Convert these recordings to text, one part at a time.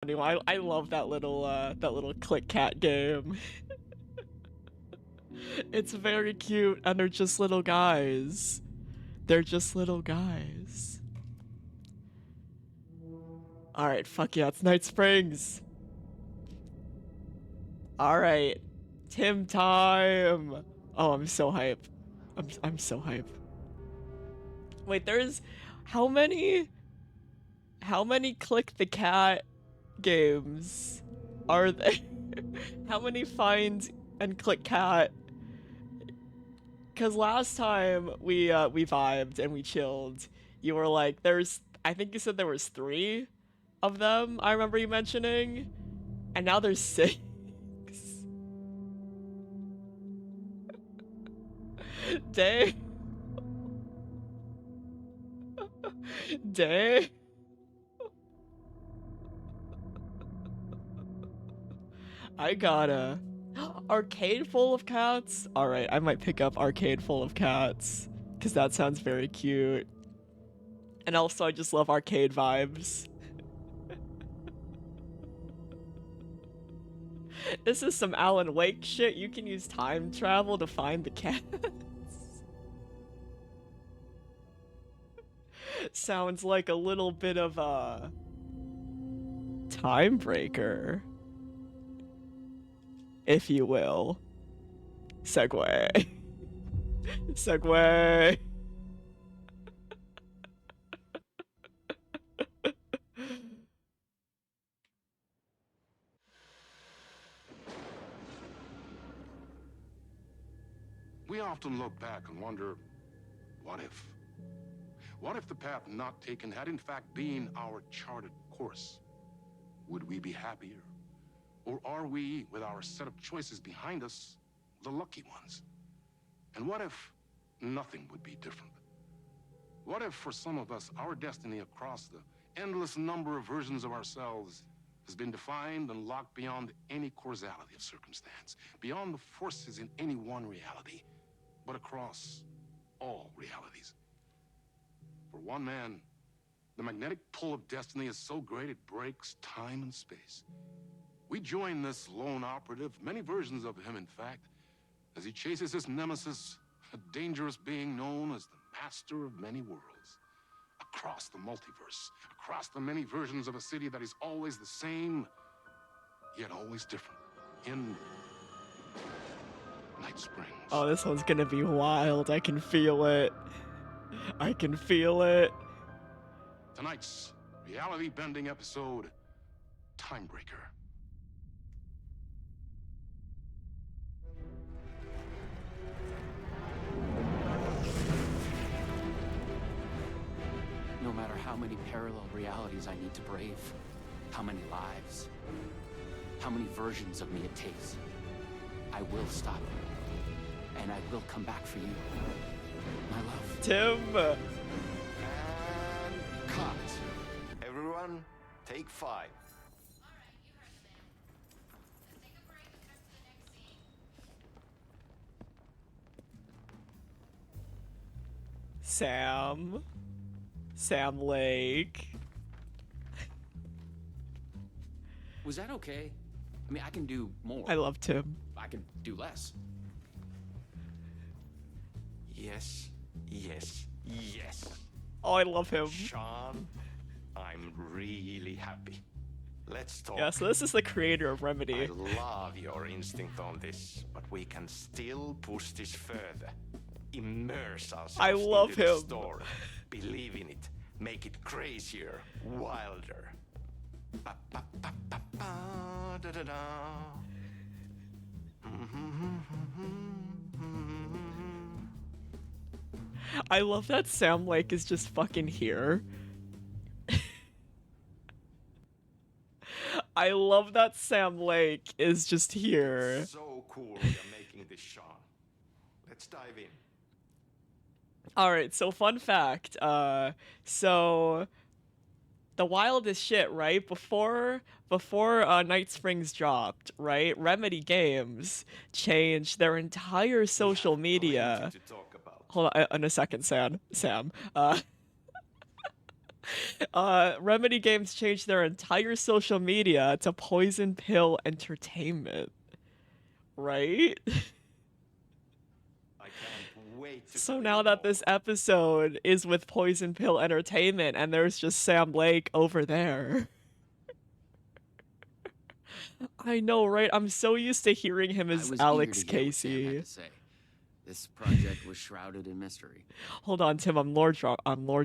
71. I love that little click cat game. It's very cute, and they're just little guys. They're just little guys. Alright, fuck yeah, it's Night Springs. Alright. Tim time. Oh, I'm so hype. I'm so hype. Wait, there's how many click the cat games are there? How many find and click cat? Cause last time we vibed and we chilled, you were like, there's I think you said there was 3 of them, I remember you mentioning. And now there's 6. Day. Day. I gotta. Arcade full of cats? Alright, I might pick up Arcade full of cats. Because that sounds very cute. And also, I just love arcade vibes. This is some Alan Wake shit. You can use time travel to find the cats. Sounds like a little bit of a time breaker, if you will. Segway. Segway. We often look back and wonder, what if? What if the path not taken had in fact been our charted course? Would we be happier? Or are we, with our set of choices behind us, the lucky ones? And what if nothing would be different? What if, for some of us, our destiny across the endless number of versions of ourselves has been defined and locked beyond any causality of circumstance, beyond the forces in any one reality, but across all realities? For one man, the magnetic pull of destiny is so great it breaks time and space. We join this lone operative, many versions of him in fact, as he chases his nemesis, a dangerous being known as the master of many worlds. Across the multiverse, across the many versions of a city that is always the same, yet always different. In Night Springs. Oh, this one's gonna be wild. I can feel it. I can feel it. Tonight's reality-bending episode, Timebreaker. No matter how many parallel realities I need to brave, how many lives, how many versions of me it takes, I will stop you, and I will come back for you, my love. Tim. And cut. Everyone, take 5. Sam Lake. Was that okay? I mean, I can do more. I love Tim. I can do less. Yes, yes, yes. Oh, I love him. Sean, I'm really happy. Let's talk. Yeah, so this is the creator of I Remedy. love your instinct on this, but we can still push this further. Immerse ourselves I love into the him. story. Believe in it. Make it crazier, wilder. Ba, ba, ba, ba, ba, da, da, da. I love that Sam Lake is just fucking here. I love that Sam Lake is just here. So cool you're making this, Sean. Let's dive in. Alright, so fun fact. So the wildest shit, right? Before Night Springs dropped, right? Remedy Games changed their entire social We have media. plenty to talk about. Hold on, in a second, Sam. Remedy Games changed their entire social media to Poison Pill Entertainment. Right? I can't wait to So tell now you that more. this episode is with Poison Pill Entertainment and there's just Sam Lake over there. I know, right? I'm so used to hearing him I as was eager Alex to hear what Sam had Casey. to say. This project was shrouded in mystery. Hold on, Tim. I'm lore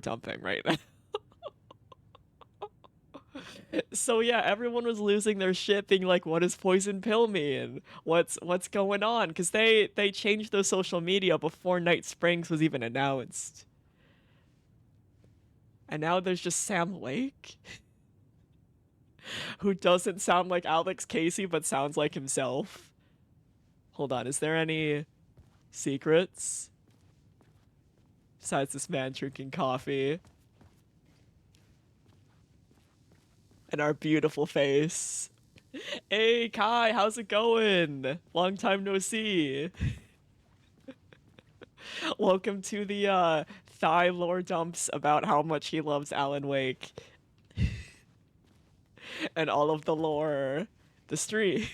dumping right now. So yeah, everyone was losing their shit, being like, "What does poison pill mean? What's going on?" Because they changed their social media before Night Springs was even announced, and now there's just Sam Lake, who doesn't sound like Alex Casey but sounds like himself. Hold on, is there any secrets besides this man drinking coffee and our beautiful face? Hey Kai, how's it going? Long time no see. Welcome to the Thigh lore dumps about how much he loves Alan Wake and all of the lore. The stream.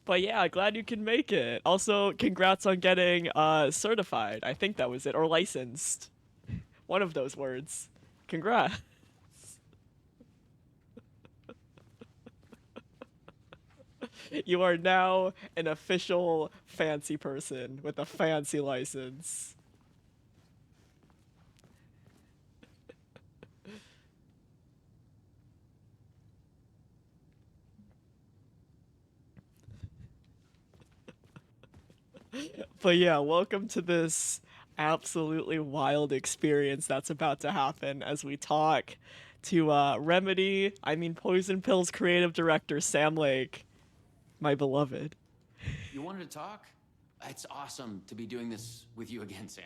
But yeah, glad you can make it. Also, congrats on getting certified. I think that was it, or licensed. One of those words. Congrats. You are now an official fancy person with a fancy license. But yeah, welcome to this absolutely wild experience that's about to happen as we talk to Poison Pill's creative director, Sam Lake, my beloved. You wanted to talk? It's awesome to be doing this with you again, Sam.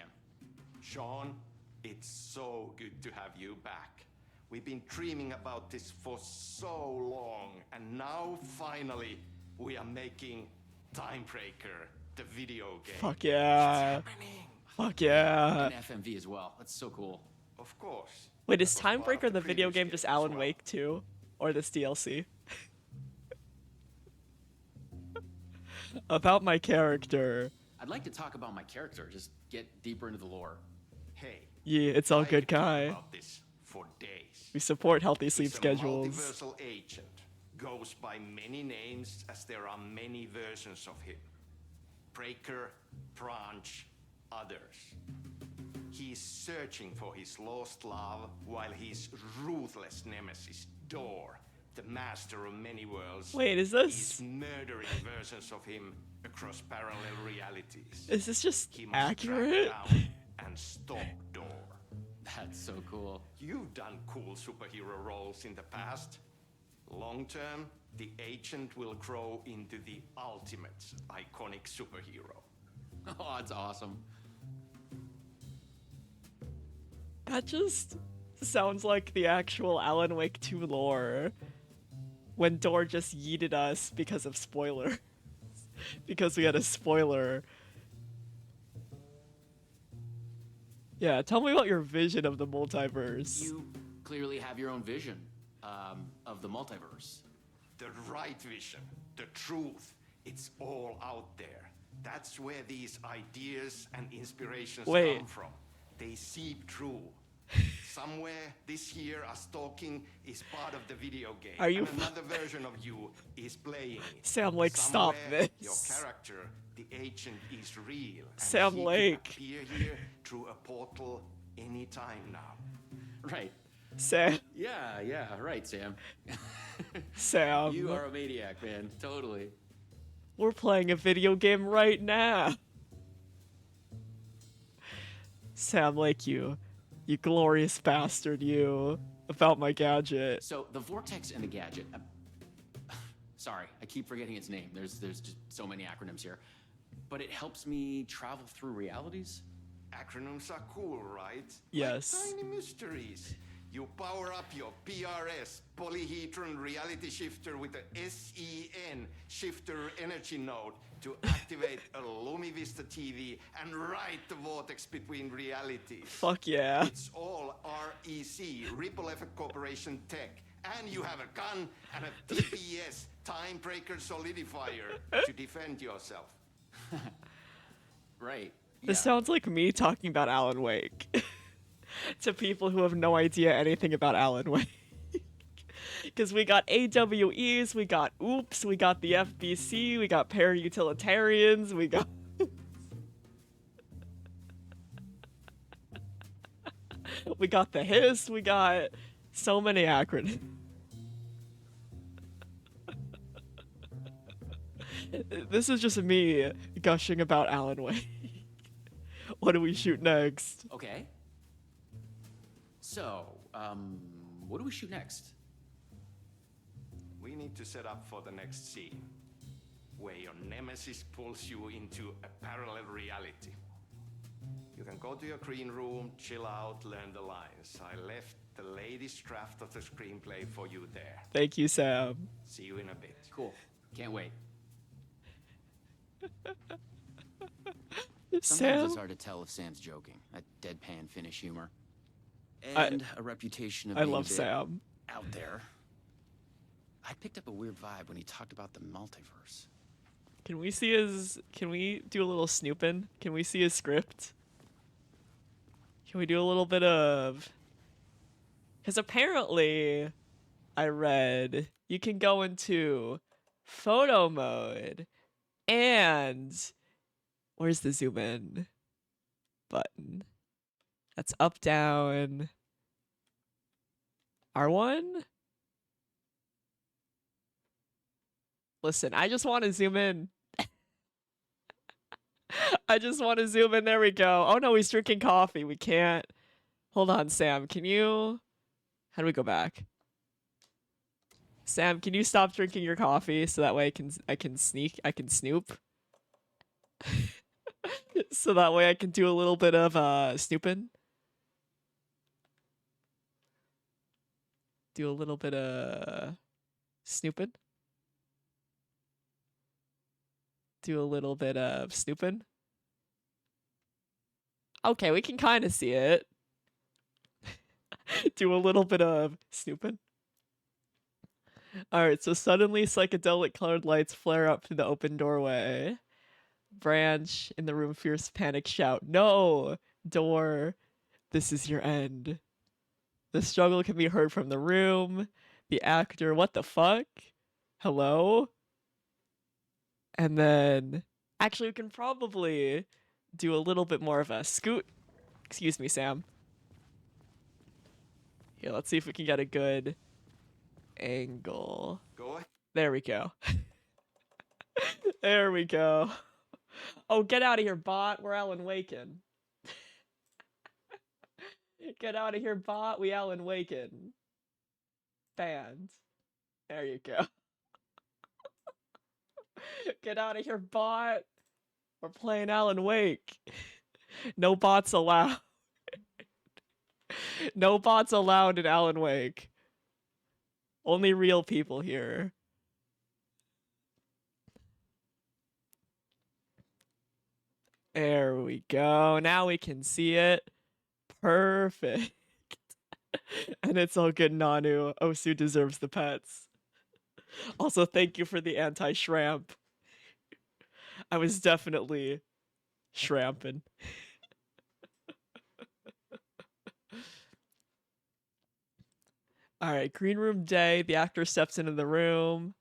Sean, it's so good to have you back. We've been dreaming about this for so long, and now finally we are making Timebreaker, the video game. Fuck yeah. It's happening. Fuck yeah. And FMV as well. That's so cool. Of course. Wait, is That was part of Timebreaker the video previous game just as Alan well. Wake too? Or this DLC? About my character. I'd like to talk about my character, just get deeper into the lore. Hey. Yeah, it's all I good, could talk Kai. about this for days. We support healthy sleep He's a schedules. multiversal agent. Goes by many names as there are many versions of him. Breaker, Branch, others. He's searching for his lost love while his ruthless nemesis, Door, the master of many worlds, Wait, is is this murdering versions of him across parallel realities. is this just He must accurate? track down and stop Door. That's so cool. You've done cool superhero roles in the past. Long term, the agent will grow into the ultimate iconic superhero. Oh, that's awesome. That just sounds like the actual Alan Wake 2 lore. When Door just yeeted us because of spoiler. Because we had a spoiler. Yeah, tell me about your vision of the multiverse. You clearly have your own vision of the multiverse. The right vision, the truth, it's all out there. That's where these ideas and inspirations Wait. come from. They seep through. Somewhere this year, us talking is part of the video game. Are you and another version of you is playing it. Sam Lake, stop Somewhere, Your this. character, the agent, is real. And Sam he Lake. can appear here through a portal anytime now. Right. Sam. Yeah, right, Sam. Sam. You are a maniac, man. Totally. We're playing a video game right now. Sam Lake, you glorious bastard, you. About my gadget. So the vortex and the gadget. Sorry, I keep forgetting its name. There's just so many acronyms here, but it helps me travel through realities. Acronyms are cool, right? Yes. Like tiny mysteries. You power up your PRS, polyhedron reality shifter, with a SEN shifter energy node to activate a LumiVista TV and ride the vortex between realities. Fuck yeah. It's all REC, Ripple Effect Corporation tech. And you have a gun and a TPS, Time Breaker Solidifier, to defend yourself. Right. This sounds like me talking about Alan Wake to people who have no idea anything about Alan Wake. Because we got AWEs, we got OOPS, we got the FBC, we got para-utilitarians, we got... we got the HISS, we got so many acronyms. This is just me gushing about Alan Wake. What do we shoot next? Okay. So, what do we shoot next? We need to set up for the next scene, where your nemesis pulls you into a parallel reality. You can go to your green room, chill out, learn the lines. I left the latest draft of the screenplay for you there. Thank you, Sam. See you in a bit. Cool. Can't wait. Sometimes Sam? it's hard to tell if Sam's joking. That deadpan Finnish humor. And a reputation of I being love a bit Sam. out there. I picked up a weird vibe when he talked about the multiverse. Can we see his... Can we do a little snooping? Can we see his script? Can we do a little bit of... Because apparently, I read, you can go into photo mode and... Where's the zoom in button? That's up, down. R1? Listen, I just want to zoom in. I just want to zoom in. There we go. Oh no, he's drinking coffee. We can't. Hold on, Sam. Can you... How do we go back? Sam, can you stop drinking your coffee so that way I can snoop? So that way I can do a little bit of snooping. Do a little bit of snooping. Do a little bit of snooping. Okay, we can kind of see it. Do a little bit of snooping. Alright, so suddenly psychedelic colored lights flare up through the open doorway. Branch in the room, fierce panic shout, "No! Door, this is your end." The struggle can be heard from the room. The actor, what the fuck? Hello? And then, actually, we can probably do a little bit more of a scoot. Excuse me, Sam. Here, let's see if we can get a good angle. Go ahead. There we go. There we go. Oh, get out of here, bot. We're Alan Waken. Get out of here, bot. We Alan Waken. Banned. There you go. Get out of here, bot. We're playing Alan Wake. No bots allowed. No bots allowed in Alan Wake. Only real people here. There we go. Now we can see it. Perfect. And it's all good, Nanu. Osu deserves the pets. Also, thank you for the anti-shramp. I was definitely shramping. Alright, green room day. The actor steps into the room.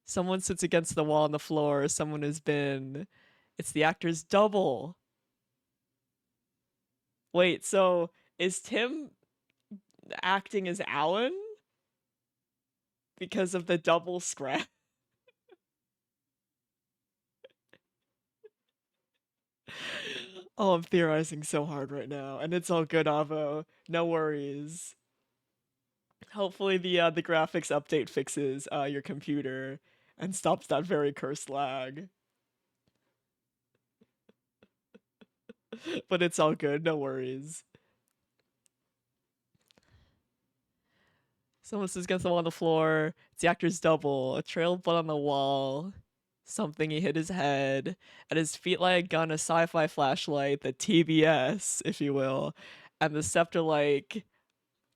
Someone sits against the wall on the floor. Someone has been... It's the actor's double. Wait, so is Tim acting as Alan? Because of the double scrap? Oh, I'm theorizing so hard right now. And it's all good, Avo. No worries. Hopefully the graphics update fixes your computer and stops that very cursed lag. But it's all good, no worries. Someone says get them on the floor. It's the actor's double. A trail of blood on the wall. Something he hit his head. At his feet lie a gun, a sci-fi flashlight, the TBS, if you will, and the scepter like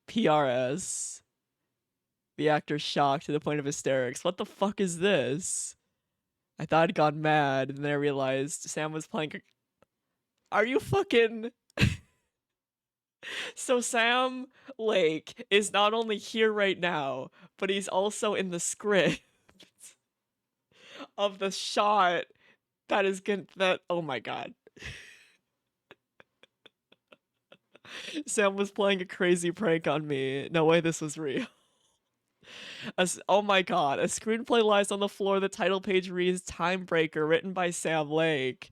PRS. The actor shocked to the point of hysterics. What the fuck is this? I thought I'd gone mad, and then I realized Sam was playing. Are you fucking? So Sam Lake is not only here right now, but he's also in the script of the shot that is gonna that. Oh my god. Sam was playing a crazy prank on me. No way this was real. Oh my god, a screenplay lies on the floor. The title page reads Time Breaker, written by Sam Lake.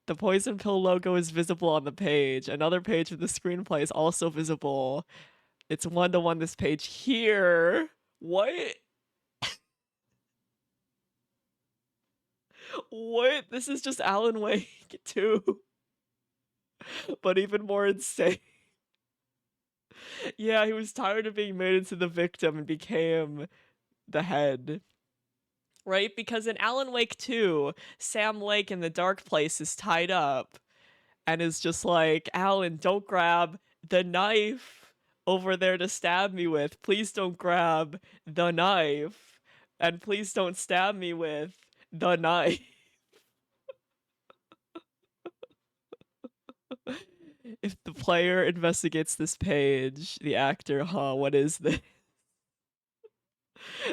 The poison pill logo is visible on the page. Another page of the screenplay is also visible. It's 1-to-1 this page here. What? What? This is just Alan Wake too. But even more insane. Yeah, he was tired of being made into the victim and became the head. Right? Because in Alan Wake 2, Sam Lake in the dark place is tied up and is just like, Alan, don't grab the knife over there to stab me with. Please don't grab the knife. And please don't stab me with the knife. If the player investigates this page, the actor, what is this?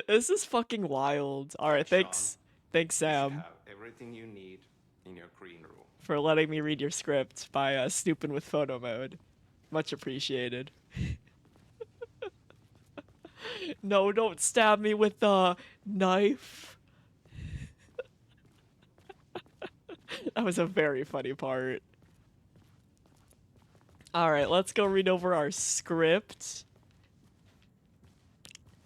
This is fucking wild. Alright, thanks. Thanks, You should Sam, have everything you need in your green room. for letting me read your script by snooping with photo mode. Much appreciated. No, don't stab me with the knife. That was a very funny part. Alright, let's go read over our script.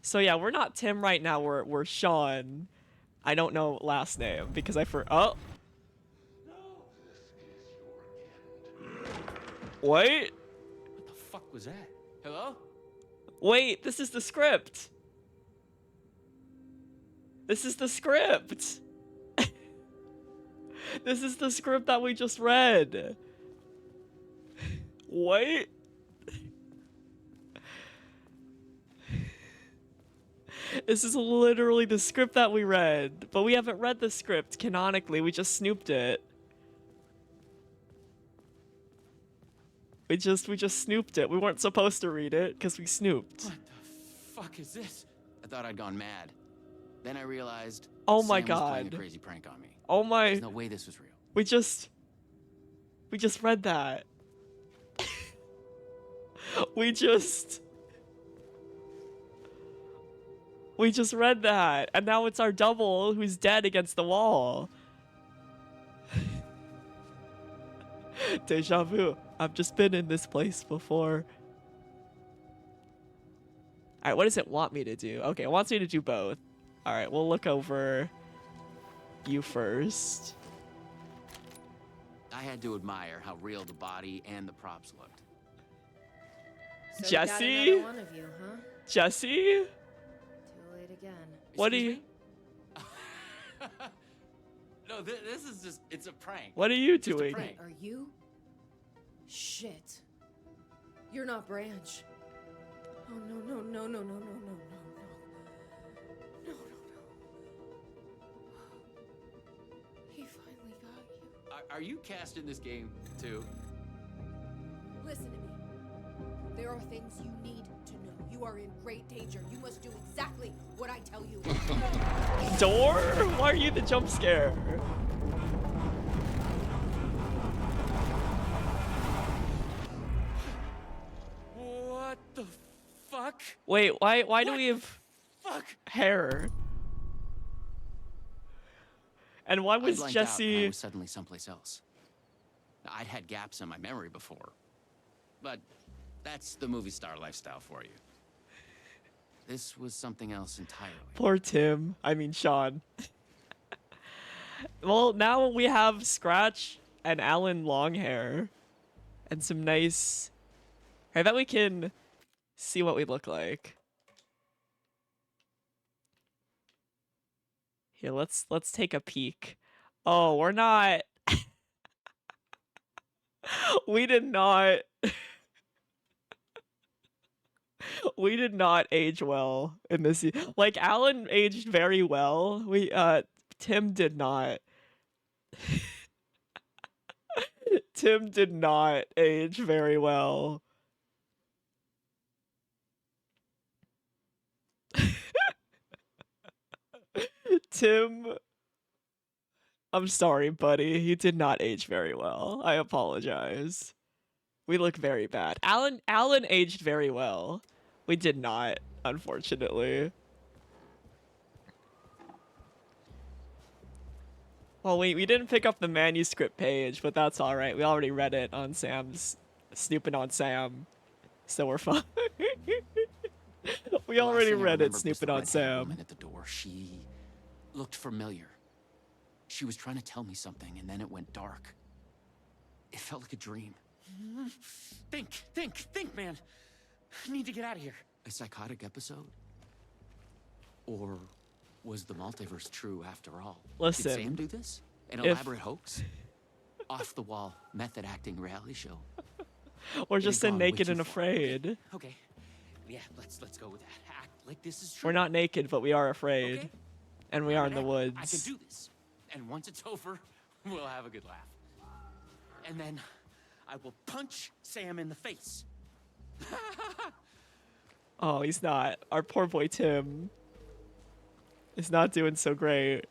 So yeah, we're not Tim right now, we're Sean. I don't know last name because oh. Wait. What the fuck was that? Hello? Wait, this is the script. This is the script. This is the script that we just read. What? This is literally the script that we read, but we haven't read the script canonically, we just snooped it. We just snooped it. We weren't supposed to read it because we snooped. What the fuck is this? I thought I'd gone mad. Then I realized Oh my Sam was playing god. a crazy prank on me. Oh my. There's no way this was real. We just read that. We just read that, and now it's our double who's dead against the wall. Deja vu. I've just been in this place before. Alright, what does it want me to do? Okay, it wants me to do both. Alright, we'll look over you first. I had to admire how real the body and the props looked. So Jesse? You got another one of you, huh? Jesse? Too late again. What do you... Excuse me? No, this is just, it's a prank. What are you Just a doing? prank. Are you? Shit. You're not Branch. Oh no no no no no no no no no no no no. He finally got you. Are you cast in this game, too? Listen to me. There are things you need to know. You are in great danger. You must do exactly what I tell you. Door? Why are you the jump scare? What the fuck? Wait, why do we have Fuck! hair? And why I was blanked out and I Jesse... was suddenly someplace else. I'd had gaps in my memory before, but that's the movie star lifestyle for you. This was something else entirely. Poor Tim. I mean, Sean. Well, now we have Scratch and Alan Longhair. And some nice... I bet we can see what we look like. Here, let's take a peek. Oh, we're not. We did not. We did not age well in this. Like Alan aged very well. Tim did not. Tim did not age very well. Tim, I'm sorry, buddy. He did not age very well. I apologize. We look very bad. Alan aged very well. We did not, unfortunately. Well, we didn't pick up the manuscript page, but that's all right. We already read it on Sam's Snooping on Sam, so we're fine. We already read it, Snooping on Sam. Woman at the door. She looked familiar. She was trying to tell me something, and then it went dark. It felt like a dream. Think, man. I need to get out of here. A psychotic episode? Or was the multiverse true after all? Listen, did Sam do this? An elaborate hoax? Off-the-wall method acting reality show? Or just a Naked and Afraid. Okay. Yeah, let's go with that. Act like this is true. We're not naked, but we are afraid. Okay. And we are in the woods. I can do this. And once it's over, we'll have a good laugh. And then I will punch Sam in the face. Oh, he's not. Our poor boy Tim is not doing so great.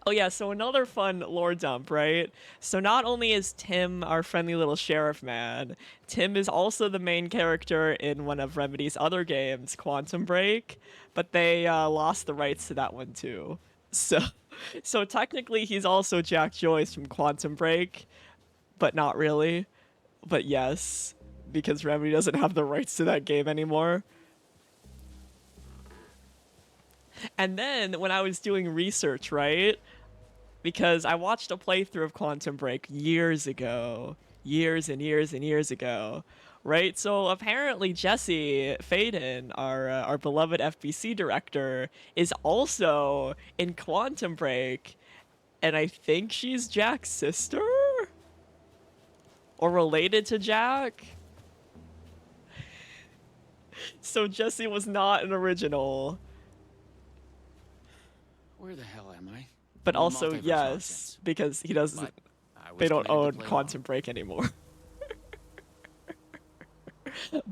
Oh yeah, so another fun lore dump, right? So not only is Tim our friendly little sheriff man, Tim is also the main character in one of Remedy's other games, Quantum Break, but they lost the rights to that one too. So technically he's also Jack Joyce from Quantum Break, but not really. But yes, because Remedy doesn't have the rights to that game anymore. And then when I was doing research, right? Because I watched a playthrough of Quantum Break years ago. Years and years and years ago. Right? So apparently Jesse Faden, our beloved FBC director, is also in Quantum Break. And I think she's Jack's sister? Or related to Jack? So Jesse was not an original. Where the hell am I? But In also, multiverse yes, nonsense. because he doesn't. But I was They don't planning to own play Quantum along. Break anymore.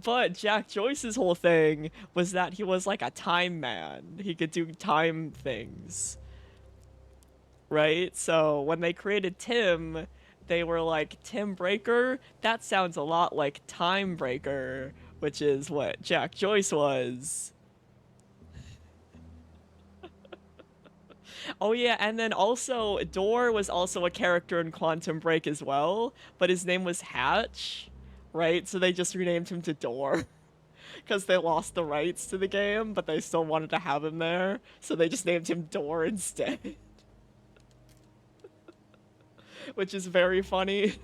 But Jack Joyce's whole thing was that he was like a time man. He could do time things. Right? So when they created Tim, they were like, Tim Breaker? That sounds a lot like Time Breaker, which is what Jack Joyce was. Oh yeah, and then also Door was also a character in Quantum Break as well, but his name was Hatch, right? So they just renamed him to Door because they lost the rights to the game, but they still wanted to have him there, so they just named him Door instead. Which is very funny.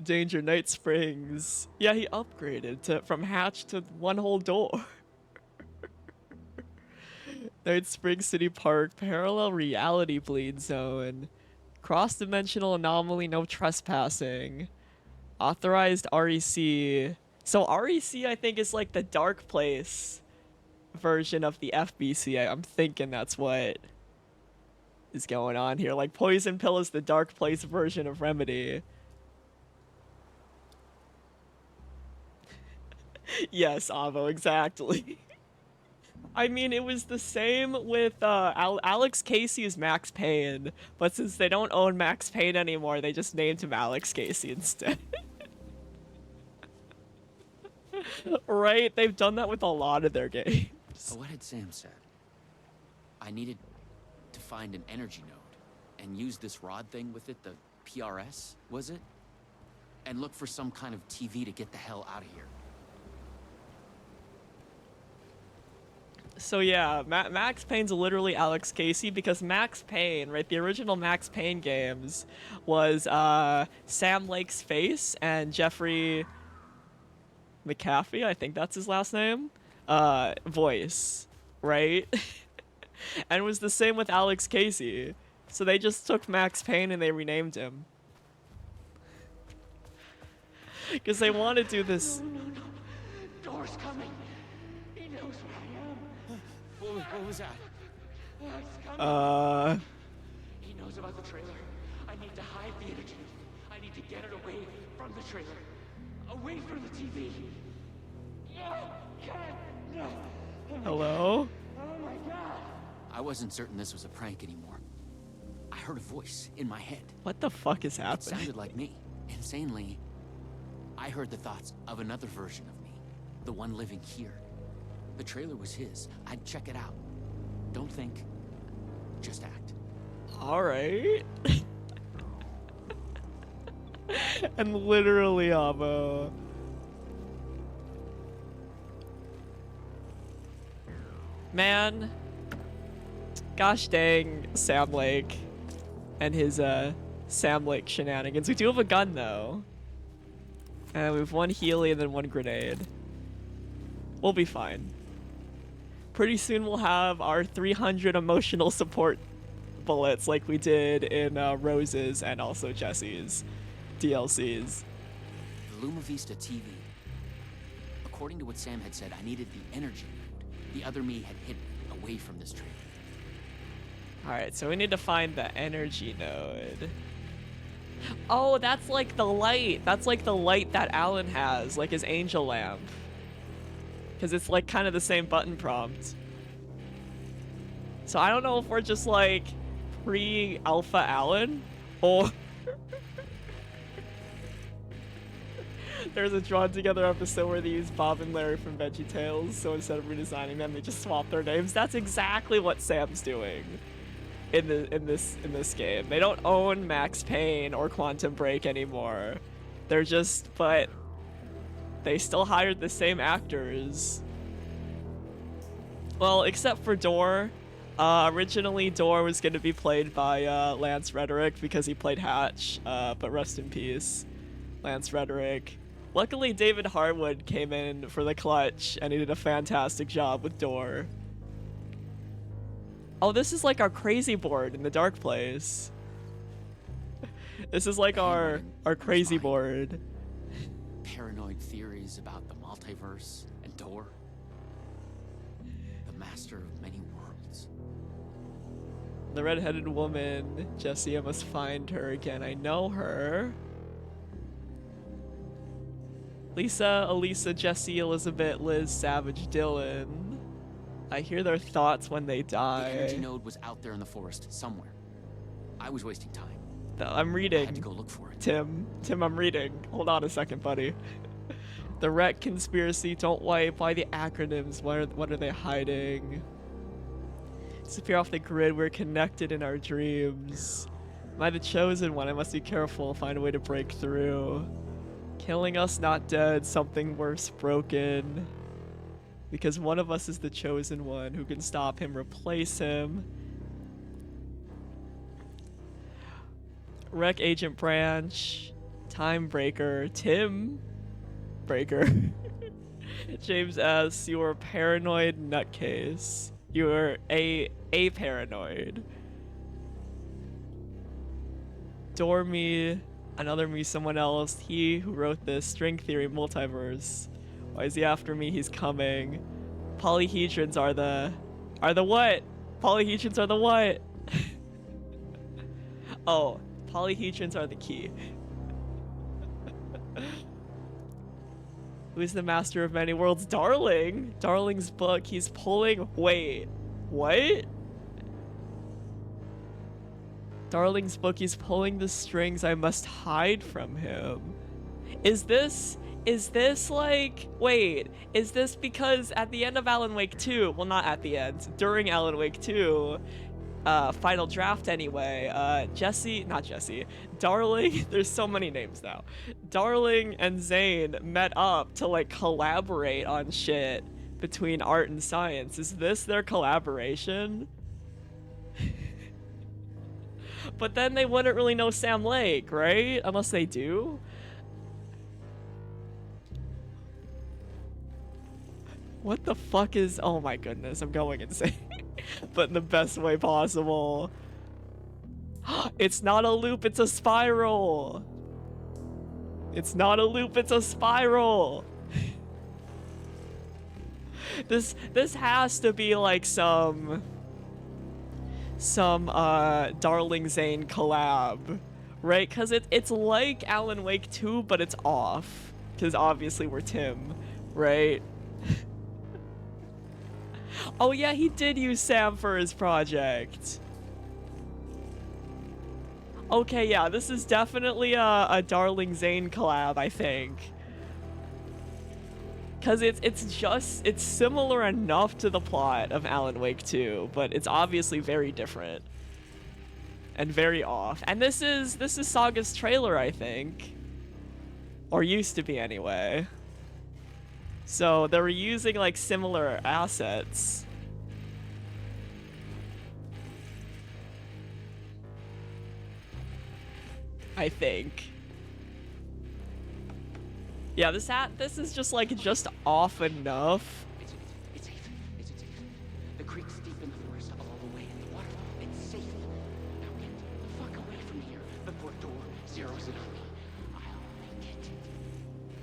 Danger Night Springs. Yeah, he upgraded from Hatch to one whole door. Night Springs City Park, parallel reality bleed zone. Cross-dimensional anomaly, no trespassing. Authorized REC. So REC, I think, is like the Dark Place version of the FBC. I'm thinking that's what is going on here. Like, Poison Pill is the Dark Place version of Remedy. Yes, Avo, exactly. I mean, it was the same with Alex Casey is Max Payne, but since they don't own Max Payne anymore, they just named him Alex Casey instead. Right? They've done that with a lot of their games. What had Sam said? I needed to find an energy node and use this rod thing with it, the PRS, was it? And look for some kind of TV to get the hell out of here. So yeah, Max Payne's literally Alex Casey because Max Payne, right, the original Max Payne games was Sam Lake's face and Jeffrey McAfee, I think that's his last name, voice, right? And it was the same with Alex Casey. So they just took Max Payne and they renamed him. Because they want to do this. No. Door's coming. He knows where I am. What was that? It's coming. He knows about the trailer. I need to hide the energy. I need to get it away from the trailer. Away from the TV. No! No! Hello? Oh my god! I wasn't certain this was a prank anymore. I heard a voice in my head. What the fuck is It happening? sounded like me. Insanely, I heard the thoughts of another version of me. The one living here. The trailer was his. I'd check it out. Don't think. Just act. Alright. And literally, Amo. Man. Gosh dang Sam Lake and his Sam Lake shenanigans. We do have a gun though. And we have one Healy and then one grenade. We'll be fine. Pretty soon we'll have our 300 emotional support bullets like we did in Rose's and also Jesse's DLCs. The Luma Vista TV. According to what Sam had said, I needed the energy node. The other me had hidden away from this trailer. Alright, so we need to find the energy node. Oh, that's like the light. That's like the light that Alan has, like his angel lamp. Because it's like kind of the same button prompt. So I don't know if we're just like pre-alpha Alan or there's a drawn together episode where they use Bob and Larry from VeggieTales, so instead of redesigning them, they just swap their names. That's exactly what Sam's doing in this game. They don't own Max Payne or Quantum Break anymore. They're just, but they still hired the same actors. Well, except for Door. Originally, Door was going to be played by Lance Reddick because he played Hatch, but rest in peace, Lance Reddick. Luckily, David Harwood came in for the clutch, and he did a fantastic job with Door. Oh, this is like our crazy board in the Dark Place. This is like our crazy board. Paranoid theories about the multiverse and Door. The master of many worlds. The red-headed woman. Jesse, I must find her again. I know her. Lisa, Elisa, Jesse, Elizabeth, Liz, Savage, Dylan. I hear their thoughts when they die. The energy node was out there in the forest somewhere. I was wasting time. I'm I reading. had to go look for it. Tim, I'm reading. Hold on a second, buddy. The Wreck Conspiracy, don't wipe. Why the acronyms? What are they hiding? Disappear off the grid. We're connected in our dreams. Am I the chosen one? I must be careful. Find a way to break through. Killing us, not dead. Something worse broken. Because one of us is the chosen one. Who can stop him? Replace him. Wreck Agent Branch. Time Breaker. Tim Breaker. James S. You are a paranoid nutcase. You are a paranoid. Door me. Another me, someone else. He who wrote this. String theory, multiverse. Why is he after me? He's coming. Polyhedrons are the what? Polyhedrons are the what? Oh, polyhedrons are the key. Who's the master of many worlds? Darling. Darling's book. He's pulling. Wait. What? Darling's book. He's pulling the strings. I must hide from him. Is this like, wait, is this because at the end of Alan Wake 2, well, not at the end, during Alan Wake 2, final draft anyway, Darling, there's so many names now. Darling and Zane met up to like collaborate on shit between art and science. Is this their collaboration? But then they wouldn't really know Sam Lake, right? Unless they do. What the fuck is... Oh my goodness, I'm going insane. But in the best way possible. It's not a loop, it's a spiral. It's not a loop, it's a spiral. This has to be like some Darling Zane collab, right? Cause it's like Alan Wake 2, but it's off. Cause obviously we're Tim, right? Oh yeah, he did use Sam for his project. Okay, yeah, this is definitely a Darling Zane collab, I think. Cause it's similar enough to the plot of Alan Wake 2, but it's obviously very different. And very off. And this is Saga's trailer, I think. Or used to be anyway. So they were using like similar assets. I think. Yeah, this is just like off enough. It's safe. It's safe. The creek's deep in the forest, all the way in the waterfall. It's safe. Now get the fuck away from here before Door zeroes in on me. I'll make it.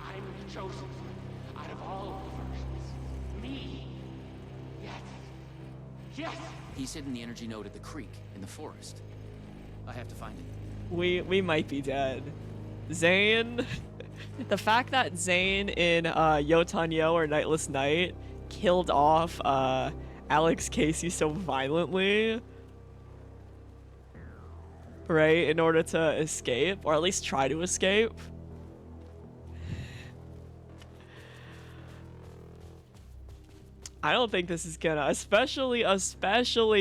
I'm the chosen one out of all the versions. Me. Yes. Yes. He's hidden the energy node at the creek in the forest. I have to find it. We might be dead. Zane, the fact that Zane in Yotanyo or Nightless Night killed off Alex Casey so violently, right, in order to escape, or at least try to escape. I don't think this is gonna, especially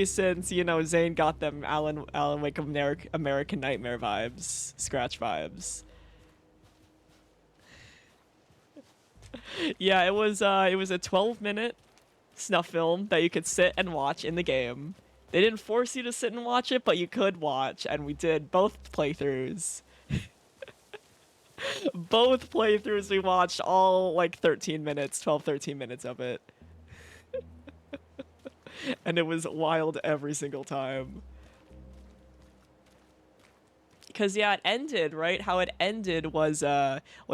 since, you know, Zane got them Alan Wake American Nightmare vibes, Scratch vibes. Yeah, it was a 12-minute snuff film that you could sit and watch in the game. They didn't force you to sit and watch it, but you could watch, and we did both playthroughs. Both playthroughs we watched all like 13 minutes, 13 minutes of it. And it was wild every single time. Because yeah, it ended, right? How it ended was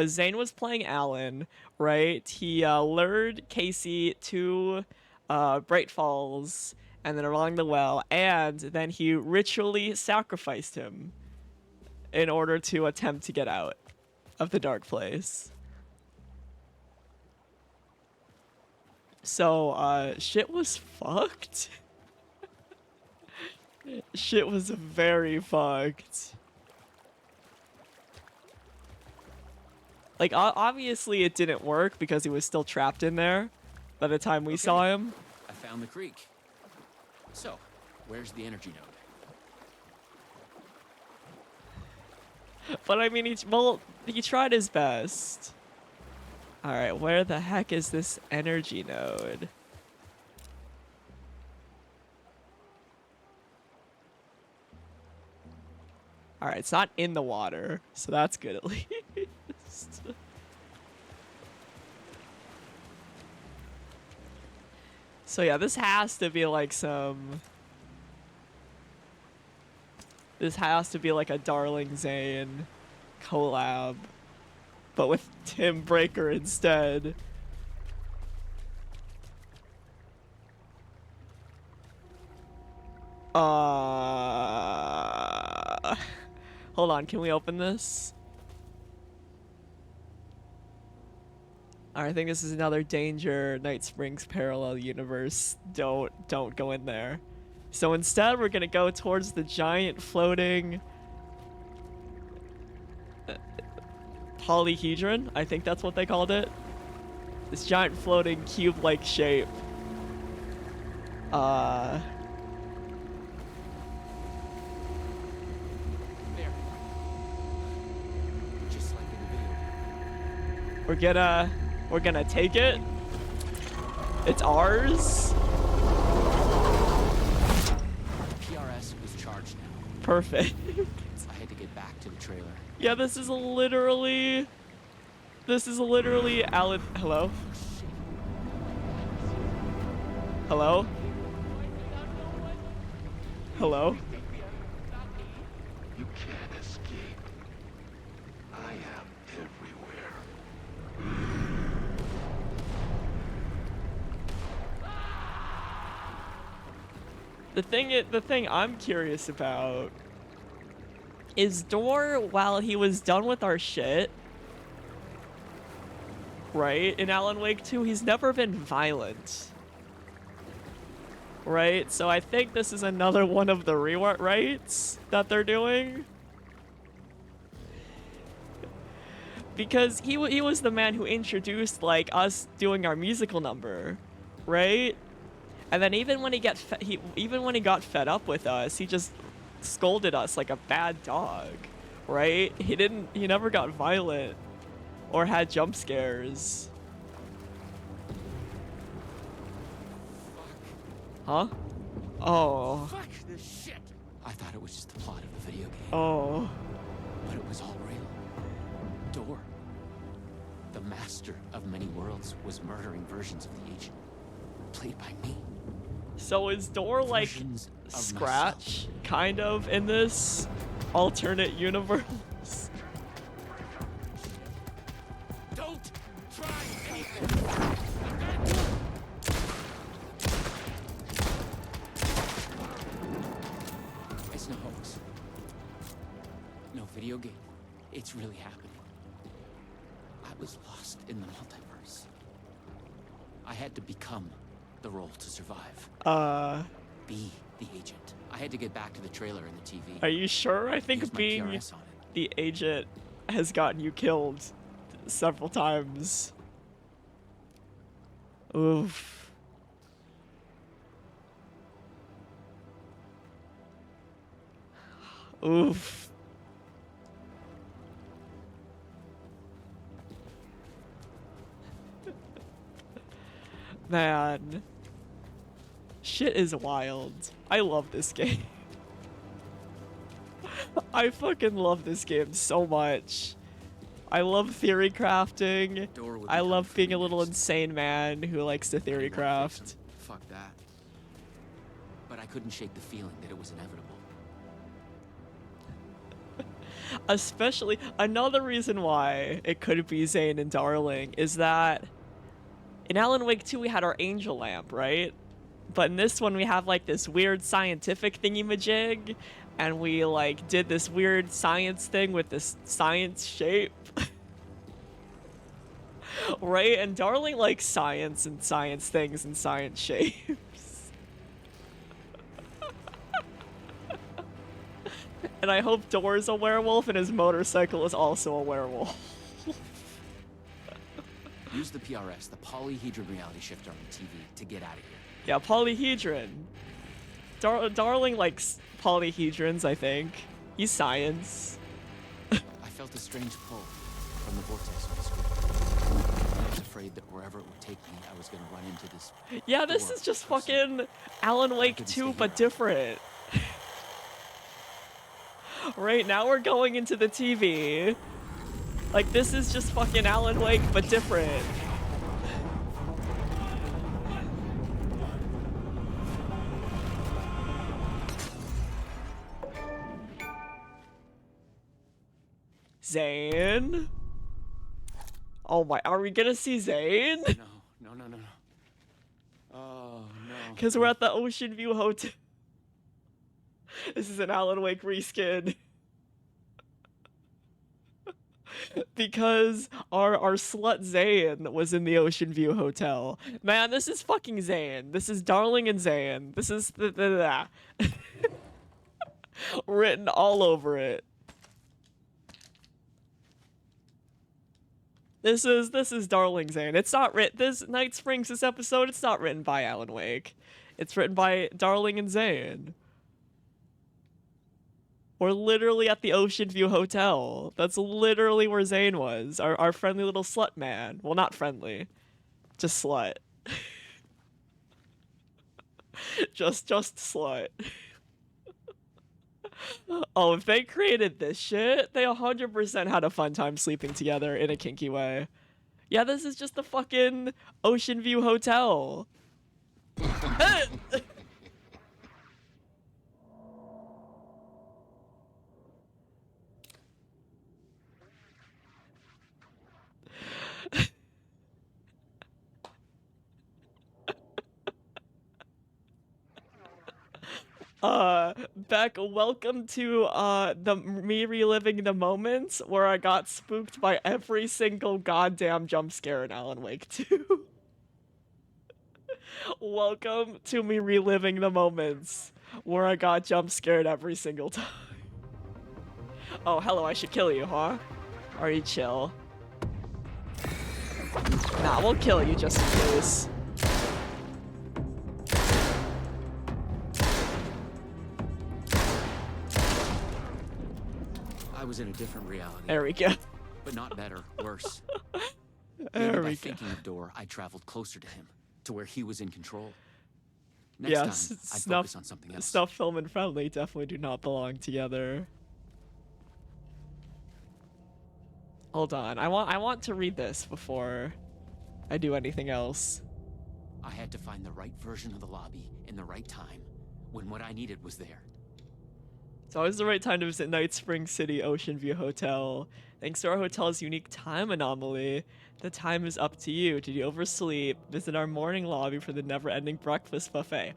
Zane was playing Alan, right? He lured Casey to Bright Falls and then along the well, and then he ritually sacrificed him in order to attempt to get out of the dark place. So, shit was fucked. Shit was very fucked. Like, obviously it didn't work because he was still trapped in there by the time we saw him. I found the creek. So, where's the energy node? But I mean, he tried his best. Alright, where the heck is this energy node? Alright, it's not in the water, so that's good at least. So yeah, this has to be like This has to be like a Darling Zane collab. But with Tim Breaker instead. Hold on, can we open this? Alright, I think this is another Danger Night Springs parallel universe. Don't go in there. So instead, we're gonna go towards the giant floating polyhedron. I think that's what they called it. This giant floating cube-like shape. There. Just like in the video. We're gonna take it. It's ours. PRS was charged now. Perfect. I had to get back to the trailer. Yeah, this is literally Alan. Hello. Hello? Hello? You can't escape. I am everywhere. The thing I'm curious about is Door, while he was done with our shit, right, in Alan Wake 2, he's never been violent. Right? So I think this is another one of the rewrites that they're doing. Because he was the man who introduced, like, us doing our musical number, right? And then even when he got fed up with us, he just scolded us like a bad dog, right? He never got violent or had jump scares. Huh? Oh. Fuck this shit! I thought it was just the plot of the video game. Oh. But it was all real. Door, the master of many worlds, was murdering versions of the agent, played by me. So is Door like Versions of Scratch, kind of, in this alternate universe? Don't try anything! It's no hoax. No video game. It's really happening. I was lost in the multiverse. I had to become the role to survive. Be the agent. I had to get back to the trailer and the TV. Are you sure? I think Here's my being PRS on it. the agent has gotten you killed several times. Oof. Oof. Man. Shit is wild. I love this game. I fucking love this game so much. I love theory crafting. I love being a little insane man who likes to theory craft. Fuck that. But I couldn't shake the feeling that it was inevitable. Especially, another reason why it could be Zane and Darling is that in Alan Wake 2 we had our angel lamp, right? But in this one we have like this weird scientific thingy-majig, and we like did this weird science thing with this science shape. Right? And Darling likes science and science things and science shapes. And I hope Door's a werewolf and his motorcycle is also a werewolf. Use the PRS, the polyhedron reality shifter on the TV, to get out of here. Yeah, polyhedron. Darling likes polyhedrons, I think. He's science. I felt a strange pull from the vortex on the screen. I was afraid that wherever it would take me, I was going to run into this. Yeah, this is just fucking Alan Wake 2, but different. Right now we're going into the TV. Like, this is just fucking Alan Wake, but different. Zane? Oh my, are we gonna see Zane? No. Oh, no. Because we're at the Ocean View Hotel. This is an Alan Wake reskin. Because our slut Zane was in the Ocean View Hotel. Man, this is fucking Zane. This is Darling and Zane. This is written all over it. This is Darling Zane. It's not written. This Night Springs, this episode, it's not written by Alan Wake. It's written by Darling and Zane. We're literally at the Ocean View Hotel. That's literally where Zane was. Our friendly little slut man. Well, not friendly. Just slut. just slut. Oh, if they created this shit, they 100% had a fun time sleeping together in a kinky way. Yeah, this is just the fucking Ocean View Hotel. Beck, welcome to me reliving the moments where I got spooked by every single goddamn jump scare in Alan Wake 2. Welcome to me reliving the moments where I got jump scared every single time. Oh, hello, I should kill you, huh? Are you chill? Nah, we'll kill you just in case. I was in a different reality. There we go. But not better, worse. There By we go. thinking of Door, I traveled closer to him, to where he was in control. Yeah, Next time, I snuff, focus on something else. snuff film and friendly definitely do not belong together. Hold on, I want to read this before I do anything else. I had to find the right version of the lobby in the right time, when what I needed was there. It's always the right time to visit Night Spring City Ocean View Hotel. Thanks to our hotel's unique time anomaly, the time is up to you. Did you oversleep? Visit our morning lobby for the never-ending breakfast buffet.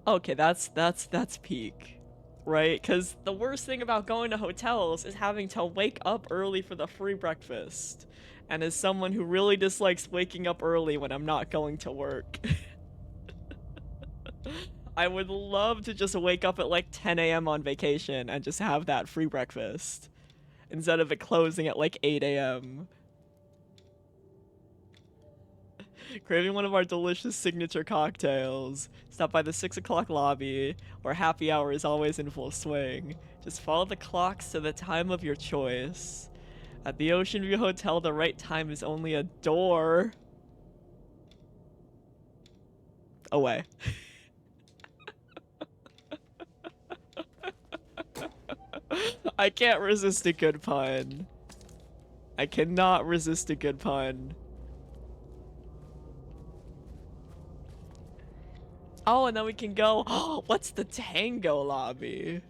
Okay, that's peak, right? Because the worst thing about going to hotels is having to wake up early for the free breakfast. And as someone who really dislikes waking up early when I'm not going to work, I would love to just wake up at like 10 a.m. on vacation and just have that free breakfast instead of it closing at like 8 a.m. Craving one of our delicious signature cocktails. Stop by the 6 o'clock lobby, where happy hour is always in full swing. Just follow the clocks to the time of your choice. At the Ocean View Hotel, the right time is only a door away. I can't resist a good pun. I cannot resist a good pun. Oh, and then we can go. Oh, what's the tango lobby?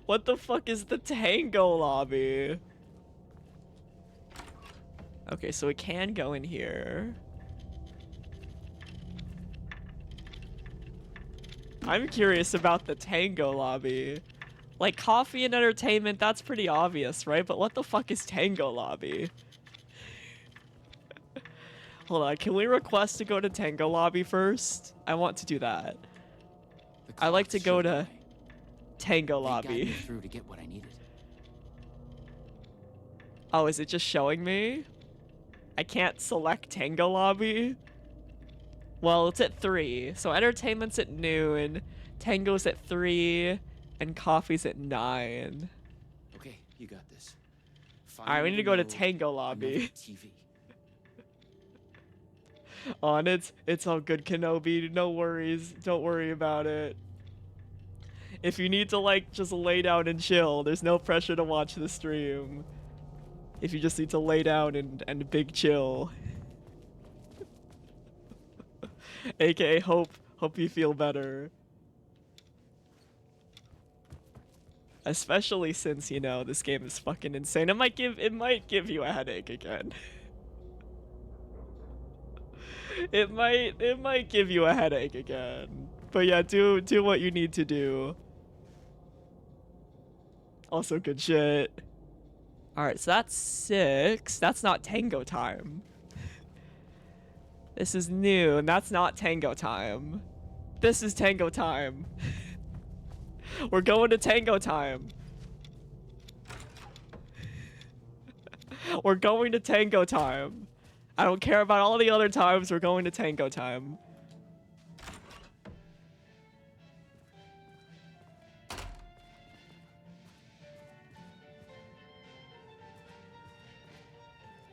What the fuck is the tango lobby? Okay, so we can go in here. I'm curious about the tango lobby. Like, coffee and entertainment, that's pretty obvious, right? But what the fuck is tango lobby? Hold on, can we request to go to tango lobby first? I want to do that. I like to go to tango lobby. Through to get what I needed. Oh, is it just showing me? I can't select tango lobby? Well, it's at 3. So entertainment's at noon, tango's at 3, and coffee's at 9. Okay, you got this. Alright, we need to go to tango lobby. TV. Oh, and it's all good, Kenobi. No worries. Don't worry about it. If you need to, like, just lay down and chill, there's no pressure to watch the stream. If you just need to lay down and big chill. AKA hope you feel better. Especially since, you know, this game is fucking insane. It might give you a headache again. It might give you a headache again. But yeah, do what you need to do. Also good shit. Alright, so that's 6. That's not tango time. This is new, and that's not tango time. This is tango time. We're going to tango time. We're going to tango time. I don't care about all the other times, we're going to tango time.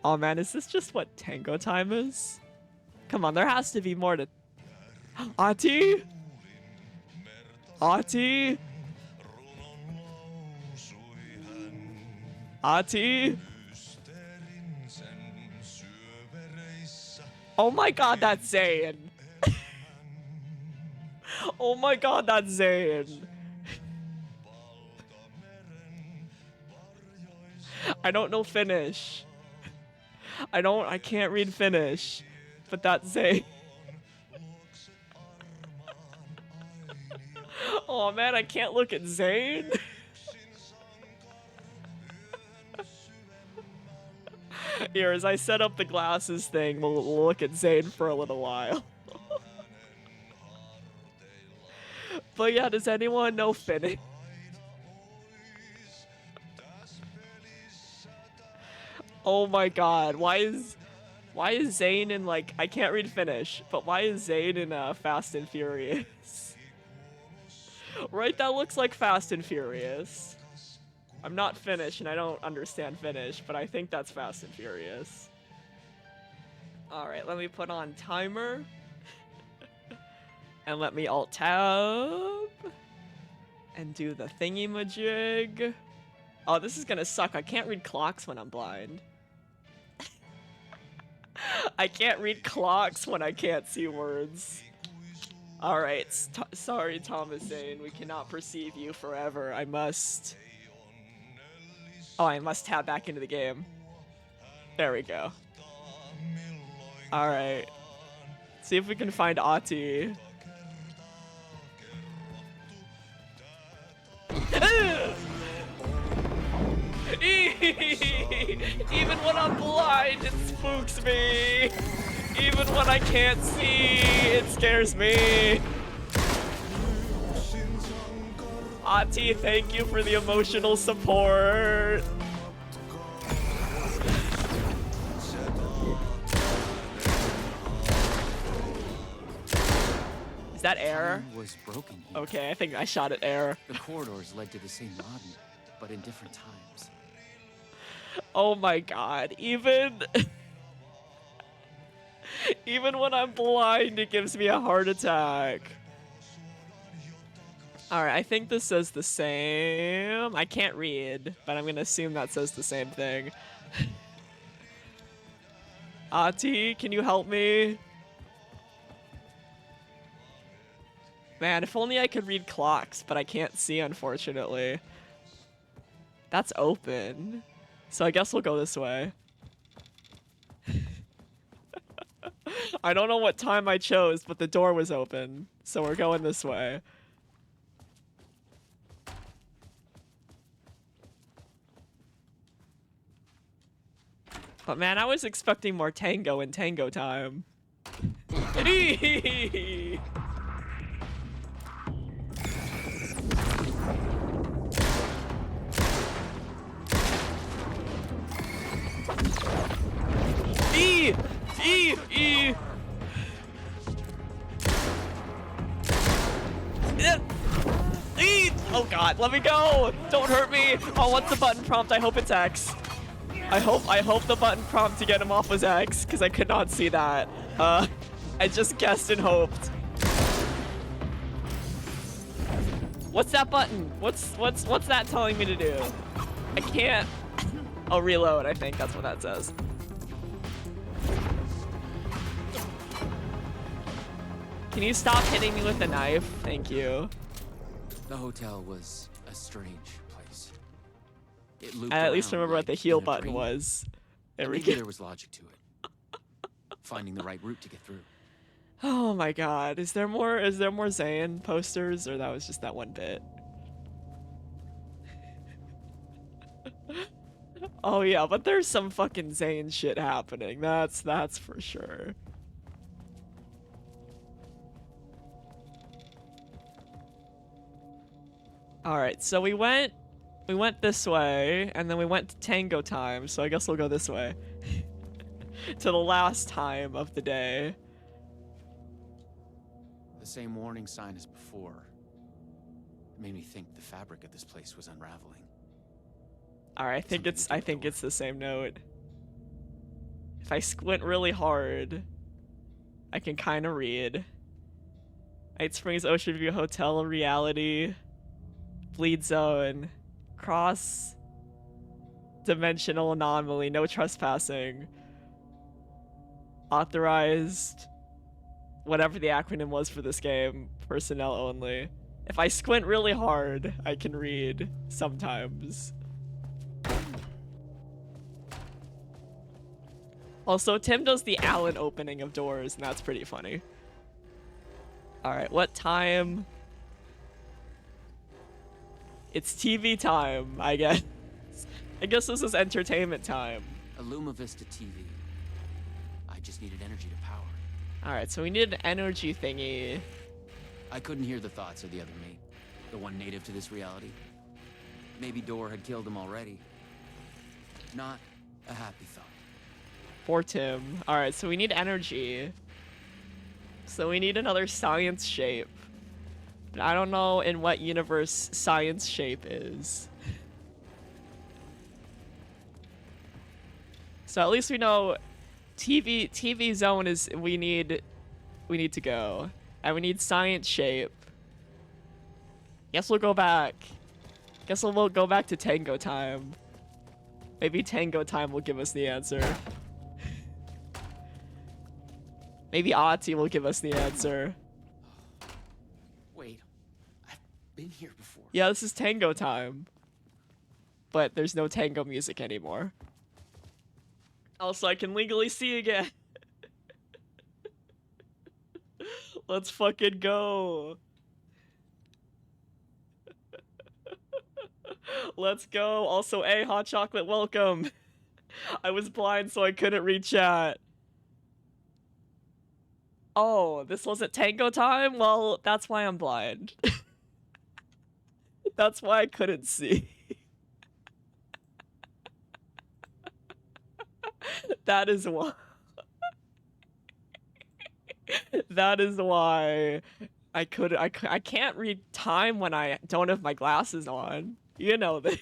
Oh man, is this just what tango time is? Come on, there has to be more to... Ati? Ati? Ati? Oh my god, that's Zayn. Oh my god, that's Zayn. I don't know Finnish. I can't read Finnish. But that's Zayn. Oh man, I can't look at Zane. Here, as I set up the glasses thing, we'll look at Zane for a little while. But yeah, does anyone know Finnish? Oh my god, why is Zane in, like, I can't read Finnish, but why is Zane in Fast and Furious? Right, that looks like Fast and Furious. I'm not Finnish and I don't understand Finnish, but I think that's Fast and Furious. Alright, let me put on timer. And let me alt tab. And do the thingy-majig. Oh, this is gonna suck. I can't read clocks when I'm blind. I can't read clocks when I can't see words. Alright, sorry Thomas Zane, we cannot perceive you forever. I must tab back into the game. There we go. Alright. See if we can find Ati. Even when I'm blind, it spooks me. Even when I can't see, it scares me. Ati, thank you for the emotional support. Is that air? Was broken here. Okay, I think I shot at air. The corridors led to the same lobby, but in different times. Oh my god, even when I'm blind, it gives me a heart attack. Alright, I think this says the same. I can't read, but I'm gonna assume that says the same thing. Ati, can you help me? Man, if only I could read clocks, but I can't see, unfortunately. That's open. So I guess we'll go this way. I don't know what time I chose, but the door was open. So we're going this way. But man, I was expecting more tango in tango time. Oh god, let me go! Don't hurt me! Oh, what's the button prompt? I hope it's X. I hope the button prompt to get him off was X, because I could not see that. I just guessed and hoped. What's that button? What's that telling me to do? I can't. Oh, reload, I think that's what that says. Can you stop hitting me with a knife? Thank you. The hotel was a strange place. It looped I at least around remember what like the heal in a button dream. was. There And we maybe go. there was logic to it. Finding the right route to get through. Oh my god. Is there more Zayn posters, or that was just that one bit? Oh yeah, but there's some fucking Zayn shit happening. That's for sure. Alright, so we went this way, and then we went to Tango time, so I guess we'll go this way. To the last time of the day. The same warning sign as before. It made me think the fabric of this place was unraveling. Alright, I think it's the same note. If I squint really hard, I can kind of read. Night Springs Ocean View Hotel Reality. Bleed Zone. Cross dimensional anomaly. No trespassing. Authorized. Whatever the acronym was for this game. Personnel only. If I squint really hard, I can read sometimes. Also, Tim does the Allen opening of doors, and that's pretty funny. Alright, what time? It's TV time, I guess. I guess this is entertainment time. A Luma Vista TV. I just needed energy to power it. Alright, so we need an energy thingy. I couldn't hear the thoughts of the other me, the one native to this reality. Maybe Door had killed him already. Not a happy thought. For Tim. Alright, so we need energy. So we need another science shape. But I don't know in what universe science shape is. So at least we know TV zone is we need to go. And we need science shape. Guess we'll go back. Guess we'll go back to Tango Time. Maybe Tango Time will give us the answer. Maybe Ati will give us the answer. Wait, I've been here before. Yeah, this is Tango Time. But there's no tango music anymore. Also, I can legally see again. Let's fucking go. Let's go. Also, A, Hot Chocolate, welcome. I was blind, so I couldn't read chat. Oh, this wasn't Tango Time? Well, that's why I'm blind. That's why I couldn't see. That is why. That is why I can't read time when I don't have my glasses on. You know this.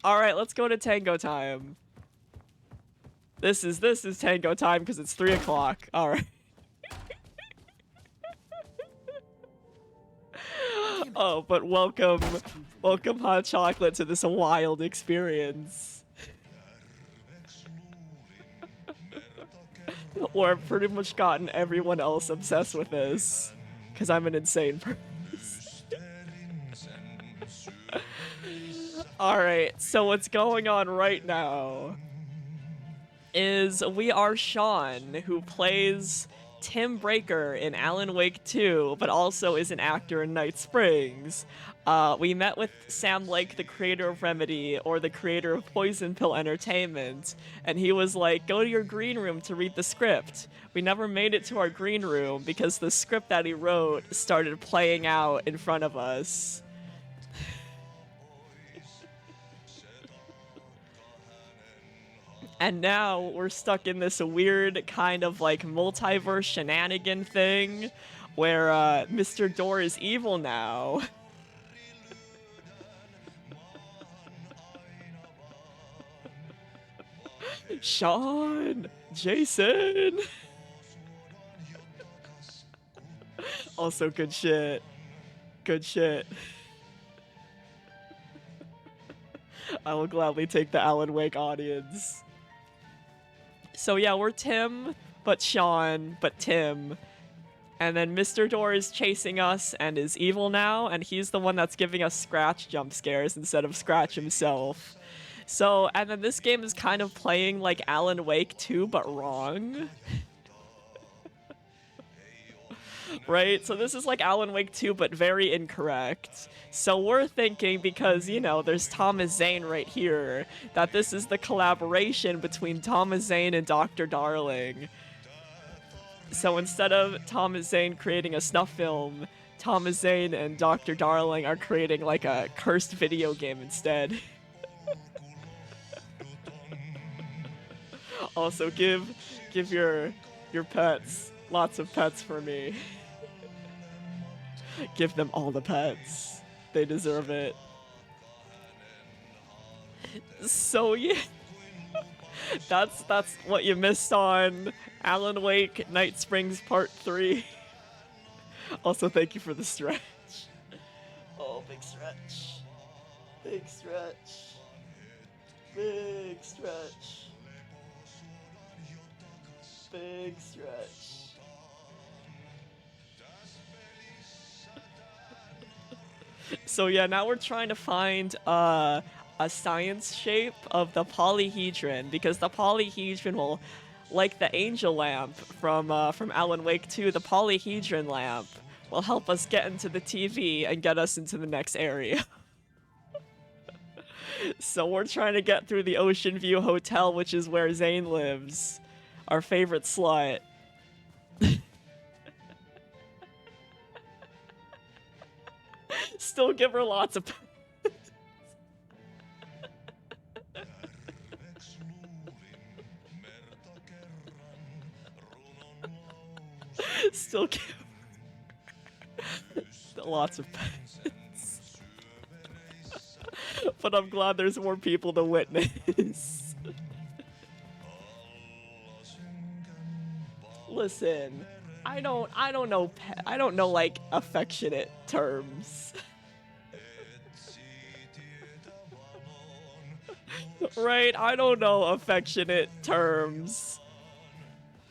All right, let's go to Tango Time. This is Tango Time because it's 3 o'clock. All right. Oh, but welcome Hot Chocolate to this wild experience. Or I've pretty much gotten everyone else obsessed with this because I'm an insane person. Alright, so what's going on right now is we are Sean, who plays Tim Breaker in Alan Wake 2, but also is an actor in Night Springs. We met with Sam Lake, the creator of Remedy, or the creator of Poison Pill Entertainment, and he was like, go to your green room to read the script. We never made it to our green room because the script that he wrote started playing out in front of us. And now we're stuck in this weird kind of like multiverse shenanigan thing where Mr. Door is evil now. Sean! Jason! Also good shit. Good shit. I will gladly take the Alan Wake audience. So yeah, we're Tim, but Sean, but Tim. And then Mr. Door is chasing us and is evil now, and he's the one that's giving us Scratch jump scares instead of Scratch himself. So, and then this game is kind of playing like Alan Wake 2, but wrong. Right? So this is like Alan Wake 2, but very incorrect. So we're thinking, because, you know, there's Thomas Zane right here, that this is the collaboration between Thomas Zane and Dr. Darling. So instead of Thomas Zane creating a snuff film, Thomas Zane and Dr. Darling are creating like a cursed video game instead. Also, give your pets lots of pets for me. Give them all the pets. They deserve it. So yeah, that's what you missed on Alan Wake Night Springs Part 3. Also, thank you for the stretch. Oh, big stretch. Big stretch. Big stretch. Big stretch. So yeah, now we're trying to find a science shape of the polyhedron, because the polyhedron will, like the angel lamp from Alan Wake 2, the polyhedron lamp will help us get into the TV and get us into the next area. So we're trying to get through the Ocean View Hotel, which is where Zane lives. Our favorite slut. Still give her lots of still give lots of pets. But I'm glad there's more people to witness. Listen, I don't know like affectionate terms. Right? I don't know affectionate terms.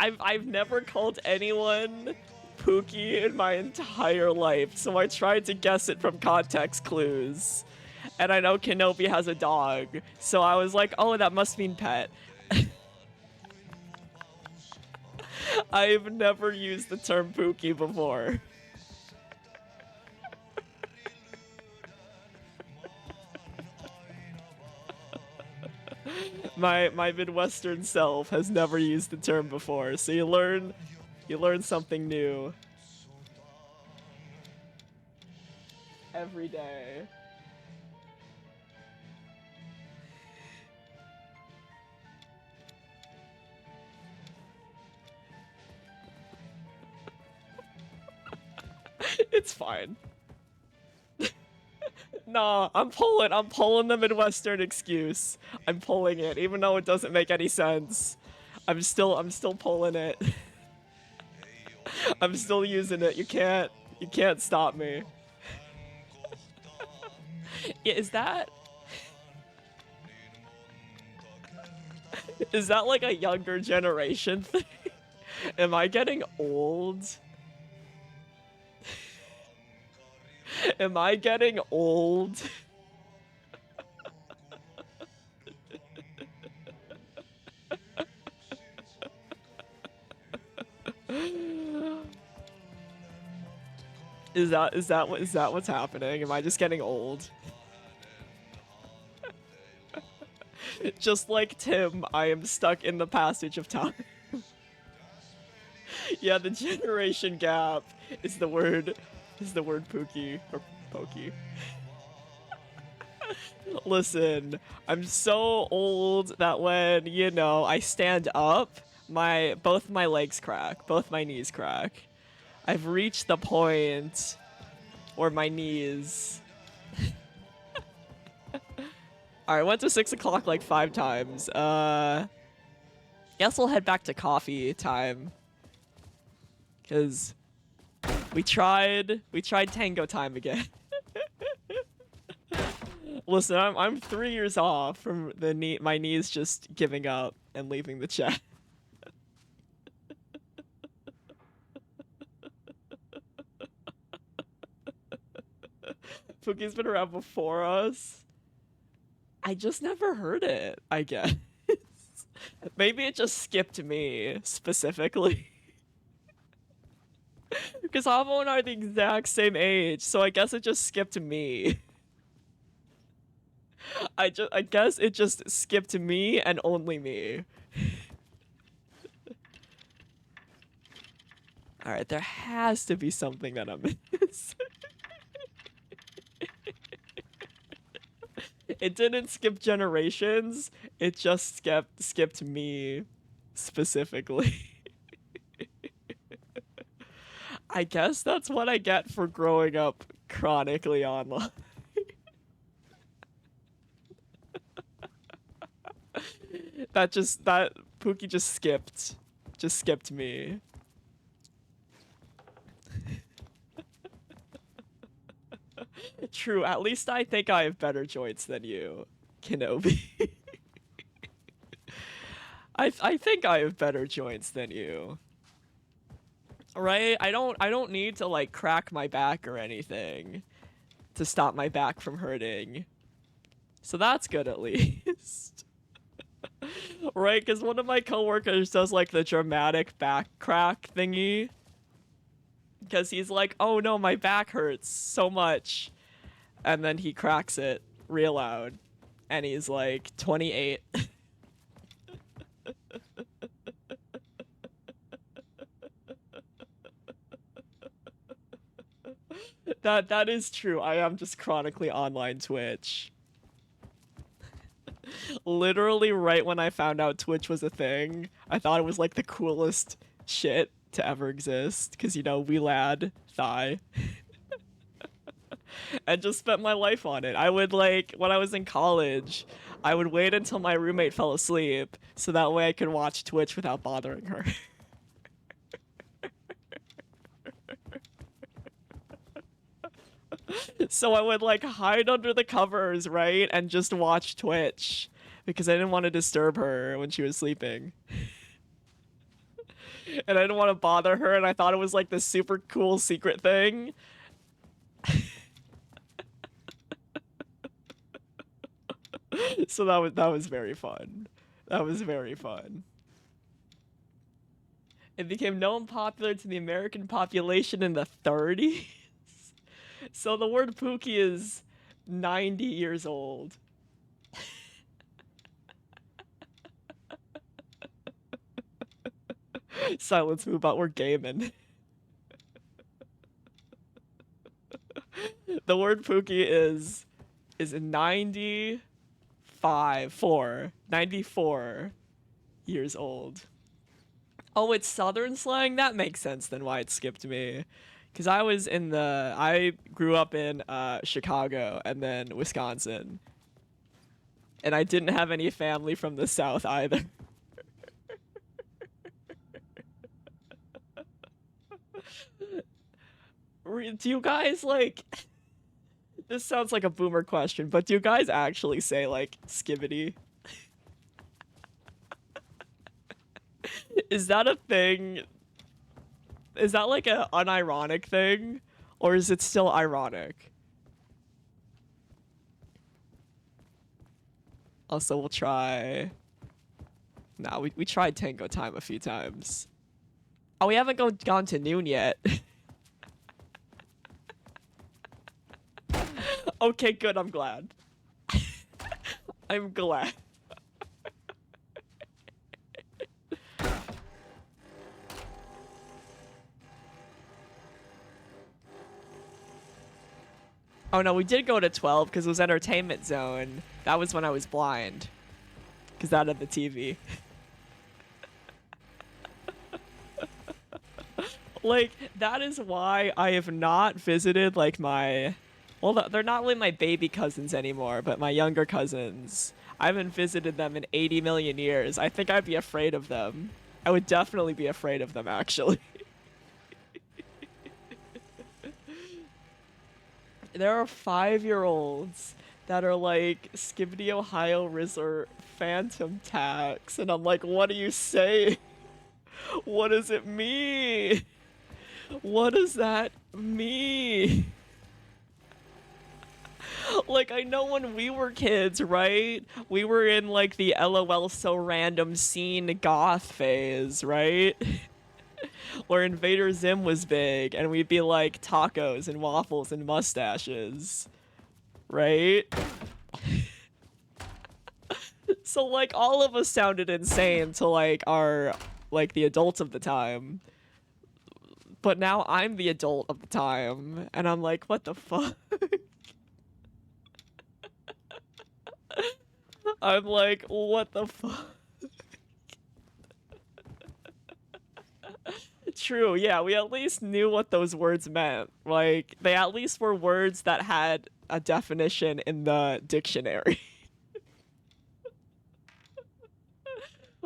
I've never called anyone Pookie in my entire life, so I tried to guess it from context clues. And I know Kenobi has a dog, so I was like, oh, that must mean pet. I've never used the term Pookie before. My Midwestern self has never used the term before, so you learn something new every day. It's fine. Nah, I'm pulling the Midwestern excuse. I'm pulling it, even though it doesn't make any sense. I'm still pulling it. I'm still using it. You can't stop me. Yeah, is that like a younger generation thing? Am I getting old? Am I getting old? Is that what's happening? Am I just getting old? Just like Tim, I am stuck in the passage of time. Yeah, the generation gap is the word Pookie or Pokey. Listen, I'm so old that when, you know, I stand up, both my legs crack, both my knees crack. I've reached the point where my knees. Alright, went to 6 o'clock like 5 times. Guess we'll head back to coffee time. Cause we tried tango time again. Listen, I'm 3 years off from my knees just giving up and leaving the chat. Pookie's been around before us. I just never heard it, I guess. Maybe it just skipped me specifically. Because Avo and I are the exact same age, so I guess it just skipped me. I guess it just skipped me and only me. Alright, there has to be something that I'm missing. It didn't skip generations, it just skipped me specifically. I guess that's what I get for growing up chronically online. that Pookie just skipped me. True, at least I think I have better joints than you, Kenobi. I think I have better joints than you. Right? I don't need to like crack my back or anything to stop my back from hurting. So that's good at least. Right? Because one of my coworkers does like the dramatic back crack thingy. Because he's like, oh no, my back hurts so much. And then he cracks it real loud. And he's like 28. That is true. I am just chronically online Twitch. Literally right when I found out Twitch was a thing, I thought it was like the coolest shit to ever exist. Cause you know, we lad, thigh. And just spent my life on it. I would like, when I was in college, I would wait until my roommate fell asleep so that way I could watch Twitch without bothering her. So I would like hide under the covers, right? And just watch Twitch because I didn't want to disturb her when she was sleeping. And I didn't want to bother her, and I thought it was like this super cool secret thing. So that was very fun. That was very fun. It became known popular to the American population in the 30s. So the word Pookie is 90 years old. Silence move out, we're gaming. The word Pookie is 94 years old. Oh, it's Southern slang? That makes sense then why it skipped me. Because I grew up in Chicago and then Wisconsin. And I didn't have any family from the South either. Do you guys like... This sounds like a boomer question, but do you guys actually say like skibbity? Is that a thing? Is that like an unironic thing? Or is it still ironic? Also, we'll try... Nah, we tried Tango Time a few times. Oh, we haven't gone to noon yet. Okay, good, I'm glad. I'm glad. Oh no, we did go to 12 because it was entertainment zone. That was when I was blind. Because that had the TV. Like, that is why I have not visited, like, my... Well, they're not really my baby cousins anymore, but my younger cousins. I haven't visited them in 80 million years. I think I'd be afraid of them. I would definitely be afraid of them, actually. There are 5-year-olds that are like, Skibbity Ohio Rizzler Phantom Tax. And I'm like, what do you say? What does it mean? What does that mean? Like, I know when we were kids, right? We were in, like, the LOL so random scene goth phase, right? Where Invader Zim was big, and we'd be like tacos and waffles and mustaches, right? So, like, all of us sounded insane to, like, the adults of the time. But now I'm the adult of the time, and I'm like, what the fuck? I'm like, what the fuck? True, yeah, we at least knew what those words meant. Like, they at least were words that had a definition in the dictionary.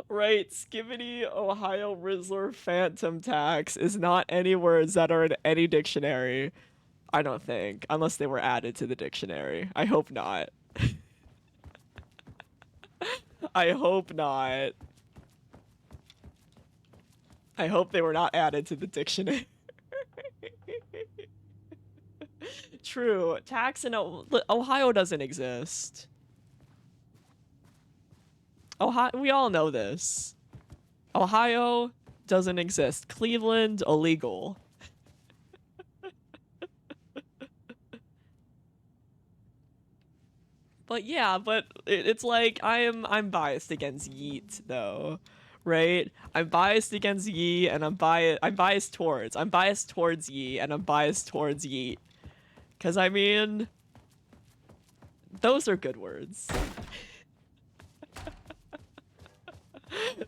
Right, Skibbity Ohio Rizzler Phantom Tax is not any words that are in any dictionary. I don't think, unless they were added to the dictionary. I hope not. I hope not. I hope they were not added to the dictionary. True. Tax in Ohio doesn't exist. Ohio, we all know this. Ohio doesn't exist. Cleveland, illegal. But yeah, but it's like I'm biased against Yeet though, right? I'm biased against Yeet, and I'm biased towards Yeet, and I'm biased towards Yeet, because I mean, those are good words.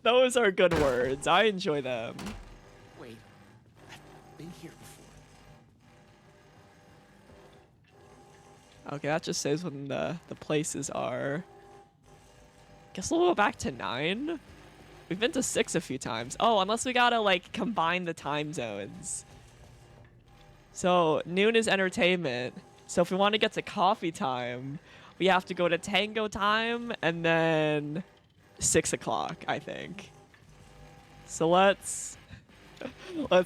Those are good words. I enjoy them. Wait, I've been here before. Okay, that just says when the places are. Guess we'll go back to 9. We've been to 6 a few times. Oh, unless we gotta like combine the time zones. So noon is entertainment. So if we want to get to coffee time, we have to go to tango time and then 6 o'clock, I think. So let's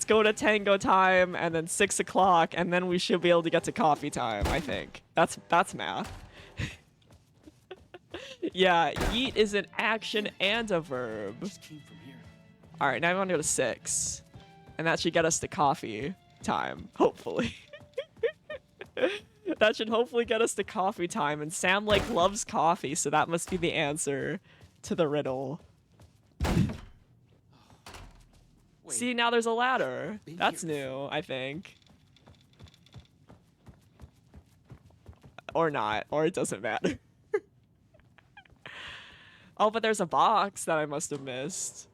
go to tango time and then 6 o'clock, and then we should be able to get to coffee time, I think. That's math. Yeah, yeet is an action and a verb. Just came from here. All right, now we want to go to 6. And that should get us to coffee time, hopefully. That should hopefully get us to coffee time, and Sam like loves coffee, so that must be the answer to the riddle. Wait, See, now there's a ladder. Been That's here new, I think. Or not, or it doesn't matter. Oh, but there's a box that I must have missed.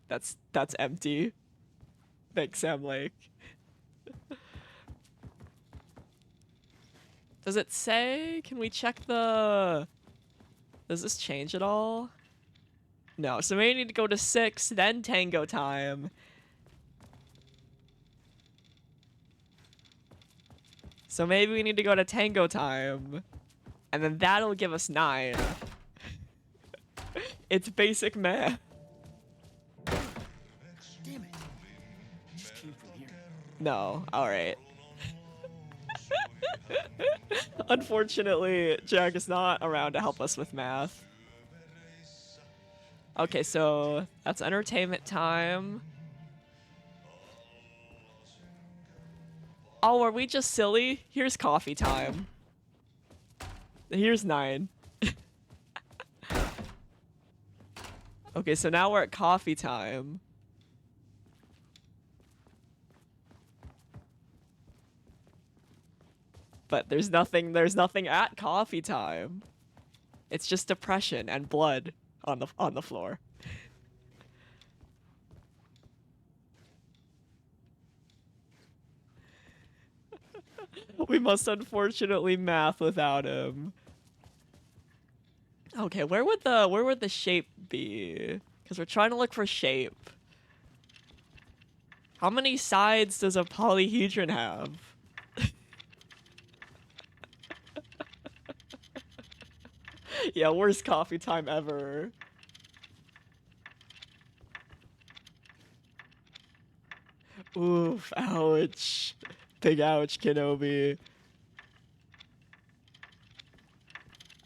That's empty. Thanks, Sam Lake. Does it say? Can we check the... Does this change at all? No, so we need to go to 6, then tango time. So maybe we need to go to tango time, and then that'll give us 9. It's basic math. damn it. Just came from here. No, alright. Unfortunately, Jack is not around to help us with math. Okay, so that's entertainment time. Oh, are we just silly? Here's coffee time. Here's 9. Okay, so now we're at coffee time. But there's nothing at coffee time. It's just depression and blood on the floor. We must unfortunately math without him. Okay, where would the shape be? Because we're trying to look for shape. How many sides does a polyhedron have? Yeah, worst coffee time ever. Oof, ouch. Big ouch, Kenobi.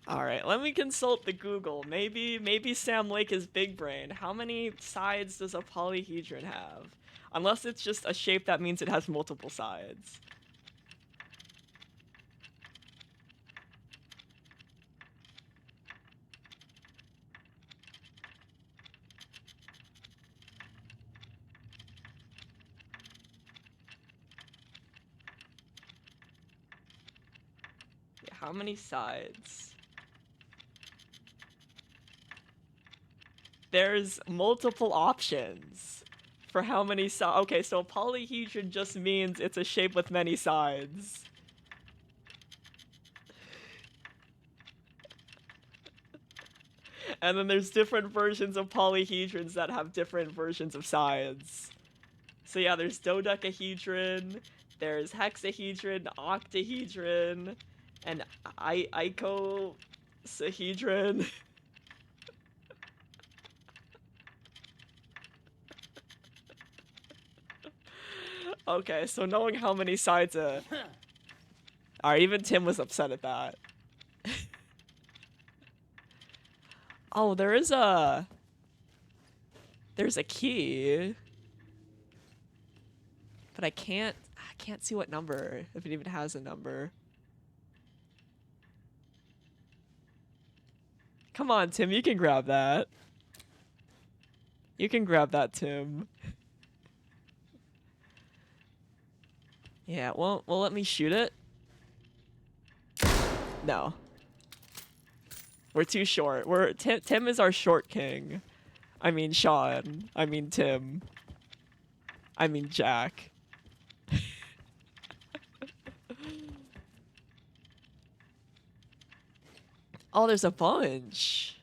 Alright, let me consult the Google. Maybe Sam Lake is big brain. How many sides does a polyhedron have? Unless it's just a shape that means it has multiple sides. Yeah, how many sides? There's multiple options for how many sides. Okay, so a polyhedron just means it's a shape with many sides. And then there's different versions of polyhedrons that have different versions of sides. So yeah, there's dodecahedron, there's hexahedron, octahedron, and icosahedron. Okay, so knowing how many sides Alright, even Tim was upset at that. Oh, there's a key. But I can't see what number, if it even has a number. Come on, Tim, you can grab that. You can grab that, Tim. Yeah, well, let me shoot it. No. We're too short. Tim is our short king. I mean Sean. I mean Tim. I mean Jack. Oh, there's a bunch.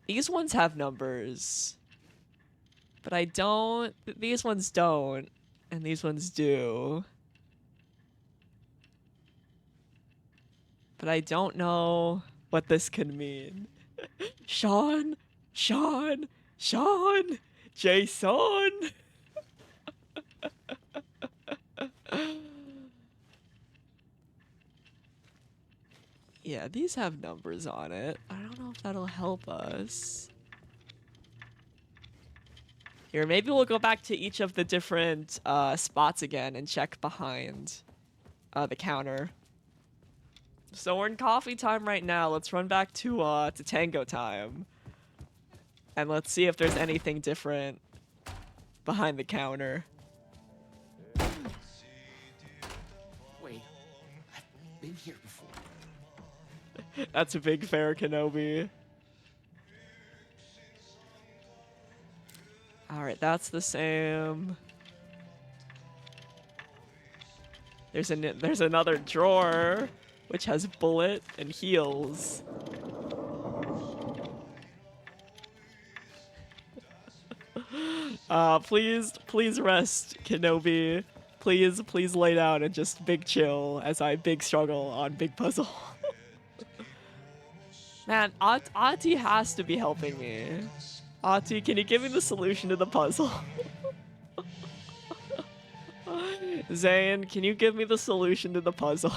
These ones have numbers. But I don't... These ones don't. And these ones do. But I don't know what this could mean. Sean! Sean! Sean! Jason! Yeah, these have numbers on it. I don't know if that'll help us. Here, maybe we'll go back to each of the different spots again and check behind the counter. So we're in coffee time right now. Let's run back to tango time. And let's see if there's anything different behind the counter. Wait, I've been here before. That's a big fair, Kenobi. Alright, that's the same. There's another drawer, which has bullet and heals. Please rest, Kenobi. Please lay down and just big chill as I big struggle on big puzzle. Man, Ati has to be helping me. Ati, can you give me the solution to the puzzle? Zane, can you give me the solution to the puzzle?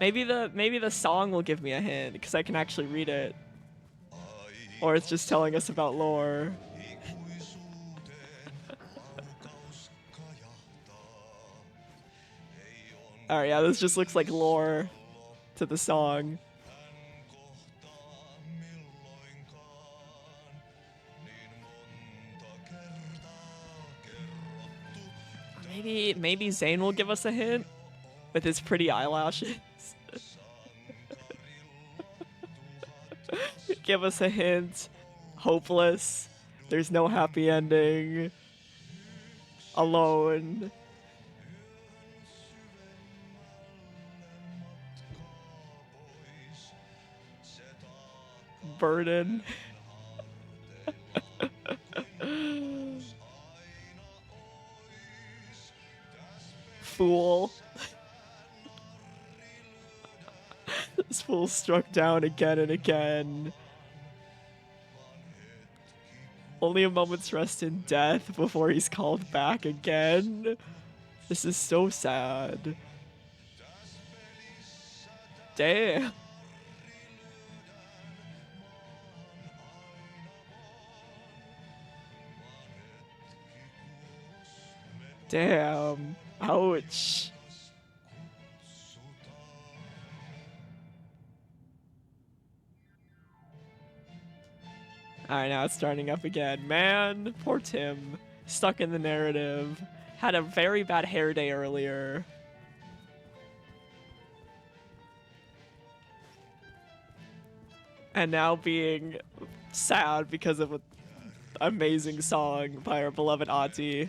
Maybe the song will give me a hint, because I can actually read it. Or it's just telling us about lore. Alright, yeah, this just looks like lore to the song. Maybe Zane will give us a hint with his pretty eyelashes. Give us a hint. Hopeless. There's no happy ending. Alone. Burden. Fool. This fool struck down again and again. Only a moment's rest in death before he's called back again. This is so sad. Damn. Damn. Ouch. Alright, now it's starting up again. Man, poor Tim. Stuck in the narrative. Had a very bad hair day earlier. And now being sad because of an amazing song by our beloved Ati.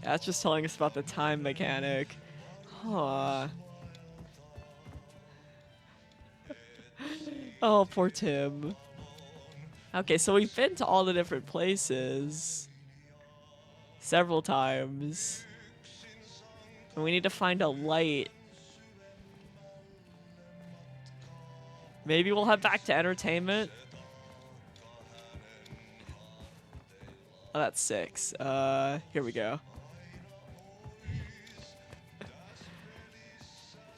Yeah, that's just telling us about the time mechanic. Huh. Oh, poor Tim. Okay, so we've been to all the different places several times. And we need to find a light. Maybe we'll head back to entertainment. Oh, that's 6. Here we go.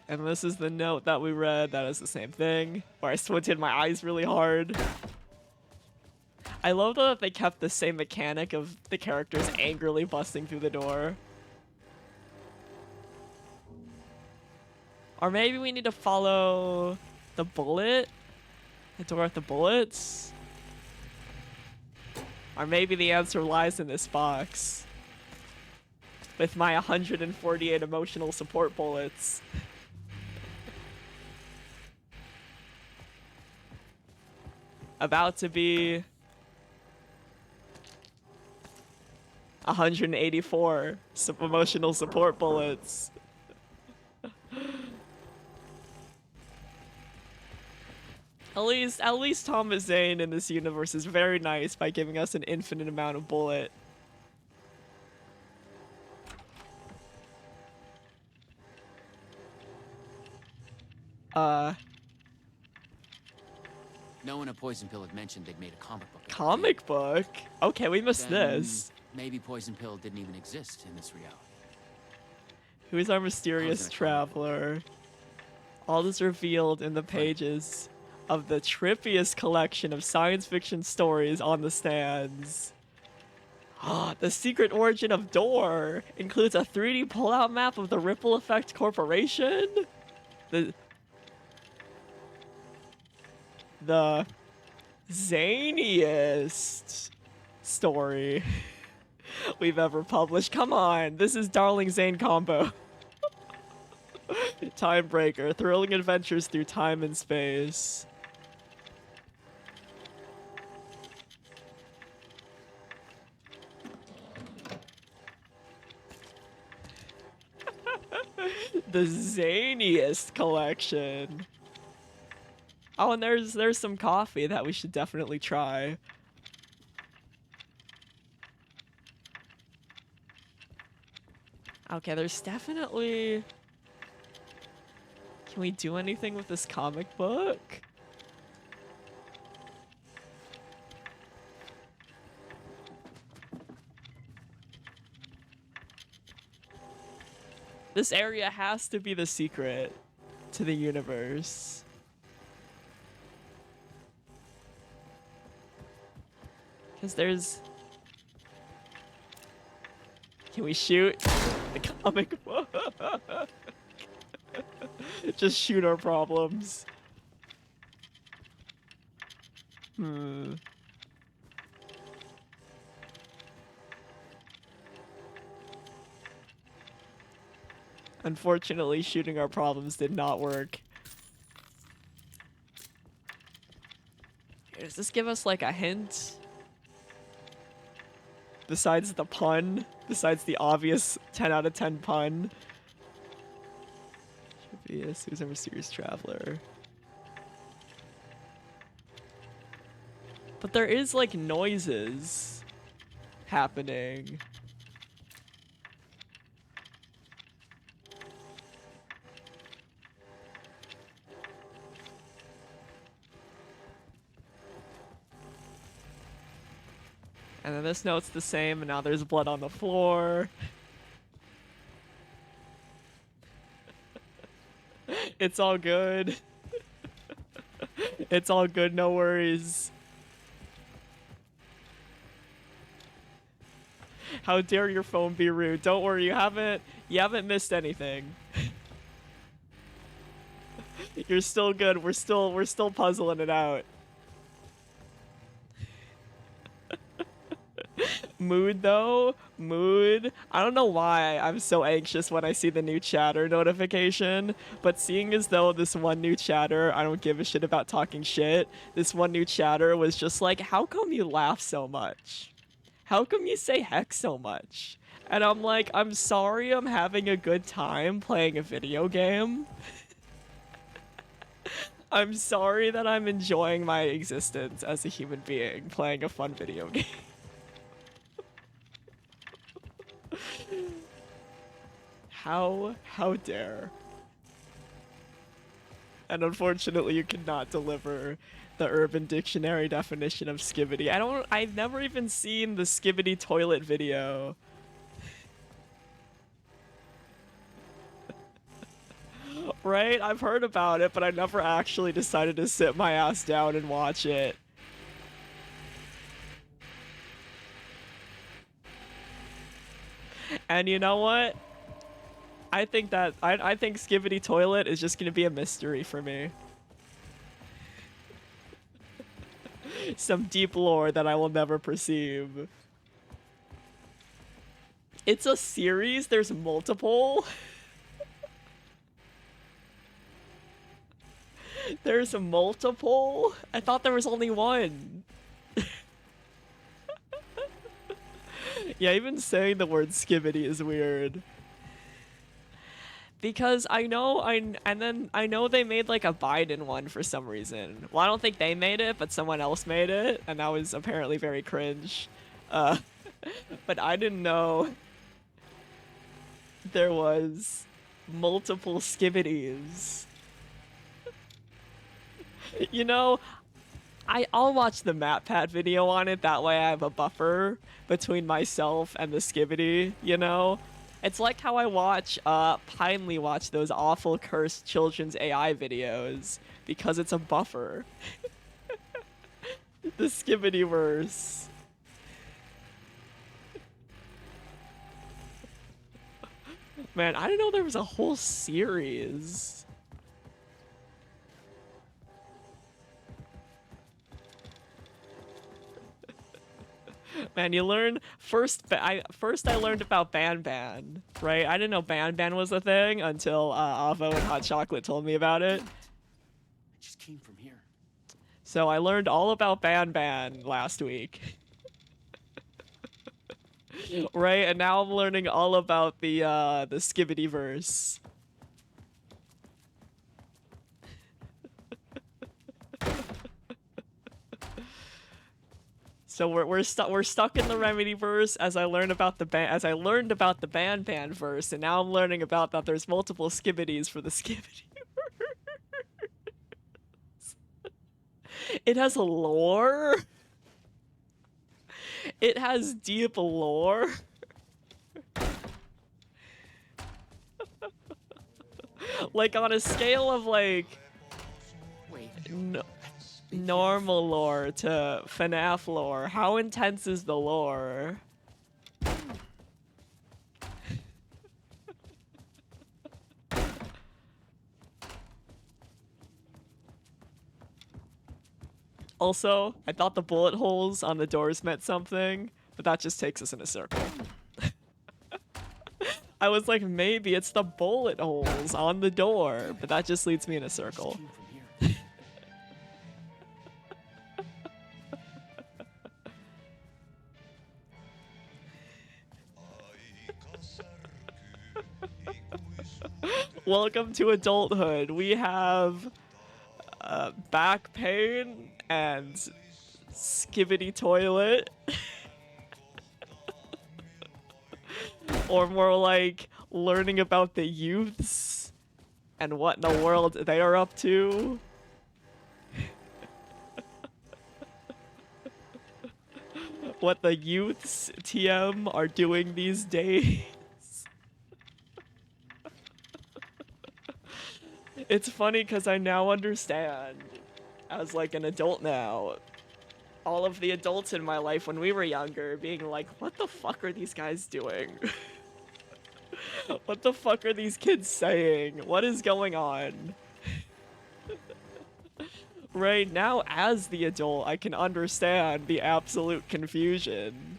And this is the note that we read. That is the same thing. Where I squinted my eyes really hard. I love that they kept the same mechanic of the characters angrily busting through the door. Or maybe we need to follow the bullet? The door with the bullets? Or maybe the answer lies in this box. With my 148 emotional support bullets. About to be 184 emotional support bullets. At least Thomas Zane in this universe is very nice by giving us an infinite amount of bullet. No one at Poison Pill had mentioned they'd made a comic book. Comic book? Okay, we missed Then this. Maybe Poison Pill didn't even exist in this reality. Who is our mysterious traveler? All is revealed in the pages of the trippiest collection of science fiction stories on the stands. The secret origin of Door includes a 3D pullout map of the Ripple Effect Corporation. The zaniest story we've ever published. Come on, this is Darling Zane combo. Timebreaker, thrilling adventures through time and space. The zaniest collection. Oh, and there's some coffee that we should definitely try. Okay, there's definitely... Can we do anything with this comic book? This area has to be the secret to the universe. Because there's... Can we shoot the comic book? Just shoot our problems. Unfortunately, shooting our problems did not work. Does this give us like a hint? Besides the pun? Besides the obvious 10 out of 10 pun? Yes, who's a mysterious traveler? But there is like noises happening. And then this note's the same, and now there's blood on the floor. It's all good. It's all good, no worries. How dare your phone be rude? Don't worry, you haven't missed anything. You're still good. We're still puzzling it out. Mood though, mood. I don't know why I'm so anxious when I see the new chatter notification, but seeing as though this one new chatter, I don't give a shit about talking shit, this one new chatter was just like, how come you laugh so much? How come you say heck so much? And I'm like, I'm sorry I'm having a good time playing a video game. I'm sorry that I'm enjoying my existence as a human being playing a fun video game. How dare. And unfortunately, you cannot deliver the Urban Dictionary definition of skibidi. I've never even seen the skibidi toilet video. Right? I've heard about it, but I never actually decided to sit my ass down and watch it. And you know what? I think skibidi toilet is just gonna be a mystery for me. Some deep lore that I will never perceive. It's a series? There's multiple? There's multiple? I thought there was only one. Yeah, even saying the word skibidi is weird. Because I know they made like a Biden one for some reason. Well, I don't think they made it, but someone else made it, and that was apparently very cringe. But I didn't know there was multiple skibidis. You know, I'll watch the MatPat video on it, that way I have a buffer between myself and the skibidi, you know? It's like how I Pinely watch those awful cursed children's AI videos, because it's a buffer. The Skibidi-verse. Man, I didn't know there was a whole series. Man, you learn I learned about Ban Ban, right? I didn't know Ban Ban was a thing until Avo and Hot Chocolate told me about it. I just came from here. So I learned all about Ban Ban last week. Right, and now I'm learning all about the Skibidi-verse. So we're stuck in the Remedy verse as I learned about the Ban Ban verse, and now I'm learning about that there's multiple Skibidis for the Skibidi verse. It has a lore. It has deep lore. Like on a scale of like normal lore to FNAF lore, how intense is the lore? Also, I thought the bullet holes on the doors meant something, but that just takes us in a circle. I was like, maybe it's the bullet holes on the door, but that just leads me in a circle. Welcome to adulthood. We have back pain and skibidi toilet. Or more like learning about the youths and what in the world they are up to. What the youths TM are doing these days. It's funny because I now understand, as like an adult now, all of the adults in my life when we were younger being like, what the fuck are these guys doing? What the fuck are these kids saying? What is going on? Right now, as the adult, I can understand the absolute confusion.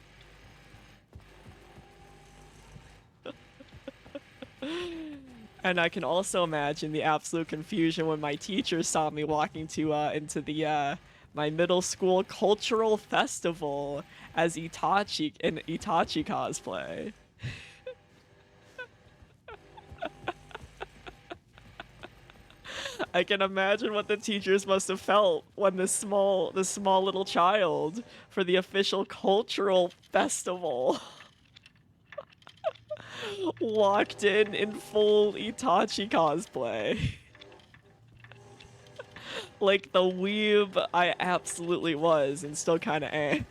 And I can also imagine the absolute confusion when my teacher saw me walking into the my middle school cultural festival as Itachi in Itachi cosplay. I can imagine what the teachers must have felt when this small little child for the official cultural festival walked in full Itachi cosplay. Like the weeb I absolutely was and still kind of am.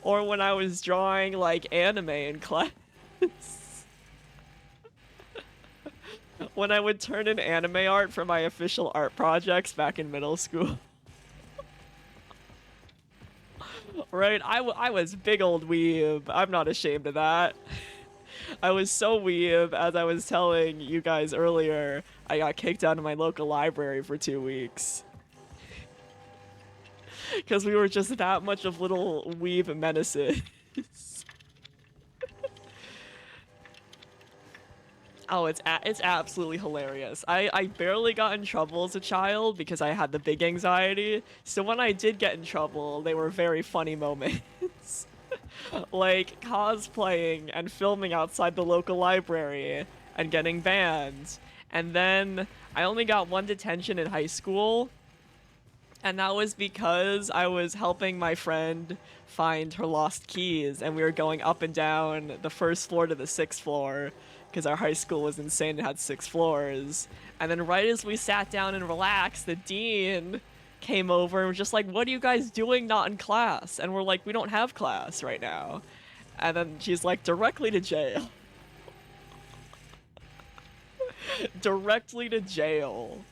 Or when I was drawing like anime in class. When I would turn in anime art for my official art projects back in middle school. Right? I was big old weeb. I'm not ashamed of that. I was so weeb, as I was telling you guys earlier, I got kicked out of my local library for 2 weeks. Because we were just that much of little weeb menaces. Oh, it's absolutely hilarious. I barely got in trouble as a child because I had the big anxiety. So when I did get in trouble, they were very funny moments. Like cosplaying and filming outside the local library and getting banned. And then I only got 1 detention in high school. And that was because I was helping my friend find her lost keys, and we were going up and down the 1st floor to the 6th floor, because our high school was insane, it had 6 floors. And then right as we sat down and relaxed, the dean came over and was just like, "What are you guys doing not in class?" And we're like, "We don't have class right now." And then she's like, "Directly to jail." Directly to jail.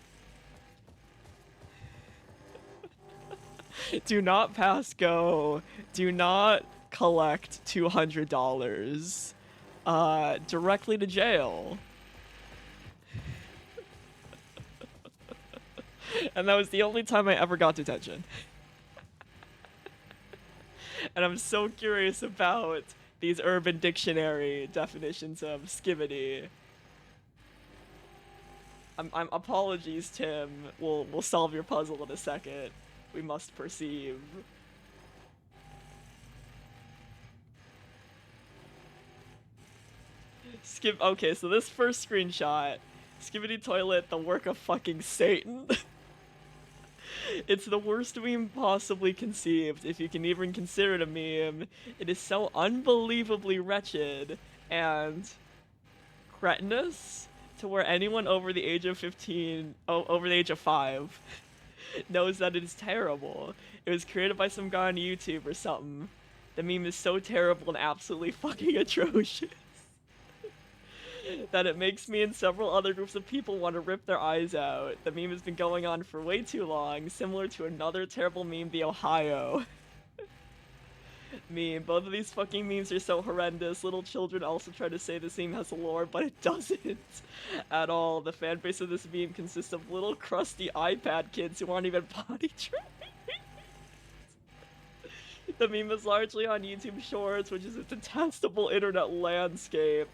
Do not pass go. Do not collect $200. Directly to jail. And that was the only time I ever got detention. And I'm so curious about these Urban Dictionary definitions of skibbity. I'm apologies, Tim. We'll solve your puzzle in a second. We must perceive. Okay, so this first screenshot, Skibbity Toilet, the work of fucking Satan. It's the worst meme possibly conceived, if you can even consider it a meme. It is so unbelievably wretched and cretinous to where anyone over the age of 15, over the age of 5, knows that it is terrible. It was created by some guy on YouTube or something. The meme is so terrible and absolutely fucking atrocious that it makes me and several other groups of people want to rip their eyes out. The meme has been going on for way too long, similar to another terrible meme, the Ohio meme. Both of these fucking memes are so horrendous. Little children also try to say this meme has lore, but it doesn't at all. The fan base of this meme consists of little crusty iPad kids who aren't even potty trained. The meme is largely on YouTube Shorts, which is a detestable internet landscape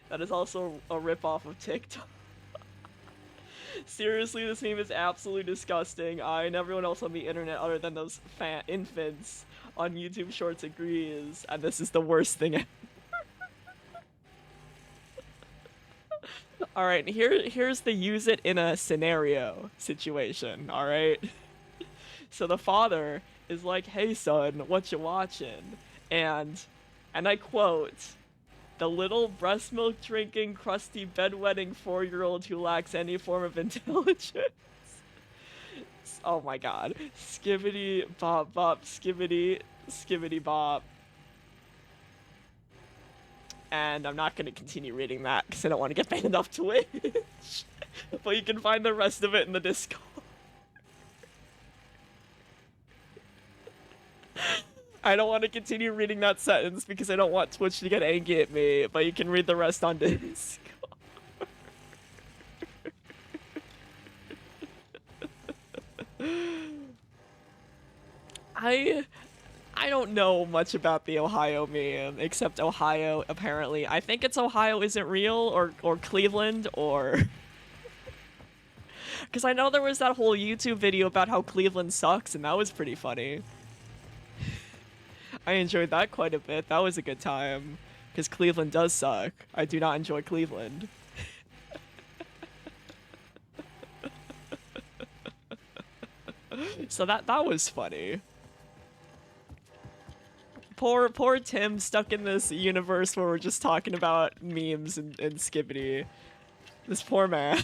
that is also a ripoff of TikTok. Seriously, this meme is absolutely disgusting. I and everyone else on the internet other than those infants on YouTube Shorts agrees, and this is the worst thing ever. Alright, here's the use it in a scenario situation, alright? So the father is like, "Hey son, what you watching?" And I quote, "The little breast milk drinking, crusty bedwetting 4-year-old who lacks any form of intelligence." Oh my god. Skibbity bop bop skibbity skibbity bop. And I'm not gonna continue reading that because I don't want to get banned off Twitch. But you can find the rest of it in the Discord. I don't want to continue reading that sentence because I don't want Twitch to get angry at me, but you can read the rest on Discord. I don't know much about the Ohio meme, except Ohio, apparently. I think it's Ohio isn't real, or Cleveland, or... Because I know there was that whole YouTube video about how Cleveland sucks, and that was pretty funny. I enjoyed that quite a bit. That was a good time. Because Cleveland does suck. I do not enjoy Cleveland. So that was funny. poor Tim stuck in this universe where we're just talking about memes and Skibbity. This poor man.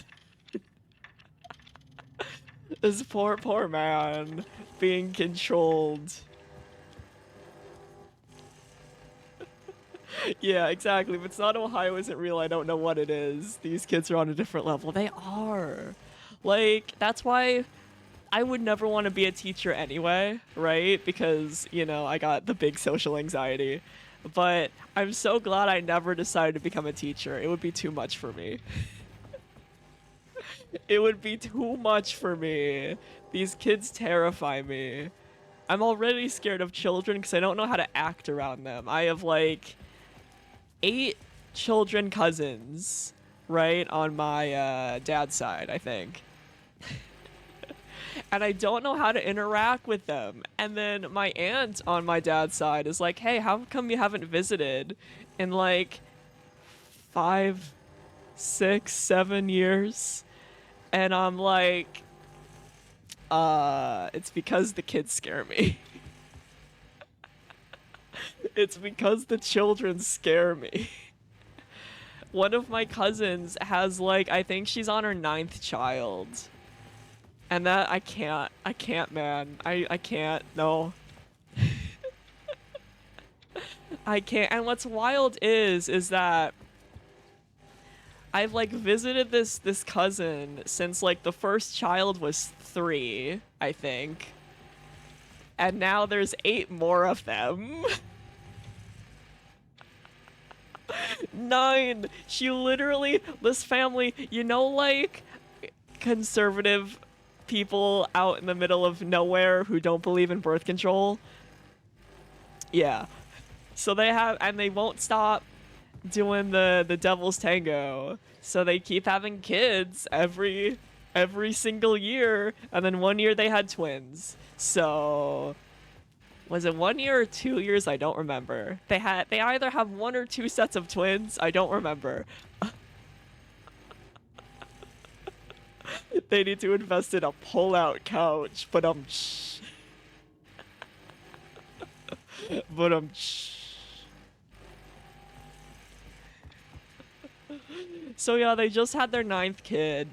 This poor man being controlled. Yeah, exactly. If it's not Ohio isn't real, I don't know what it is. These kids are on a different level. They are. Like, that's why I would never want to be a teacher anyway, right? Because, you know, I got the big social anxiety. But I'm so glad I never decided to become a teacher. It would be too much for me. It would be too much for me. These kids terrify me. I'm already scared of children because I don't know how to act around them. I have like 8 children cousins, right, on my dad's side, I think. And I don't know how to interact with them. And then my aunt on my dad's side is like, hey, how come you haven't visited in like 5, 6, 7 years? And I'm like, it's because the kids scare me. It's because the children scare me. One of my cousins has like, I think she's on her 9th child. And that, I can't, man. I can't, no. I can't, and what's wild is that I've like visited this cousin since like the first child was 3, I think. And now there's 8 more of them. 9! She literally, this family, you know, like conservative people out in the middle of nowhere who don't believe in birth control? Yeah. So they have, and they won't stop doing the devil's tango. So they keep having kids every single year, and then one year they had twins. So was it 1 year or 2 years? I don't remember. They either have 1 or 2 sets of twins. I don't remember. They need to invest in a pull-out couch, but So yeah, they just had their 9th kid.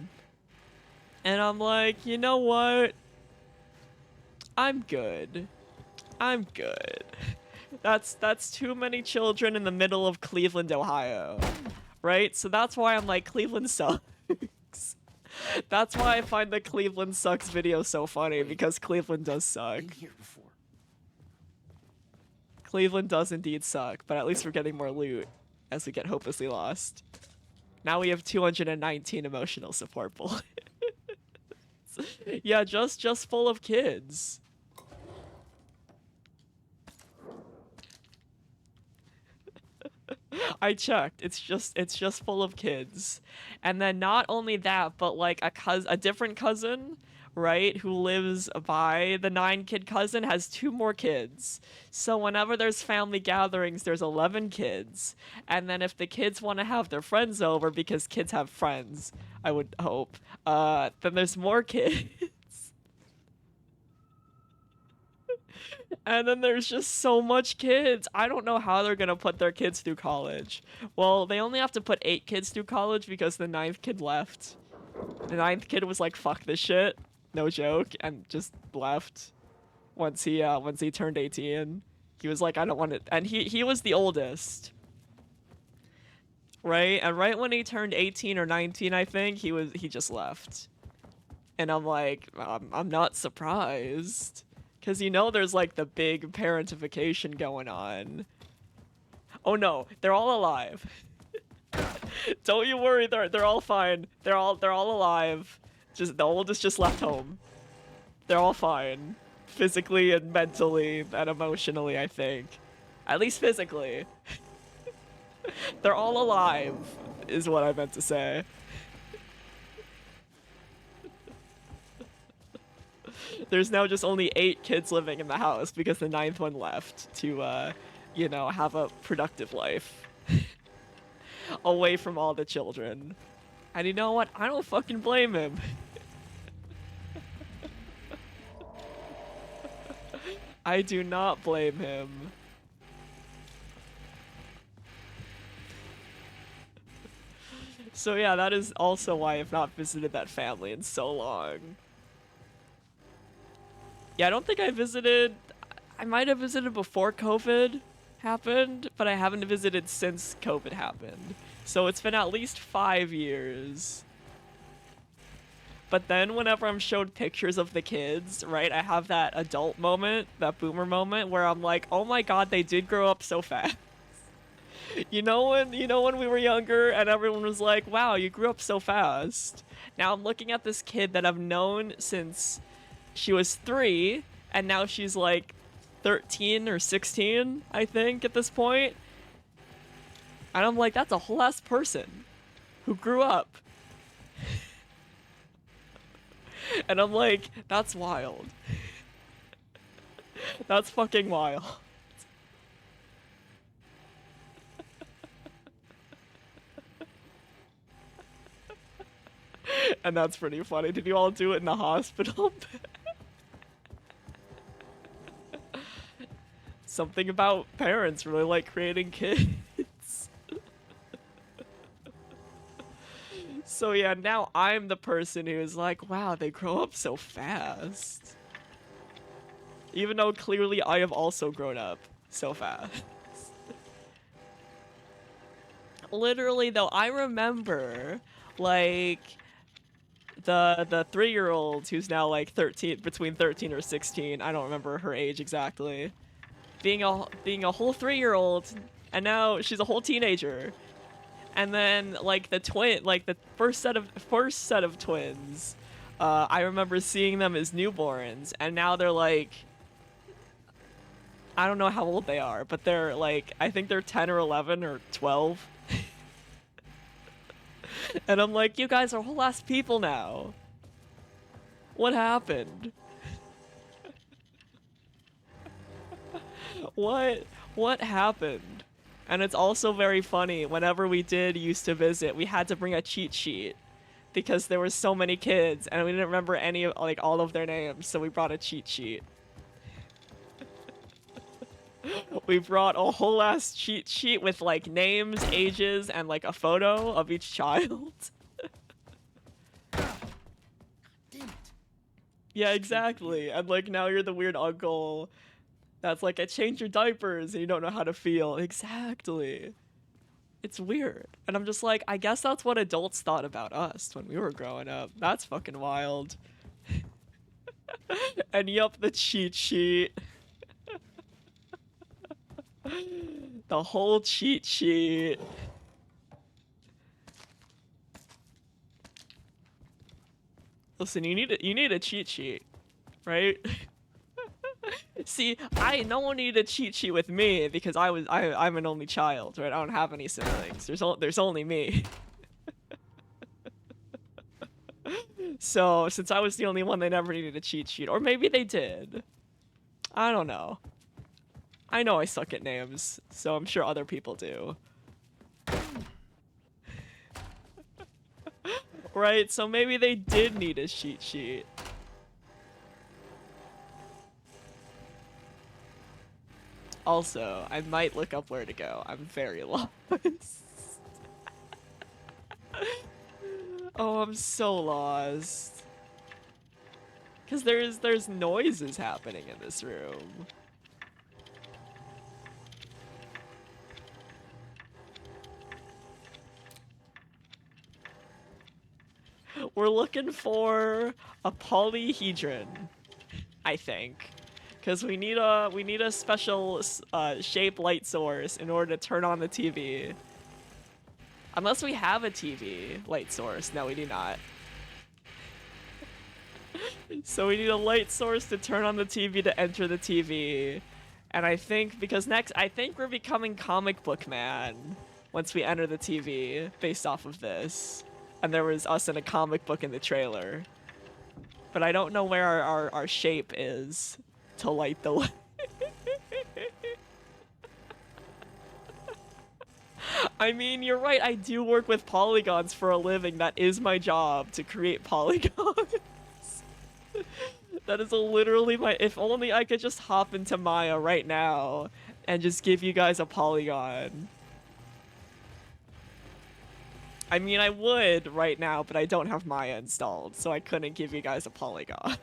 And I'm like, you know what? I'm good. I'm good. That's too many children in the middle of Cleveland, Ohio. Right? So that's why I'm like, Cleveland sucks. That's why I find the Cleveland sucks video so funny, because Cleveland does suck. Been here before. Cleveland does indeed suck, but at least we're getting more loot as we get hopelessly lost. Now we have 219 emotional support bullets. Yeah, just full of kids. I checked. It's just full of kids. And then not only that, but like a different cousin, right, who lives by the 9-kid cousin has 2 more kids. So whenever there's family gatherings, there's 11 kids. And then if the kids want to have their friends over, because kids have friends, I would hope, then there's more kids. And then there's just so much kids. I don't know how they're gonna put their kids through college. Well, they only have to put 8 kids through college because the 9th kid left. The 9th kid was like, fuck this shit. No joke. And just left. Once he turned 18. He was like, I don't want it. And he was the oldest. Right? And right when he turned 18 or 19, I think, he just left. And I'm like, I'm not surprised. Because you know there's like the big parentification going on. Oh no, they're all alive. Don't you worry, they're all fine. They're all alive. Just the oldest just left home. They're all fine. Physically and mentally and emotionally, I think. At least physically. They're all alive, is what I meant to say. There's now just only 8 kids living in the house because the 9th one left to, you know, have a productive life. Away from all the children. And you know what? I don't fucking blame him. I do not blame him. So yeah, that is also why I've not visited that family in so long. Yeah, I don't think I visited... I might have visited before COVID happened, but I haven't visited since COVID happened. So it's been at least 5 years. But then whenever I'm showed pictures of the kids, right, I have that adult moment, that boomer moment, where I'm like, oh my god, they did grow up so fast. You know when we were younger and everyone was like, wow, you grew up so fast. Now I'm looking at this kid that I've known since she was 3, and now she's like 13 or 16, I think, at this point. And I'm like, that's a whole ass person who grew up. And I'm like, that's wild. That's fucking wild. And that's pretty funny. Did you all do it in the hospital? Something about parents really like creating kids. So yeah, now I'm the person who's like, wow, they grow up so fast. Even though clearly I have also grown up so fast. Literally though, I remember like the 3-year-old who's now like 13, between 13 or 16, I don't remember her age exactly, being a whole 3-year-old, and now she's a whole teenager. And then like the first set of twins, I remember seeing them as newborns, and now they're like, I don't know how old they are, but they're like, I think they're 10 or 11 or 12. And I'm like, you guys are whole ass people now. What happened? What happened? And it's also very funny, whenever we used to visit, we had to bring a cheat sheet because there were so many kids and we didn't remember any of, like, all of their names, so we brought a cheat sheet. We brought a whole ass cheat sheet with like names, ages, and like a photo of each child. Damn it. Yeah, exactly. And like now you're the weird uncle that's like, I changed your diapers and you don't know how to feel. Exactly. It's weird. And I'm just like, I guess that's what adults thought about us when we were growing up. That's fucking wild. And yup, the cheat sheet. The whole cheat sheet. Listen, you need a cheat sheet, right? See, no one needed a cheat sheet with me because I'm an only child, right? I don't have any siblings. There's only me. So since I was the only one, they never needed a cheat sheet, or maybe they did. I don't know. I know I suck at names, so I'm sure other people do. Right, so maybe they did need a cheat sheet. Also, I might look up where to go. I'm very lost. Oh, I'm so lost. Because there's noises happening in this room. We're looking for a polyhedron, I think, because we need a special shape light source in order to turn on the TV. Unless we have a TV light source. No, we do not. So we need a light source to turn on the TV to enter the TV. And I think I think we're becoming comic book man once we enter the TV based off of this. And there was us in a comic book in the trailer. But I don't know where our shape is to light the light. I mean, you're right, I do work with polygons for a living. That is my job, to create polygons. That is literally if only I could just hop into Maya right now and just give you guys a polygon. I mean, I would right now, but I don't have Maya installed, so I couldn't give you guys a polygon.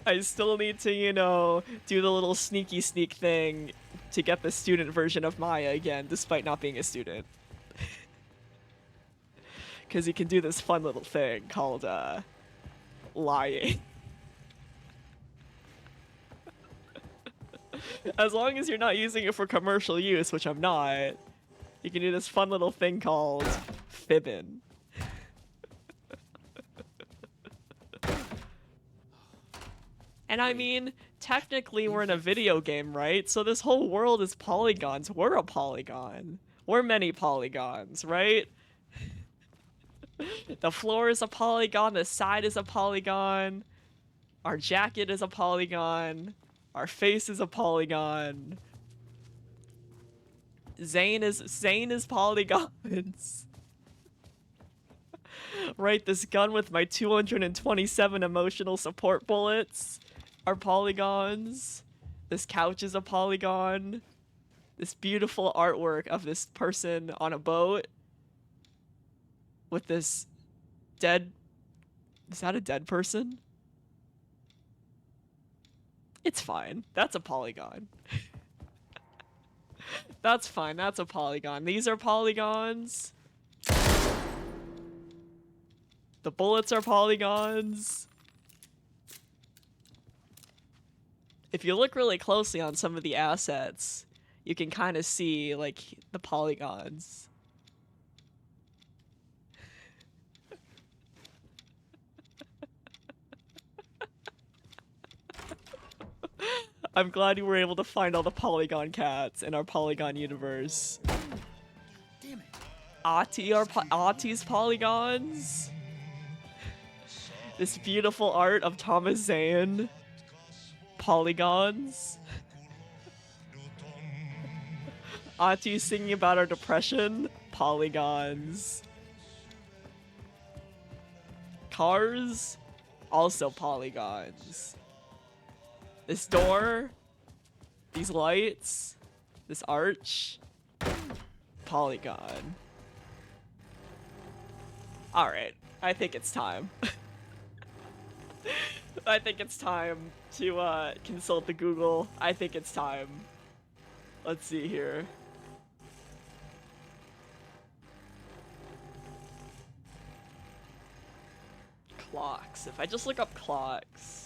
I still need to, you know, do the little sneaky sneak thing to get the student version of Maya again, despite not being a student. Because you can do this fun little thing called, lying. As long as you're not using it for commercial use, which I'm not, you can do this fun little thing called fibbing. And I mean, technically we're in a video game, right? So this whole world is polygons. We're a polygon. We're many polygons, right? The floor is a polygon, the side is a polygon, our jacket is a polygon, our face is a polygon. Zane is polygons. Right, this gun with my 227 emotional support bullets are polygons. This couch is a polygon. This beautiful artwork of this person on a boat with this dead... Is that a dead person? It's fine. That's a polygon. That's fine. That's a polygon. These are polygons. The bullets are polygons. If you look really closely on some of the assets, you can kind of see, like, the polygons. I'm glad you were able to find all the polygon cats in our polygon universe. Damn it. Ati's polygons. This beautiful art of Thomas Zane. Polygons. Ati singing about our depression. Polygons. Cars. Also polygons. This door. These lights. This arch. Polygon. Alright. I think it's time. I think it's time to consult the Google. I think it's time. Let's see here. Clocks. If I just look up clocks.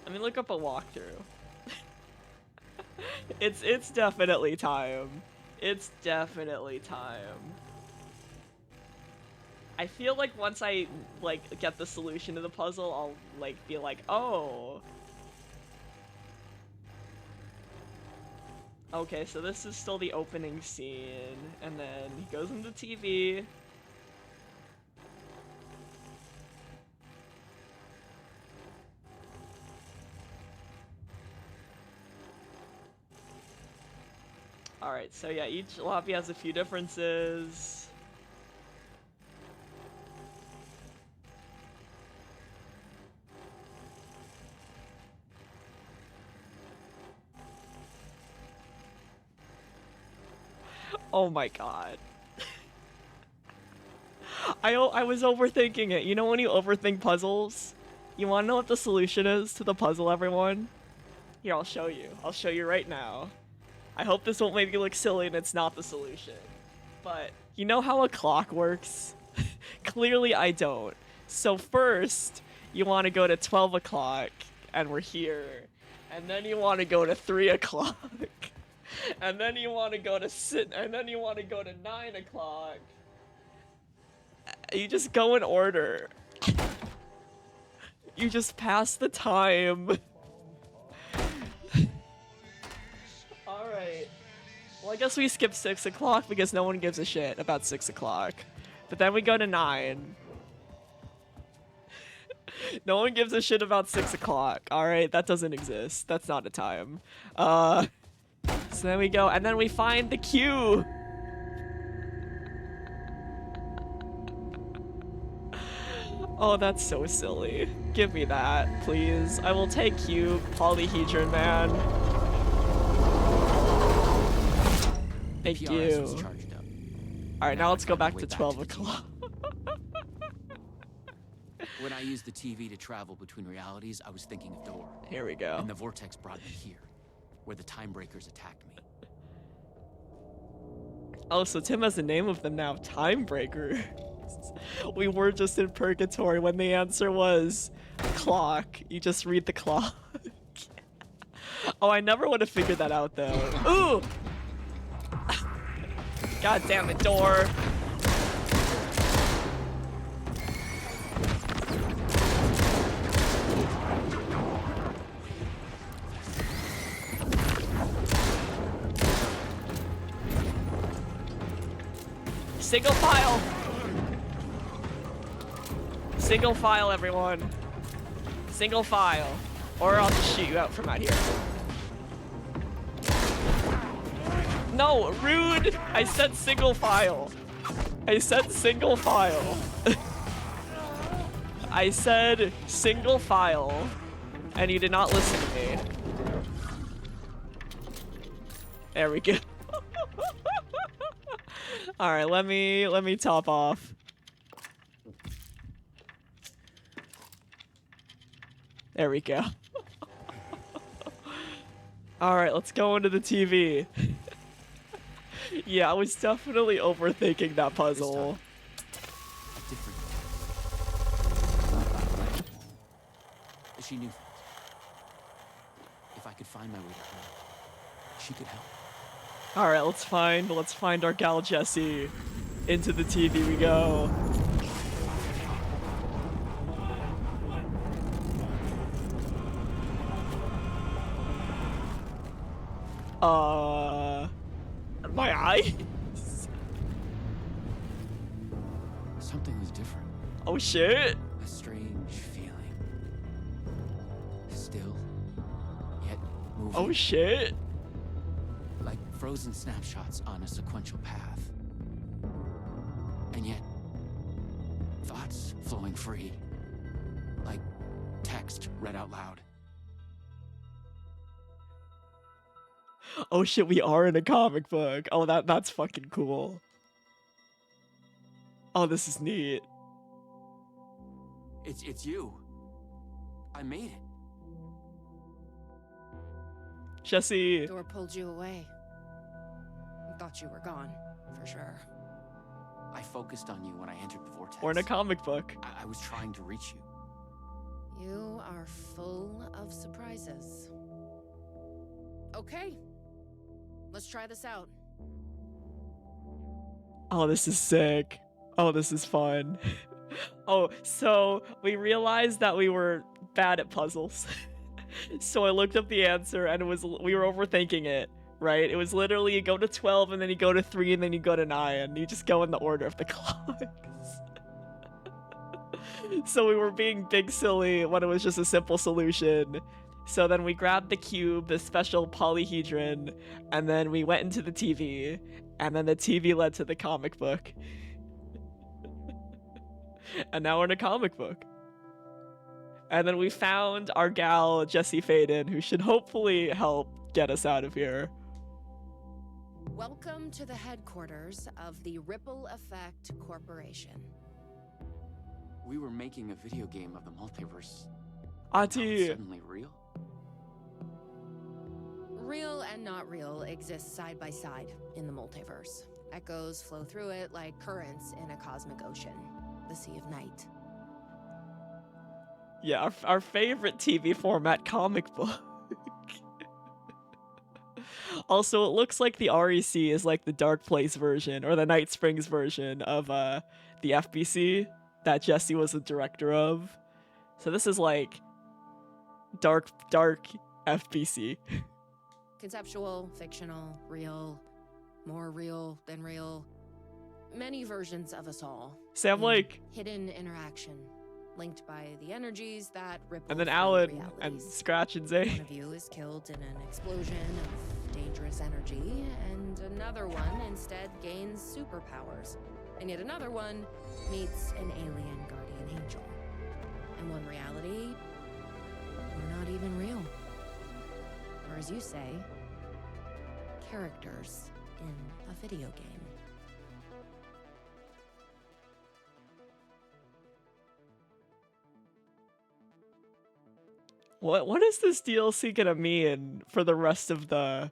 Let me look up a walkthrough. It's definitely time. It's definitely time. I feel like once I, like, get the solution to the puzzle, I'll, like, be like, oh. Okay, so this is still the opening scene, and then he goes into TV. Alright, so yeah, each lobby has a few differences. Oh my god. I was overthinking it. You know when you overthink puzzles? You wanna know what the solution is to the puzzle, everyone? Here, I'll show you. I'll show you right now. I hope this won't make you look silly and it's not the solution. But, you know how a clock works? Clearly I don't. So first, you want to go to 12 o'clock, and we're here. And then you want to go to 3 o'clock. And then you want to go to 9 o'clock. You just go in order. You just pass the time. Alright. Well, I guess we skip 6 o'clock because no one gives a shit about 6 o'clock. But then we go to 9. No one gives a shit about 6 o'clock. Alright, that doesn't exist. That's not a time. So then we go, and then we find the Q. Oh, that's so silly. Give me that, please. I will take Q, polyhedron man. Thank PRS was you. charged up. Alright, now Now let's I go find my back way to back 12 to the TV. o'clock. When I used the TV to travel between realities, I was thinking of Door. Here we go. And the vortex brought me here, where the time breakers attacked me. Oh, so Tim has a name of them now. Time Breaker. We were just in purgatory when the answer was clock. You just read the clock. Oh, I never would have figured that out though. Ooh! God damn it, Door. Single file! Single file, everyone. Single file. Or I'll just shoot you out from out here. No, rude! I said single file. I said single file. I said single file. And you did not listen to me. There we go. Alright, let me top off. There we go. Alright, let's go into the TV. Yeah, I was definitely overthinking that puzzle. A different. She knew things. If I could find my way to her, she could help. Alright, let's find our gal Jessie. Into the TV we go. My eyes? Something was different. Oh shit. A strange feeling. Still, yet moving. Oh shit. Like frozen snapshots on a sequential path. And yet, thoughts flowing free. Like text read out loud. Oh shit, we are in a comic book. Oh, that's fucking cool. Oh, this is neat. It's you. I made it. Jesse. Door pulled you away. I thought you were gone, for sure. I focused on you when I entered the vortex. We're in a comic book. I was trying to reach you. You are full of surprises. Okay. Let's try this out. Oh, this is sick. Oh, this is fun. Oh, so we realized that we were bad at puzzles. So I looked up the answer and we were overthinking it, right? It was literally you go to 12 and then you go to 3 and then you go to 9. You just go in the order of the clocks. So we were being big silly when it was just a simple solution. So then we grabbed the cube, the special polyhedron, and then we went into the TV, and then the TV led to the comic book. And now we're in a comic book. And then we found our gal, Jessie Faden, who should hopefully help get us out of here. Welcome to the headquarters of the Ripple Effect Corporation. We were making a video game of the multiverse. Now it's Auntie! suddenly real? Real and not real exist side by side in the multiverse. Echoes flow through it like currents in a cosmic ocean, the Sea of Night. Yeah, our favorite TV format comic book. Also, it looks like the REC is like the Dark Place version, or the Night Springs version of the FBC that Jesse was the director of. So this is like dark FBC. Conceptual, fictional, real, more real than real. Many versions of us all. Sam in Lake. Hidden interaction, linked by the energies that ripple And then through Alan and realities. Scratch and One Zay. of you is killed in an explosion of dangerous energy, and another one instead gains superpowers. And yet another one meets an alien guardian angel. In one reality, we're not even real. Or as you say, characters in a video game. What is this DLC gonna mean for the rest of the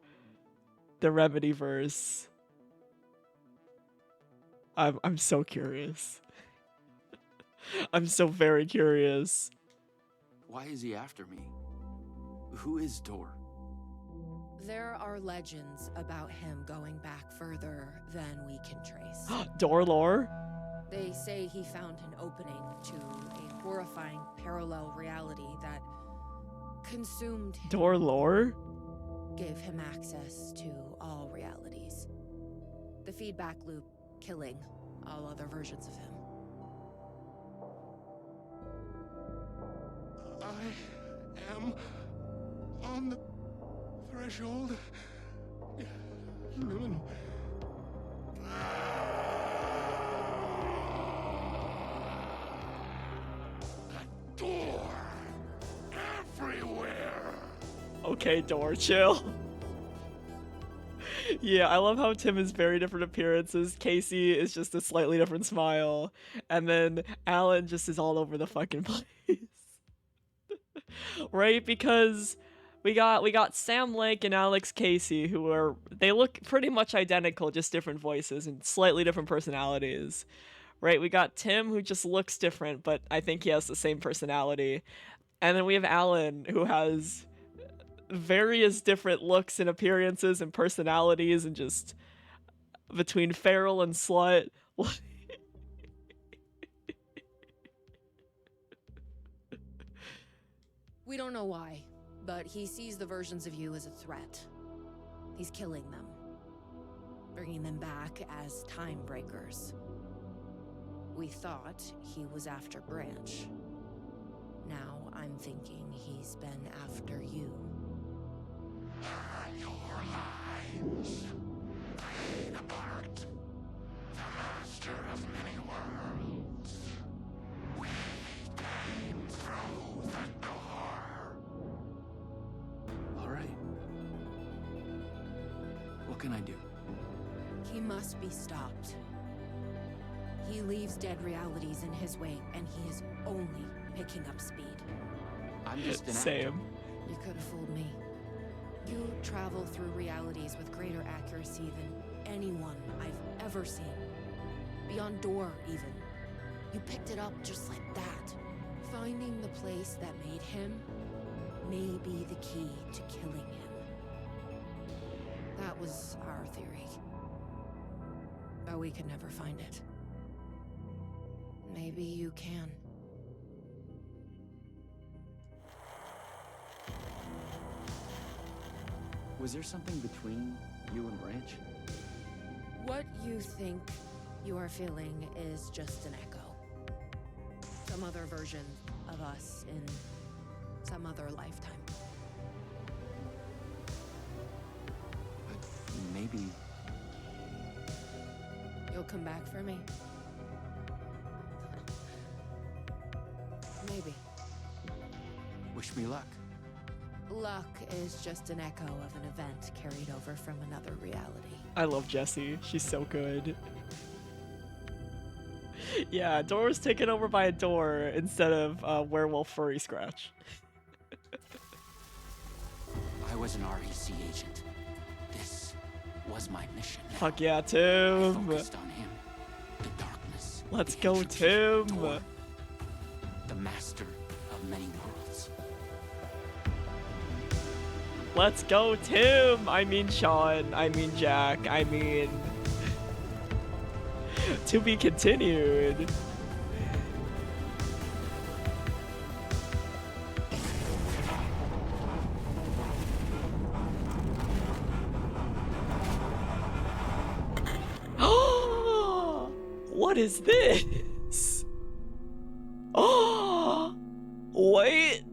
Remedyverse? I'm so curious. I'm so very curious. Why is he after me? Who is Dor? There are legends about him going back further than we can trace. Door lore? They say he found an opening to a horrifying parallel reality that consumed him, Door lore? gave him access to all realities. The feedback loop killing all other versions of him. I am on the threshold. No. A door everywhere. Okay, Door, chill. Yeah, I love how Tim has very different appearances. Casey is just a slightly different smile. And then Alan just is all over the fucking place. Right? Because we got Sam Lake and Alex Casey, they look pretty much identical, just different voices and slightly different personalities. Right? We got Tim, who just looks different, but I think he has the same personality. And then we have Alan, who has various different looks and appearances and personalities, and just between feral and slut. We don't know why, but he sees the versions of you as a threat. He's killing them, bringing them back as time breakers. We thought he was after Branch. Now I'm thinking he's been after you. Your lines played apart. The master of many worlds. We came through the door. All right. What can I do? He must be stopped. He leaves dead realities in his wake, and he is only picking up speed. I'm just an actor. Same. You could have fooled me. You travel through realities with greater accuracy than anyone I've ever seen. Beyond Door, even. You picked it up just like that. Finding the place that made him may be the key to killing him. That was our theory. But we could never find it. Maybe you can. Was there something between you and Branch? What you think you are feeling is just an echo. Some other version of us in some other lifetime. Maybe. You'll come back for me? Maybe. Wish me luck. Luck is just an echo of an event carried over from another reality. I love Jessie. She's so good. Yeah, Door was taken over by a door instead of werewolf furry scratch. I was an REC agent. This was my mission. Now, Fuck yeah, I Tim. focused on him. The darkness. Let's the go, entropy, Tim. Dor, the master of many worlds. Let's go, Tim. I mean Sean. I mean Jack. I mean... to be continued. What is this? Oh, wait.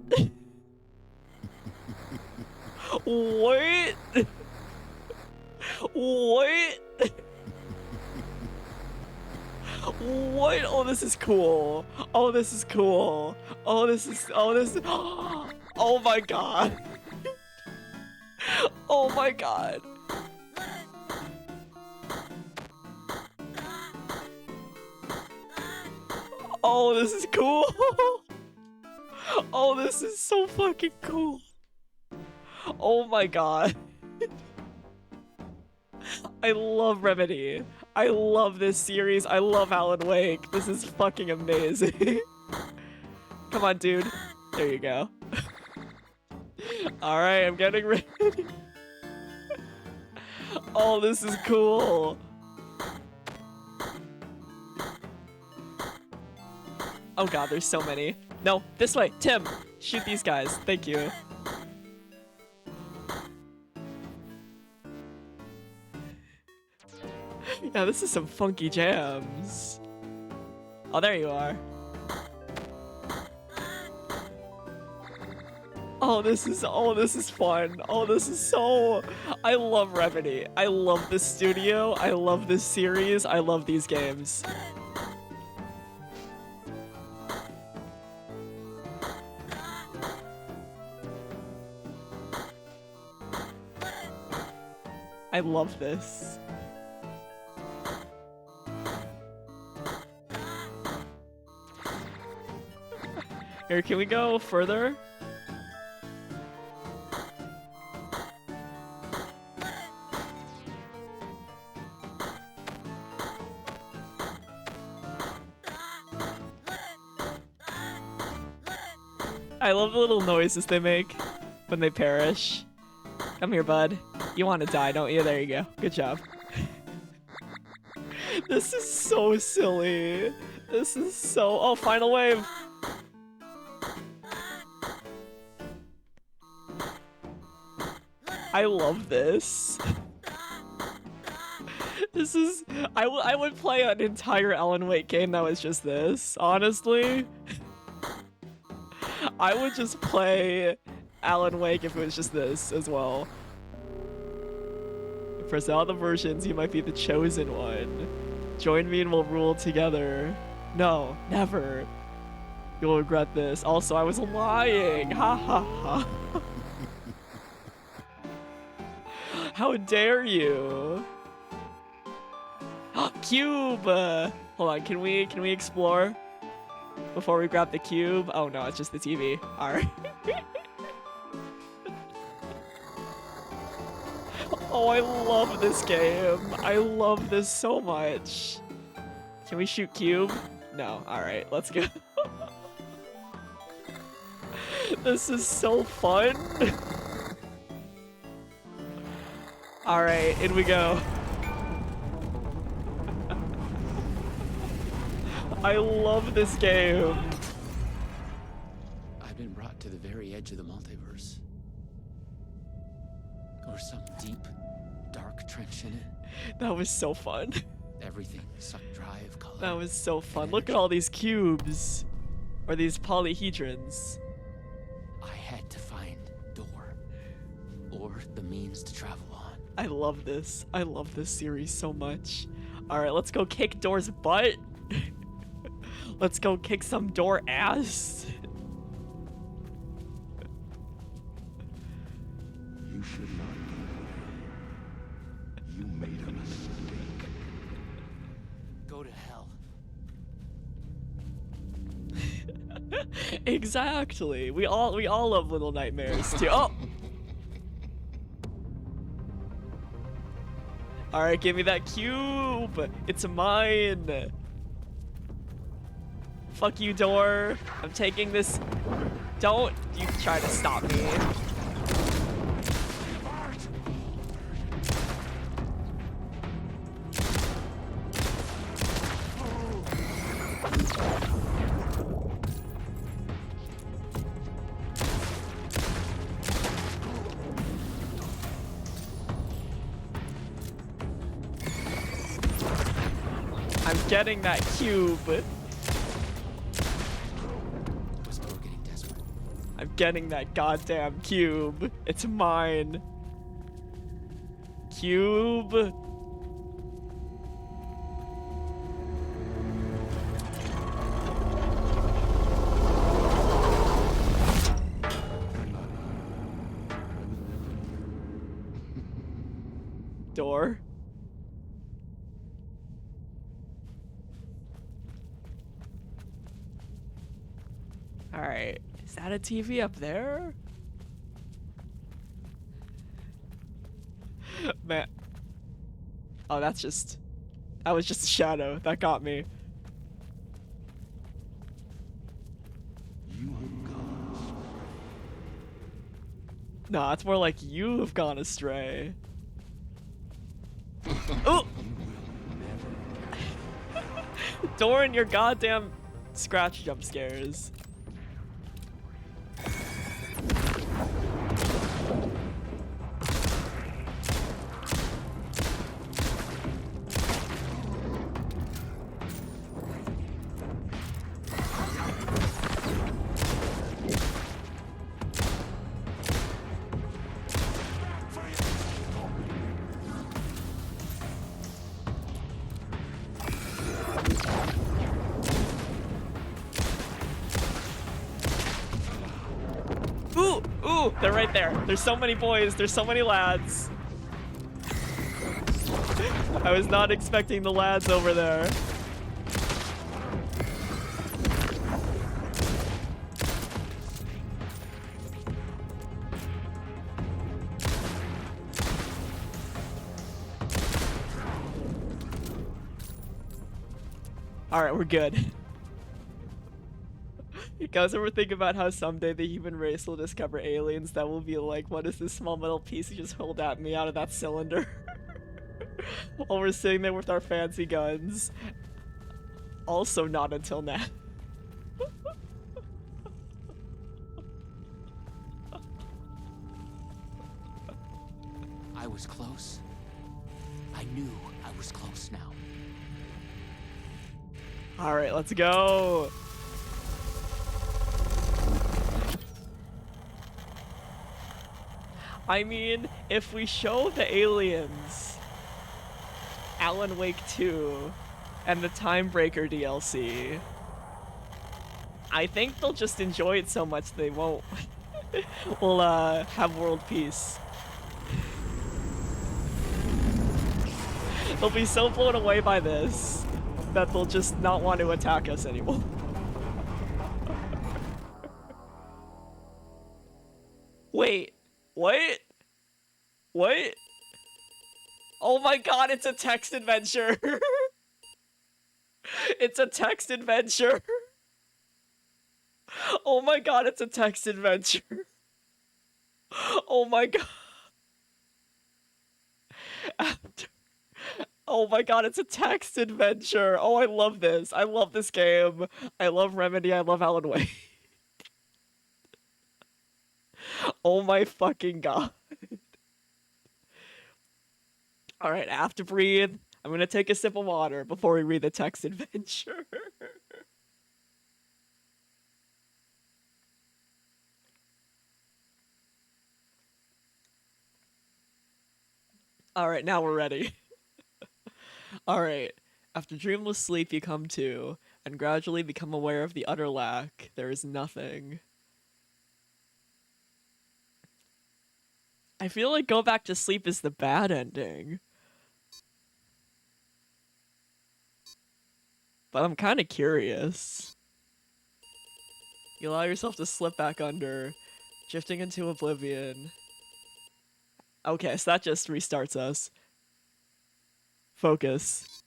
Wait. Wait. What? Oh, this is cool. Oh, this is cool. Oh, this is. Oh my god. Oh my god. Oh, this is cool. Oh, this is so fucking cool. Oh my god. I love Remedy. I love this series. I love Alan Wake. This is fucking amazing. Come on, dude. There you go. Alright, I'm getting ready. Oh, this is cool. Oh god, there's so many. No, this way. Tim, shoot these guys. Thank you. Yeah, this is some funky jams. Oh, there you are. Oh, this is fun. Oh, this is so... I love Remedy. I love this studio. I love this series. I love these games. I love this. Here, can we go further? I love the little noises they make when they perish. Come here, bud. You want to die, don't you? There you go. Good job. This is so silly. This is so... Oh, final wave. I love this. This is... I would play an entire Alan Wake game that was just this, honestly. I would just play Alan Wake if it was just this as well. For all the versions, you might be the chosen one. Join me and we'll rule together. No, never. You'll regret this. Also, I was lying. Ha ha ha. How dare you? Cube! Hold on, can we explore before we grab the cube? Oh no, it's just the TV. Alright. Oh, I love this game. I love this so much. Can we shoot cube? No. Alright, let's go. This is so fun. Alright, in we go. I love this game. I've been brought to the very edge of the multiverse. Or some deep, dark trench in it. That was so fun. Everything sucked dry of color. That was so fun. Look at all these cubes. Or these polyhedrons. I had to find Door. Or the means to travel on. I love this. I love this series so much. Alright, let's go kick Door's butt. Let's go kick some Door ass. You should not be here. You made a mistake. Go to hell. Exactly. We all love Little Nightmares too. Oh. All right, give me that cube. It's mine. Fuck you, Door. I'm taking this. Don't you try to stop me. I'm getting that cube. I'm getting that goddamn cube. It's mine. Cube. Door. Alright. Is that a TV up there? Man. Oh, that was just a shadow. That got me. You have gone. Nah, it's more like you have gone astray. Ooh! Doran, your goddamn scratch jump scares. Ooh, ooh, they're right there. There's so many boys, there's so many lads. I was not expecting the lads over there. Alright, we're good. You guys ever think about how someday the human race will discover aliens that will be like, what is this small metal piece you just hurled at me out of that cylinder? While we're sitting there with our fancy guns. Also not until now. I was close. I knew I was close now. Alright, let's go. I mean, if we show the aliens Alan Wake 2 and the Timebreaker DLC, I think they'll just enjoy it so much they won't. We'll have world peace. They'll be so blown away by this that they'll just not want to attack us anymore. Wait. What? What? Oh my god, it's a text adventure. It's a text adventure. Oh my god, it's a text adventure. Oh my god. Oh my god, it's a text adventure. Oh, I love this. I love this game. I love Remedy. I love Alan Wake. Oh my fucking god. Alright, I have to breathe. I'm gonna take a sip of water before we read the text adventure. Alright, now we're ready. Alright. After dreamless sleep you come to, and gradually become aware of the utter lack. There is nothing. I feel like go back to sleep is the bad ending. But I'm kind of curious. You allow yourself to slip back under, drifting into oblivion. Okay, so that just restarts us. Focus.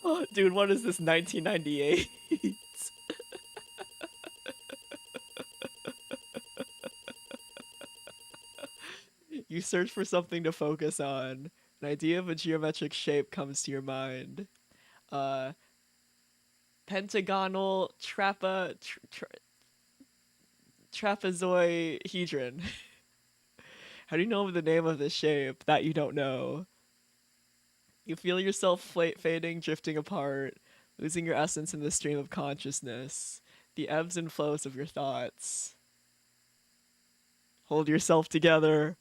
Oh, dude, what is this, 1998? You search for something to focus on. An idea of a geometric shape comes to your mind. Pentagonal trapezoihedron. How do you know the name of this shape that you don't know? You feel yourself fading, drifting apart, losing your essence in the stream of consciousness, the ebbs and flows of your thoughts. Hold yourself together.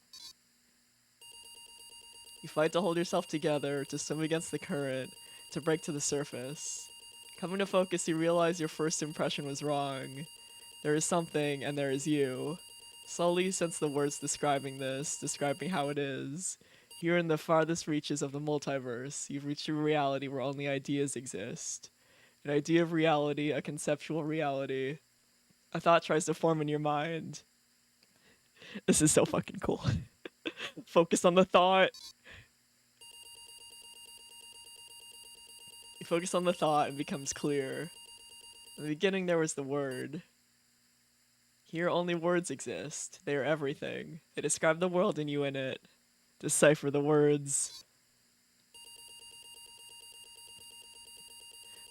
You fight to hold yourself together, to swim against the current, to break to the surface. Coming to focus, you realize your first impression was wrong. There is something, and there is you. Slowly you sense the words describing this, describing how it is. Here in the farthest reaches of the multiverse, you've reached a reality where only ideas exist. An idea of reality, a conceptual reality. A thought tries to form in your mind. This is so fucking cool. Focus on the thought. You focus on the thought and it becomes clear. In the beginning there was the word. Here only words exist. They are everything. They describe the world and you in it. Decipher the words.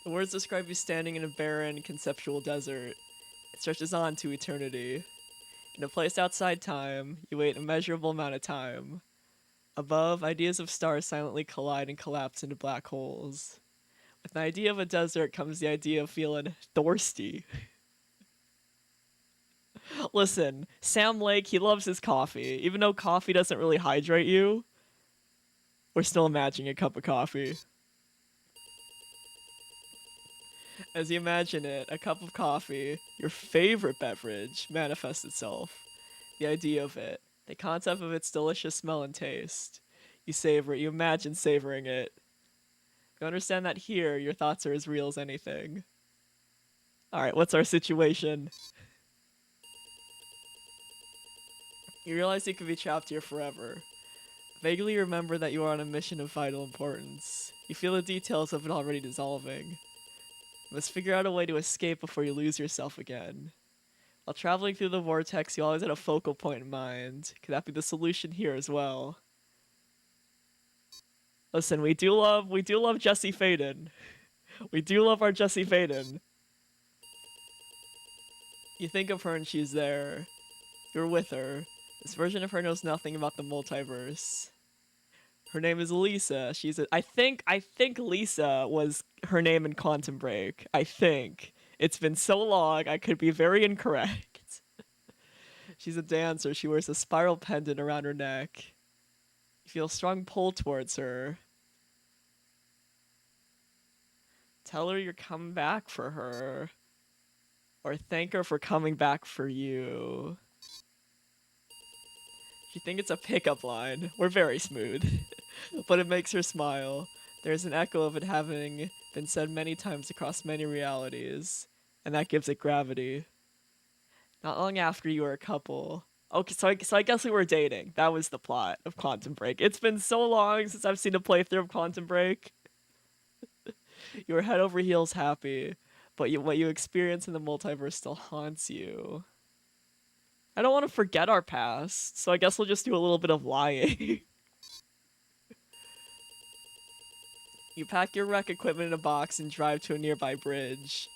The words describe you standing in a barren, conceptual desert. It stretches on to eternity. In a place outside time, you wait a measurable amount of time. Above, ideas of stars silently collide and collapse into black holes. With the idea of a desert comes the idea of feeling thirsty. Listen, Sam Lake, he loves his coffee. Even though coffee doesn't really hydrate you, we're still imagining a cup of coffee. As you imagine it, a cup of coffee, your favorite beverage, manifests itself. The idea of it, the concept of its delicious smell and taste. You savor it, you imagine savoring it. You understand that here, your thoughts are as real as anything. Alright, what's our situation? You realize you could be trapped here forever. Vaguely remember that you are on a mission of vital importance. You feel the details of it already dissolving. You must figure out a way to escape before you lose yourself again. While traveling through the vortex, you always had a focal point in mind. Could that be the solution here as well? Listen, we do love Jesse Faden. We do love our Jesse Faden. You think of her and she's there. You're with her. This version of her knows nothing about the multiverse. Her name is Lisa. I think Lisa was her name in Quantum Break. I think. It's been so long, I could be very incorrect. She's a dancer. She wears a spiral pendant around her neck. You feel a strong pull towards her. Tell her you're coming back for her. Or thank her for coming back for you. You think it's a pickup line. We're very smooth. But it makes her smile. There's an echo of it having been said many times across many realities. And that gives it gravity. Not long after you were a couple. Okay, so I guess we were dating. That was the plot of Quantum Break. It's been so long since I've seen a playthrough of Quantum Break. You were head over heels happy. But what you experience in the multiverse still haunts you. I don't want to forget our past, so I guess we'll just do a little bit of lying. You pack your rec equipment in a box and drive to a nearby bridge.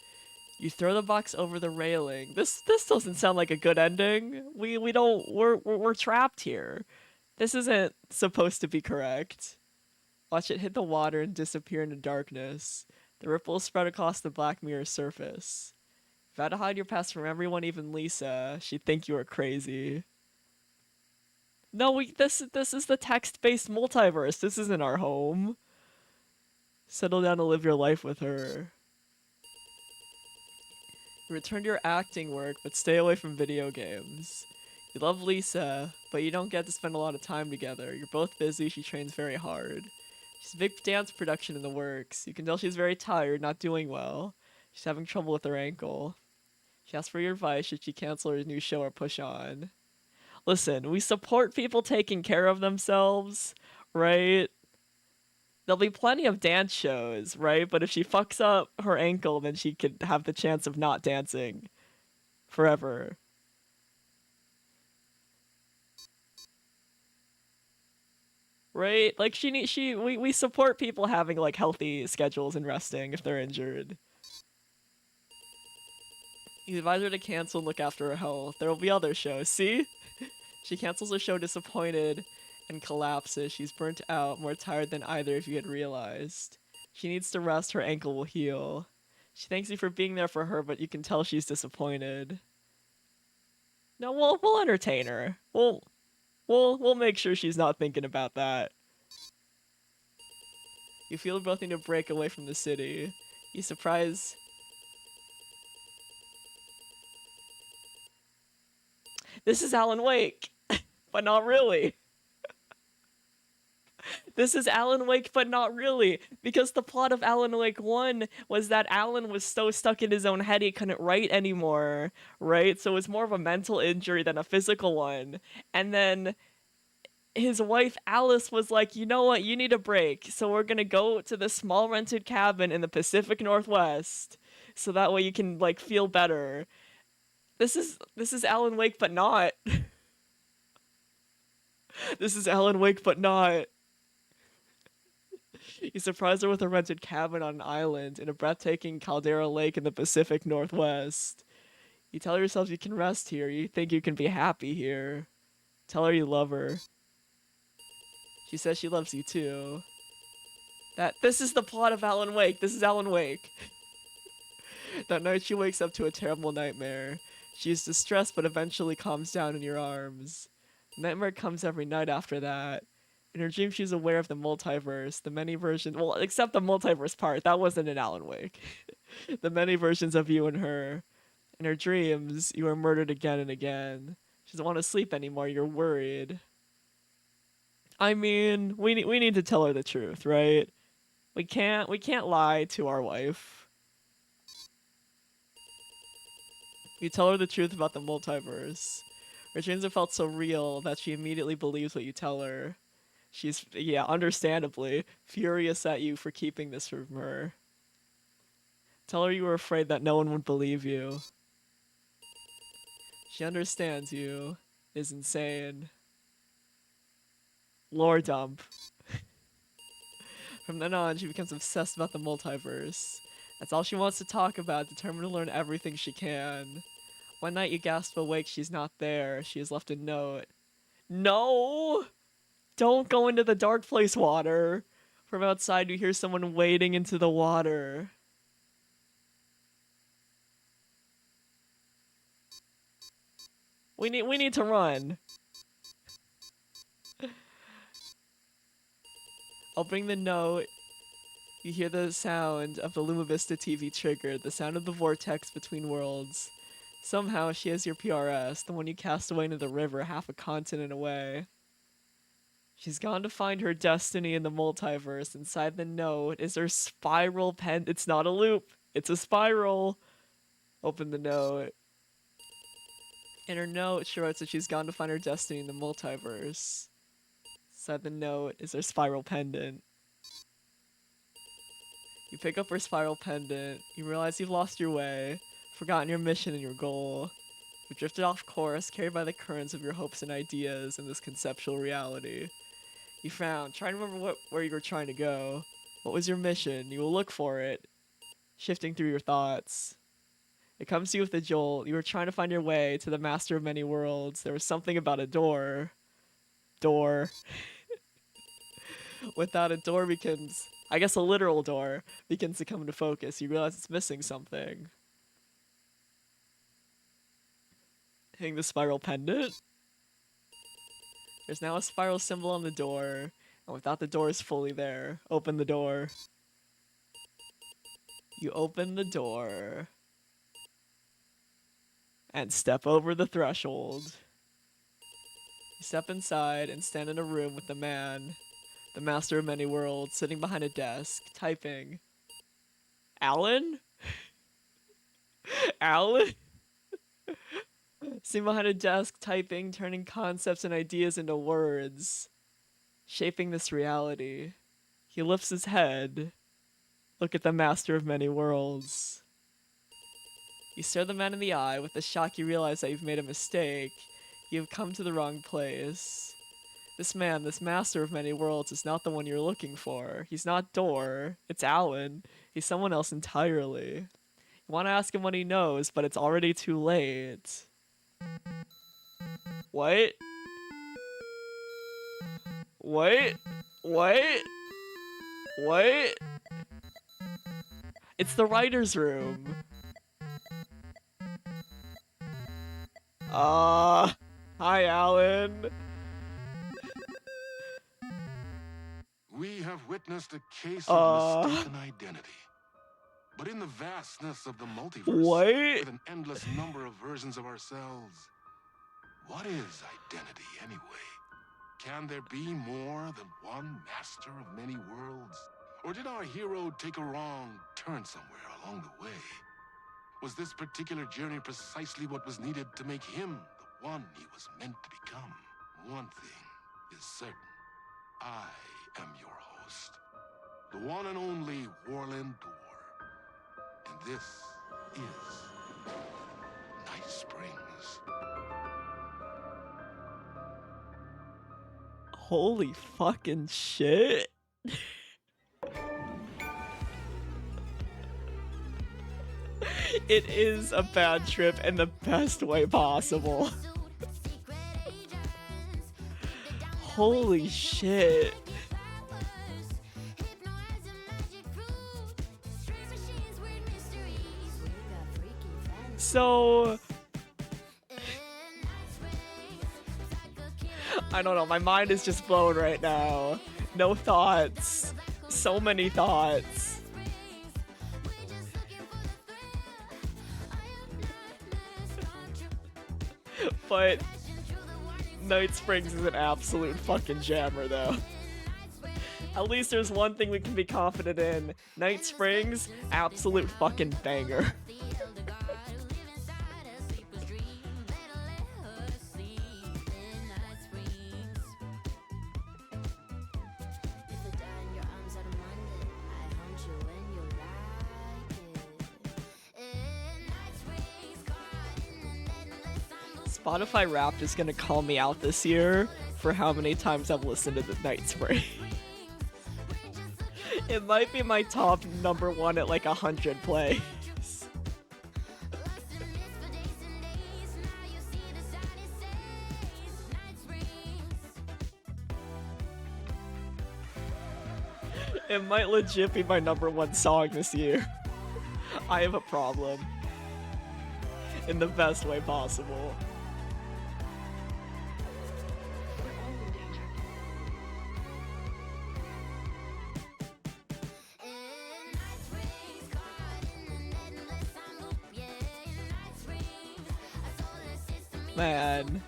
You throw the box over the railing. This doesn't sound like a good ending. We're trapped here. This isn't supposed to be correct. Watch it hit the water and disappear into darkness. The ripples spread across the black mirror surface. If you had to hide your past from everyone, even Lisa, she'd think you were crazy. No, this is the text-based multiverse. This isn't our home. Settle down to live your life with her. You return to your acting work, but stay away from video games. You love Lisa, but you don't get to spend a lot of time together. You're both busy, she trains very hard. She's a big dance production in the works. You can tell she's very tired, not doing well. She's having trouble with her ankle. She asks for your advice, should she cancel her new show or push on? Listen, we support people taking care of themselves, right? There'll be plenty of dance shows, right? But if she fucks up her ankle, then she could have the chance of not dancing forever. Right? Like we support people having like healthy schedules and resting if they're injured. You advise her to cancel and look after her health. There will be other shows. See? She cancels her show disappointed and collapses. She's burnt out, more tired than either of you had realized. She needs to rest, her ankle will heal. She thanks you for being there for her, but you can tell she's disappointed. No, we'll entertain her. We'll make sure she's not thinking about that. You feel both need to break away from the city. You surprise... This is Alan Wake, but not really. This is Alan Wake, but not really, because the plot of Alan Wake 1 was that Alan was so stuck in his own head he couldn't write anymore, right? So it was more of a mental injury than a physical one. And then his wife Alice was like, you know what, you need a break. So we're gonna go to this small rented cabin in the Pacific Northwest. So that way you can like feel better. This is Alan Wake, but not. This is Alan Wake, but not. You surprise her with a rented cabin on an island in a breathtaking caldera lake in the Pacific Northwest. You tell yourself you can rest here. You think you can be happy here. Tell her you love her. She says she loves you too. This is the plot of Alan Wake. This is Alan Wake. That night she wakes up to a terrible nightmare. She is distressed but eventually calms down in your arms. The nightmare comes every night after that. In her dream, she's aware of the multiverse, the many versions. Well, except the multiverse part. That wasn't in Alan Wake. The many versions of you and her. In her dreams, you are murdered again and again. She doesn't want to sleep anymore. You're worried. I mean, we need to tell her the truth, right? We can't lie to our wife. You tell her the truth about the multiverse. Her dreams have felt so real that she immediately believes what you tell her. She's, yeah, understandably, furious at you for keeping this from her. Tell her you were afraid that no one would believe you. She understands you. Is insane. Lore dump. From then on, she becomes obsessed about the multiverse. That's all she wants to talk about, determined to learn everything she can. One night you gasp awake, she's not there. She has left a note. No! Don't go into the dark place, water. From outside, you hear someone wading into the water. We need to run. Opening the note, you hear the sound of the Luma Vista TV triggered, the sound of the vortex between worlds. Somehow, she has your PRS, the one you cast away into the river half a continent away. She's gone to find her destiny in the multiverse. Inside the note is her spiral pen. It's not a loop. It's a spiral. Open the note. In her note, she writes that she's gone to find her destiny in the multiverse. Inside the note is her spiral pendant. You pick up her spiral pendant. You realize you've lost your way, forgotten your mission and your goal. You've drifted off course, carried by the currents of your hopes and ideas in this conceptual reality. You found. Try to remember where you were trying to go. What was your mission? You will look for it, shifting through your thoughts. It comes to you with a jolt. You were trying to find your way to the master of many worlds. There was something about a door. Door. Without a door becomes, I guess a literal door, begins to come into focus. You realize it's missing something. Hitting the spiral pendant. There's now a spiral symbol on the door, and without the door is fully there. Open the door. You open the door. And step over the threshold. You step inside and stand in a room with the man, the master of many worlds, sitting behind a desk, typing. Alan? Alan? Sitting behind a desk, typing, turning concepts and ideas into words, shaping this reality. He lifts his head. Look at the master of many worlds. You stare the man in the eye. With a shock, you realize that you've made a mistake. You've come to the wrong place. This man, this master of many worlds, is not the one you're looking for. He's not Dor. It's Alan. He's someone else entirely. You want to ask him what he knows, but it's already too late. What? What? What? What? It's the writer's room. Hi, Alan. We have witnessed a case of mistaken identity. But in the vastness of the multiverse, What? with an endless number of versions of ourselves, what is identity anyway? can there be more than one master of many worlds? Or did our hero take a wrong turn somewhere along the way? Was this particular journey precisely what was needed to make him the one he was meant to become? One thing is certain. I am your host, the one and only Warland Door. And this is Night Springs. Holy fucking shit. It is a bad trip in the best way possible. Holy shit. So I don't know, my mind is just blown right now. No thoughts. So many thoughts. But Night Springs is an absolute fucking jammer though. At least there's one thing we can be confident in. Night Springs, absolute fucking banger. Spotify Wrapped is gonna call me out this year for how many times I've listened to the Night Springs. It might be my top #1 at like 100 plays. It might legit be my #1 song this year. I have a problem. In the best way possible. Man.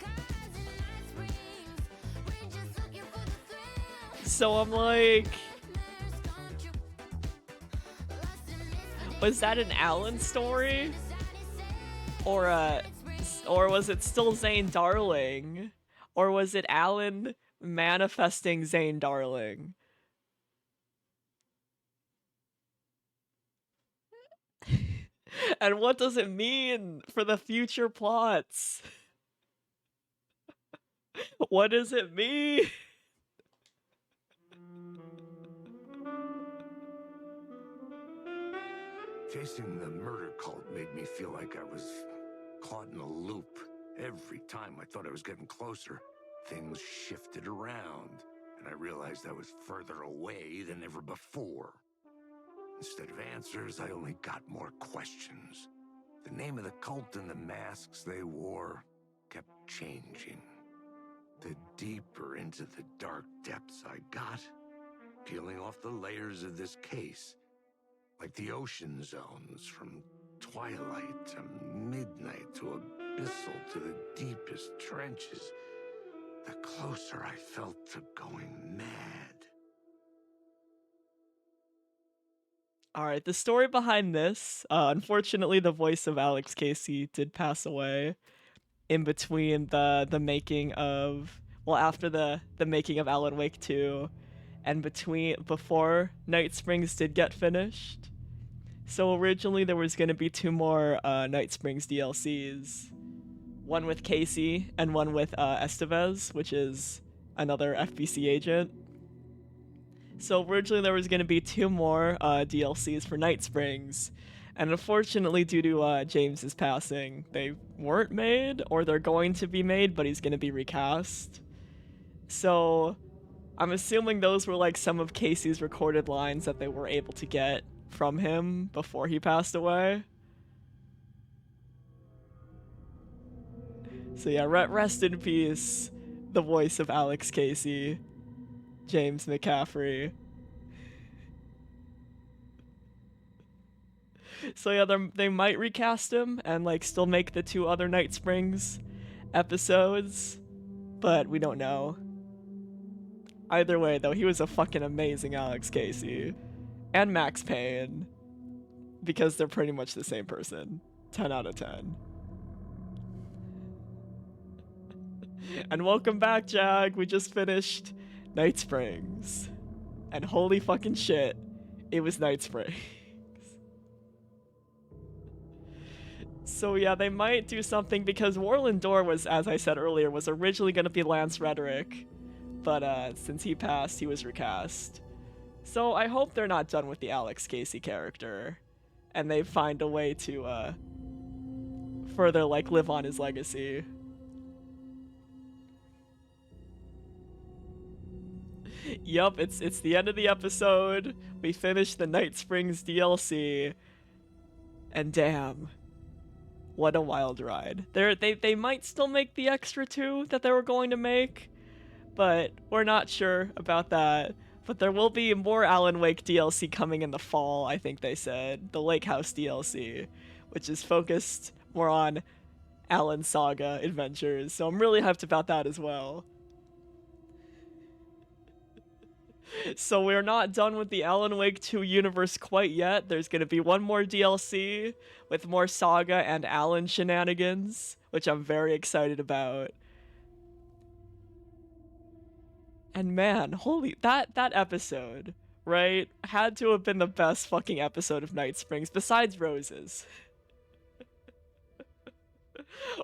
So I'm like, was that an Alan story? Or was it still Zane Darling? Or was it Alan manifesting Zane Darling? And what does it mean for the future plots? What does it mean? Chasing the murder cult made me feel like I was caught in a loop. Every time I thought I was getting closer, things shifted around, and I realized I was further away than ever before. Instead of answers, I only got more questions. The name of the cult and the masks they wore kept changing. The deeper into the dark depths I got, peeling off the layers of this case, like the ocean zones from twilight to midnight to abyssal to the deepest trenches, the closer I felt to going mad. Alright, the story behind this, unfortunately the voice of Alex Casey did pass away in between the making of, well, after the making of Alan Wake 2 and before Night Springs did get finished. So originally there was going to be 2 more Night Springs DLCs. One with Casey and one with Estevez, which is another FBC agent. So originally there was going to be 2 more DLCs for Night Springs. And unfortunately, due to James's passing, they weren't made, or they're going to be made, but he's going to be recast. So I'm assuming those were like some of Casey's recorded lines that they were able to get from him before he passed away. So yeah, rest in peace, the voice of Alex Casey, James McCaffrey. So yeah, they might recast him and like still make the 2 other Night Springs episodes, but we don't know. Either way, though, he was a fucking amazing Alex Casey. And Max Payne. Because they're pretty much the same person. 10 out of 10. And welcome back, Jag. We just finished Night Springs. And holy fucking shit, it was Night Springs. So yeah, they might do something because Warland Door was, as I said earlier, was originally going to be Lance Reddick. But since he passed, he was recast. So I hope they're not done with the Alex Casey character. And they find a way to further, like, live on his legacy. Yup, it's the end of the episode. We finished the Night Springs DLC. And damn. What a wild ride. They might still make the extra 2 that they were going to make, but we're not sure about that. But there will be more Alan Wake DLC coming in the fall, I think they said. The Lake House DLC, which is focused more on Alan's saga adventures. So I'm really hyped about that as well. So we're not done with the Alan Wake 2 universe quite yet. There's going to be one more DLC with more Saga and Alan shenanigans, which I'm very excited about. And man, holy, that episode, right, had to have been the best fucking episode of Night Springs, besides Rose's.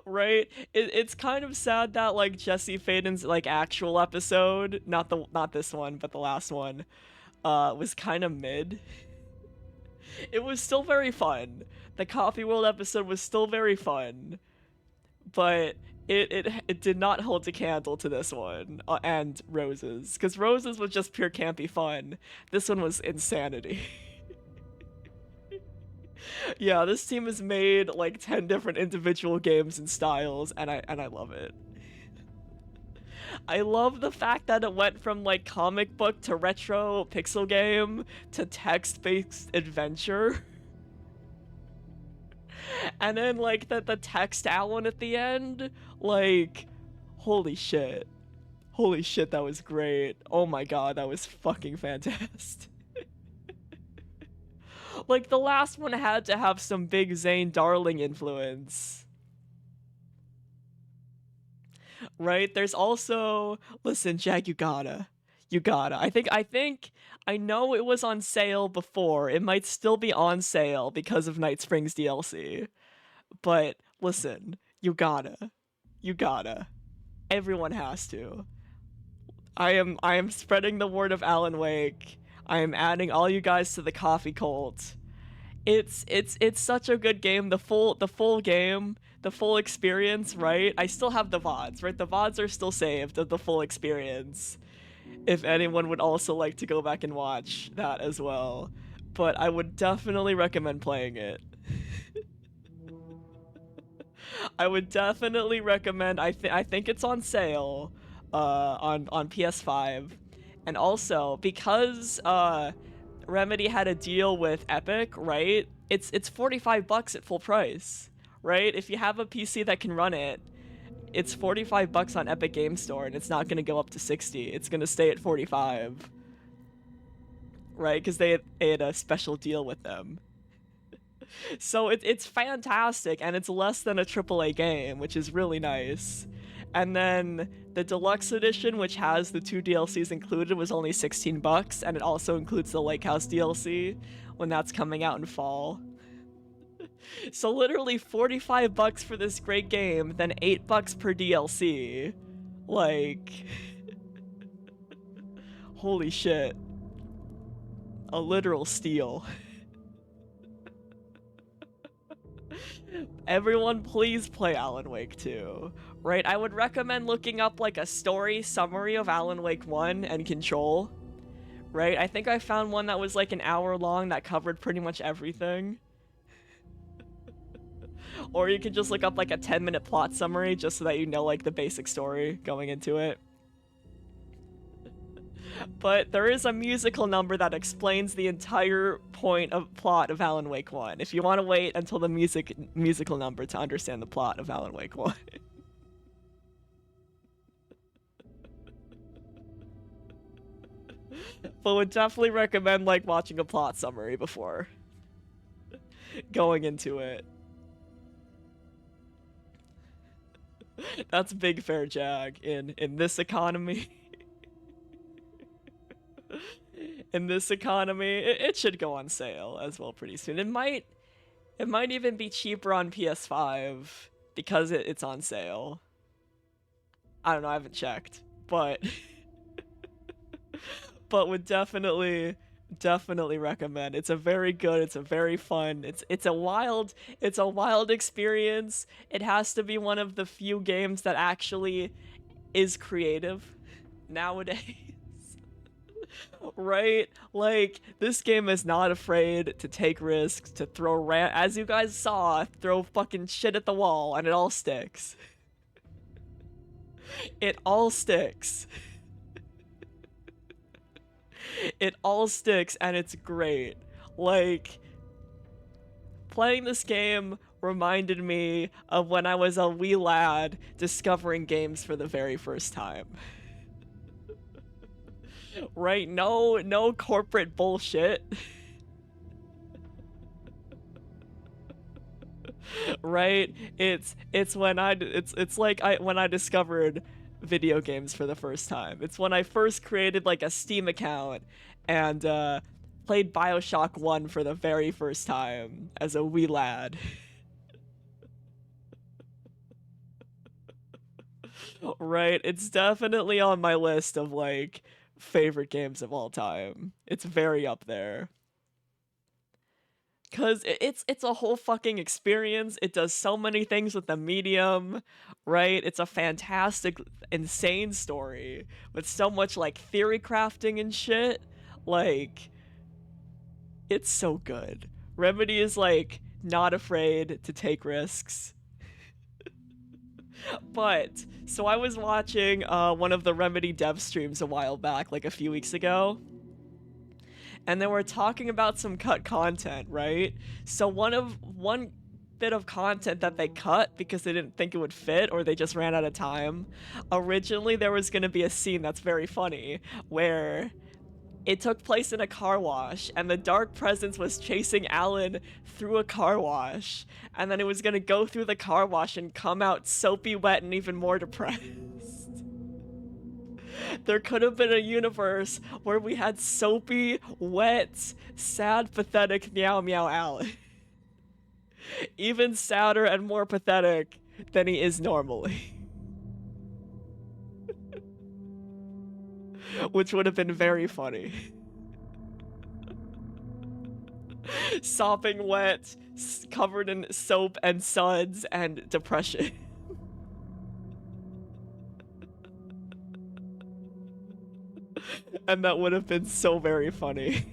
Right? It's kind of sad that, like, Jesse Faden's, like, actual episode, not this one, but the last one, was kind of mid. It was still very fun. The Coffee World episode was still very fun, but it did not hold a candle to this one, and Rose's, because Rose's was just pure campy fun. This one was insanity. Yeah, this team has made like 10 different individual games and styles, and I love it. I love the fact that it went from like comic book to retro pixel game to text-based adventure. And then like the text Alan at the end, like, holy shit. Holy shit, that was great. Oh my god, that was fucking fantastic. Like, the last one had to have some big Zane Darling influence. Right? There's also... Listen, Jag, you gotta. I know it was on sale before. It might still be on sale because of Night Springs DLC. But, listen, you gotta. Everyone has to. I am spreading the word of Alan Wake. I am adding all you guys to the coffee cult. It's such a good game. The full game, the full experience, right? I still have the VODs, right? The VODs are still saved of the full experience. If anyone would also like to go back and watch that as well. But I would definitely recommend playing it. I would definitely recommend, I think it's on sale on PS5. And also, because Remedy had a deal with Epic, right? It's $45 at full price, right? If you have a PC that can run it, it's $45 on Epic Game Store, and it's not going to go up to $60. It's going to stay at $45, right? Because they had a special deal with them. So it's fantastic, and it's less than a AAA game, which is really nice. And then the deluxe edition, which has the 2 DLCs included, was only $16, and it also includes the Lake House DLC when that's coming out in fall. So literally $45 for this great game, then $8 per DLC. Like, holy shit. A literal steal. Everyone, please play Alan Wake 2. Right, I would recommend looking up like a story summary of Alan Wake 1 and Control. Right, I think I found one that was like an hour long that covered pretty much everything. Or you could just look up like a 10-minute plot summary just so that you know like the basic story going into it. But there is a musical number that explains the entire plot of Alan Wake 1. If you want to wait until the musical number to understand the plot of Alan Wake 1. But would definitely recommend like watching a plot summary before going into it. That's big fair jag in this economy. In this economy, it should go on sale as well pretty soon. It might even be cheaper on PS5 because it's on sale. I don't know, I haven't checked, but but would definitely recommend. It's a very good, it's a very fun, it's a wild experience. It has to be one of the few games that actually is creative nowadays. Right? Like, this game is not afraid to take risks, to throw as you guys saw, throw fucking shit at the wall, and it all sticks. It all sticks. It all sticks, and it's great. Like, playing this game reminded me of when I was a wee lad discovering games for the very first time. Right? No corporate bullshit. Right? It's when it's like when I discovered video games for the first time. It's when I first created like a Steam account and played BioShock 1 for the very first time as a wee lad. Right? It's definitely on my list of like favorite games of all time. It's very up there. Cause it's a whole fucking experience. It does so many things with the medium, right? It's a fantastic, insane story with so much like theory crafting and shit. Like, it's so good. Remedy is like not afraid to take risks. But so I was watching one of the Remedy dev streams a while back, like a few weeks ago. And they were talking about some cut content, right? So one bit of content that they cut because they didn't think it would fit or they just ran out of time. Originally there was going to be a scene that's very funny where it took place in a car wash and the dark presence was chasing Alan through a car wash, and then it was going to go through the car wash and come out soapy wet and even more depressed. There could have been a universe where we had soapy, wet, sad, pathetic Meow Meow Alan. Even sadder and more pathetic than he is normally. Which would have been very funny. Sopping wet, covered in soap and suds and depression. And that would have been so very funny.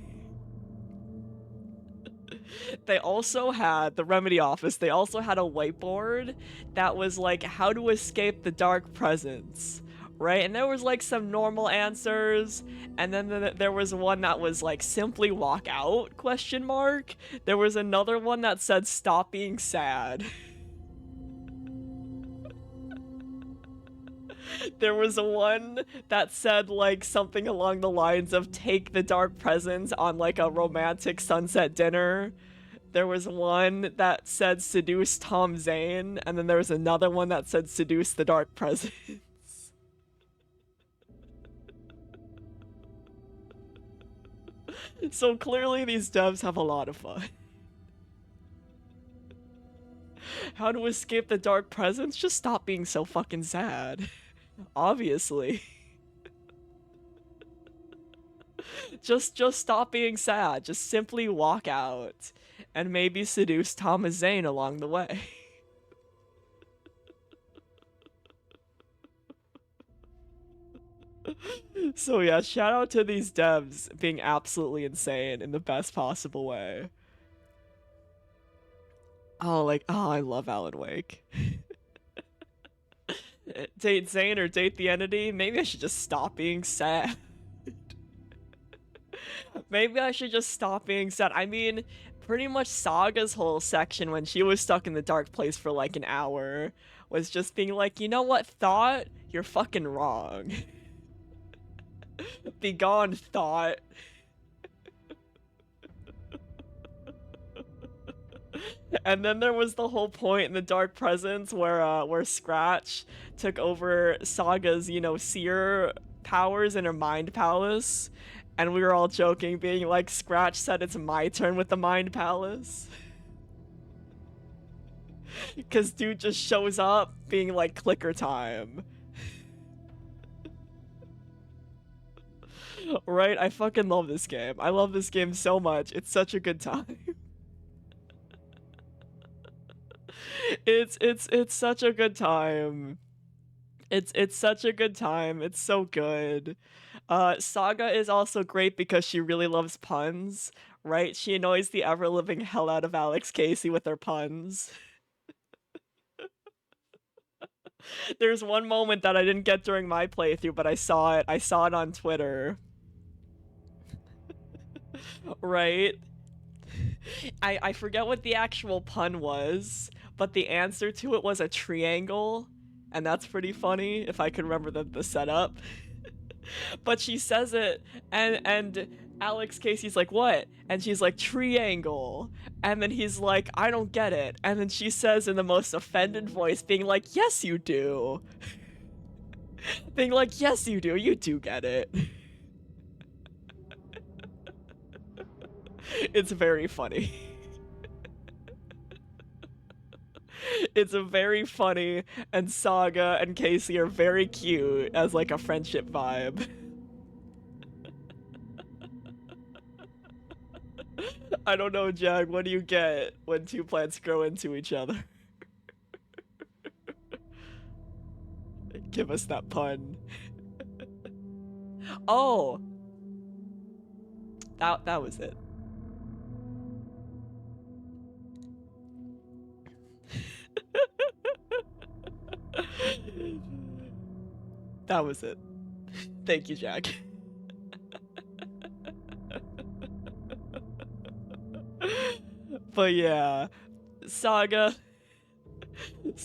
They also had, the Remedy office, they also had a whiteboard that was like how to escape the dark presence, right? And there was like some normal answers, and then there was one that was like simply walk out, question mark. There was another one that said stop being sad. There was one that said like something along the lines of take the dark presence on like a romantic sunset dinner. There was one that said seduce Tom Zane, and then there was another one that said seduce the dark presence. So clearly these devs have a lot of fun. How to escape the dark presence? Just stop being so fucking sad. Obviously. Just stop being sad. Just simply walk out and maybe seduce Thomas Zane along the way. So yeah, shout out to these devs being absolutely insane in the best possible way. Oh, like, oh, I love Alan Wake. Date Zane or date the entity? Maybe I should just stop being sad. Maybe I should just stop being sad. I mean, pretty much Saga's whole section when she was stuck in the dark place for like an hour was just being like, you know what, Thought? You're fucking wrong. Begone, thought. And then there was the whole point in the Dark Presence where Scratch took over Saga's, you know, seer powers in her mind palace, and we were all joking, being like, Scratch said it's my turn with the mind palace. Cause dude just shows up being like, clicker time. Right? I fucking love this game. I love this game so much. It's such a good time. It's such a good time. It's such a good time. It's so good. Saga is also great because she really loves puns, right? She annoys the ever-living hell out of Alex Casey with her puns. There's one moment that I didn't get during my playthrough, but I saw it. I saw it on Twitter. Right? I forget what the actual pun was, but the answer to it was a triangle, and that's pretty funny if I could remember the setup. But she says it, and Alex Casey's like, what? And she's like, triangle. And then he's like, I don't get it. And then she says in the most offended voice, being like, yes, you do. Being like, yes, you do. You do get it. It's very funny. It's a very funny, and Saga and Casey are very cute as like a friendship vibe. I don't know, Jag, what do you get when two plants grow into each other? Give us that pun. Oh! That was it. That was it. Thank you, Jack. But yeah, Saga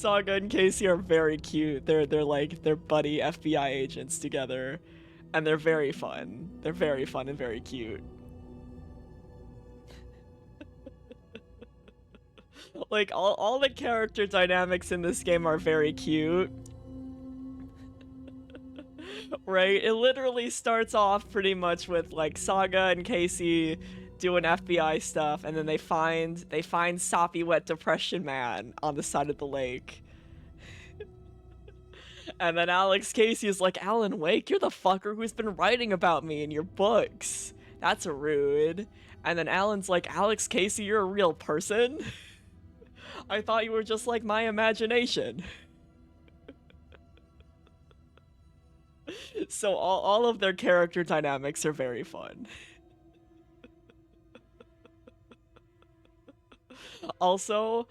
and Casey are very cute. They're buddy FBI agents together, and they're very fun. They're very fun and very cute. Like all the character dynamics in this game are very cute. Right? It literally starts off pretty much with like Saga and Casey doing FBI stuff, and then they find Soppy Wet Depression Man on the side of the lake. And then Alex Casey is like, Alan Wake, you're the fucker who's been writing about me in your books. That's rude. And then Alan's like, Alex Casey, you're a real person? I thought you were just like my imagination. So all of their character dynamics are very fun. Also,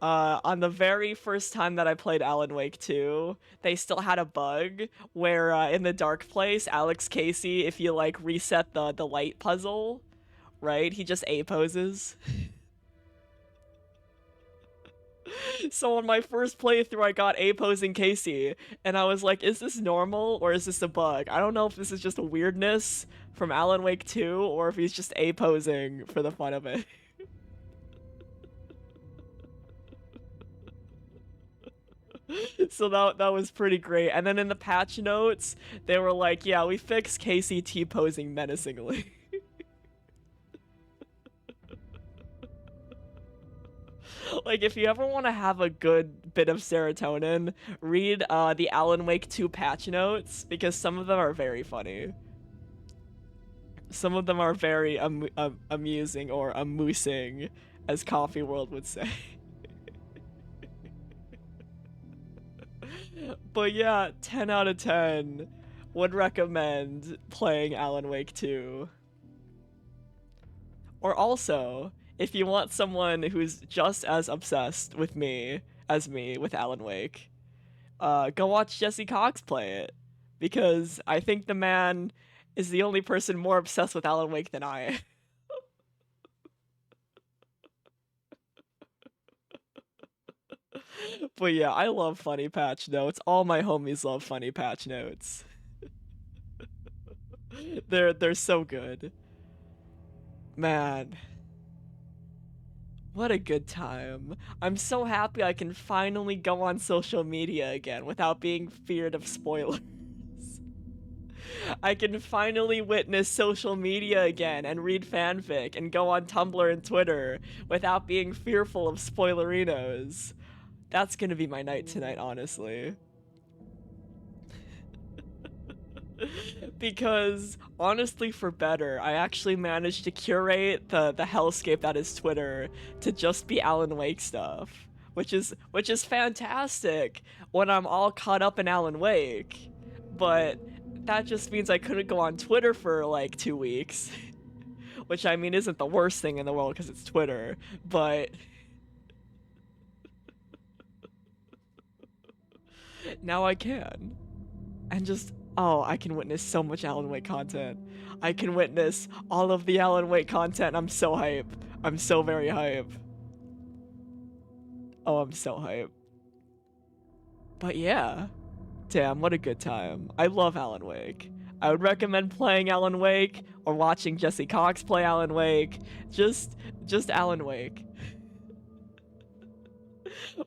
on the very first time that I played Alan Wake 2, they still had a bug where in the dark place, Alex Casey, if you like reset the light puzzle, right, he just A poses. So on my first playthrough, I got A-posing Casey, and I was like, is this normal, or is this a bug? I don't know if this is just a weirdness from Alan Wake 2, or if he's just A-posing for the fun of it. So that was pretty great. And then in the patch notes, they were like, yeah, we fixed Casey T-posing menacingly. Like, if you ever want to have a good bit of serotonin, read the Alan Wake 2 patch notes, because some of them are very funny. Some of them are very amusing, or amusing, as Coffee World would say. But yeah, 10 out of 10. Would recommend playing Alan Wake 2. Or also, if you want someone who's just as obsessed with me as me with Alan Wake, go watch Jesse Cox play it. Because I think the man is the only person more obsessed with Alan Wake than I am. But yeah, I love funny patch notes. All my homies love funny patch notes. They're so good. Man. What a good time. I'm so happy I can finally go on social media again without being feared of spoilers. I can finally witness social media again and read fanfic and go on Tumblr and Twitter without being fearful of spoilerinos. That's gonna be my night tonight, honestly. Because, honestly, for better, I actually managed to curate the hellscape that is Twitter to just be Alan Wake stuff. Which is fantastic when I'm all caught up in Alan Wake. But that just means I couldn't go on Twitter for like 2 weeks. Which, I mean, isn't the worst thing in the world because it's Twitter, but now I can. And just, oh, I can witness so much Alan Wake content. I can witness all of the Alan Wake content. I'm so hype. I'm so very hype. Oh, I'm so hype. But yeah. Damn, what a good time. I love Alan Wake. I would recommend playing Alan Wake or watching Jesse Cox play Alan Wake. Just Alan Wake.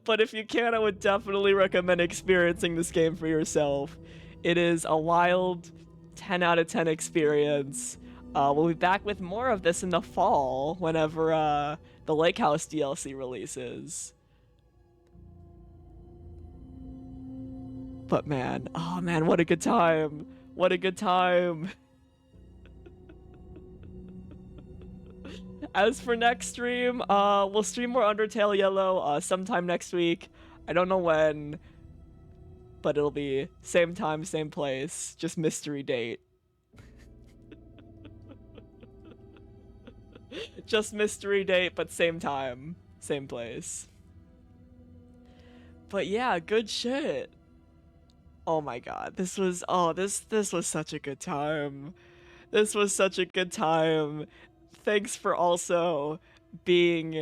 But if you can, I would definitely recommend experiencing this game for yourself. It is a wild 10 out of 10 experience. We'll be back with more of this in the fall whenever the Lake House DLC releases. But man, oh man, what a good time. What a good time. As for next stream, we'll stream more Undertale Yellow sometime next week. I don't know when, but it'll be same time, same place, just mystery date. Just mystery date, but same time, same place. But yeah, good shit. Oh my god, this was such a good time. This was such a good time. Thanks for also being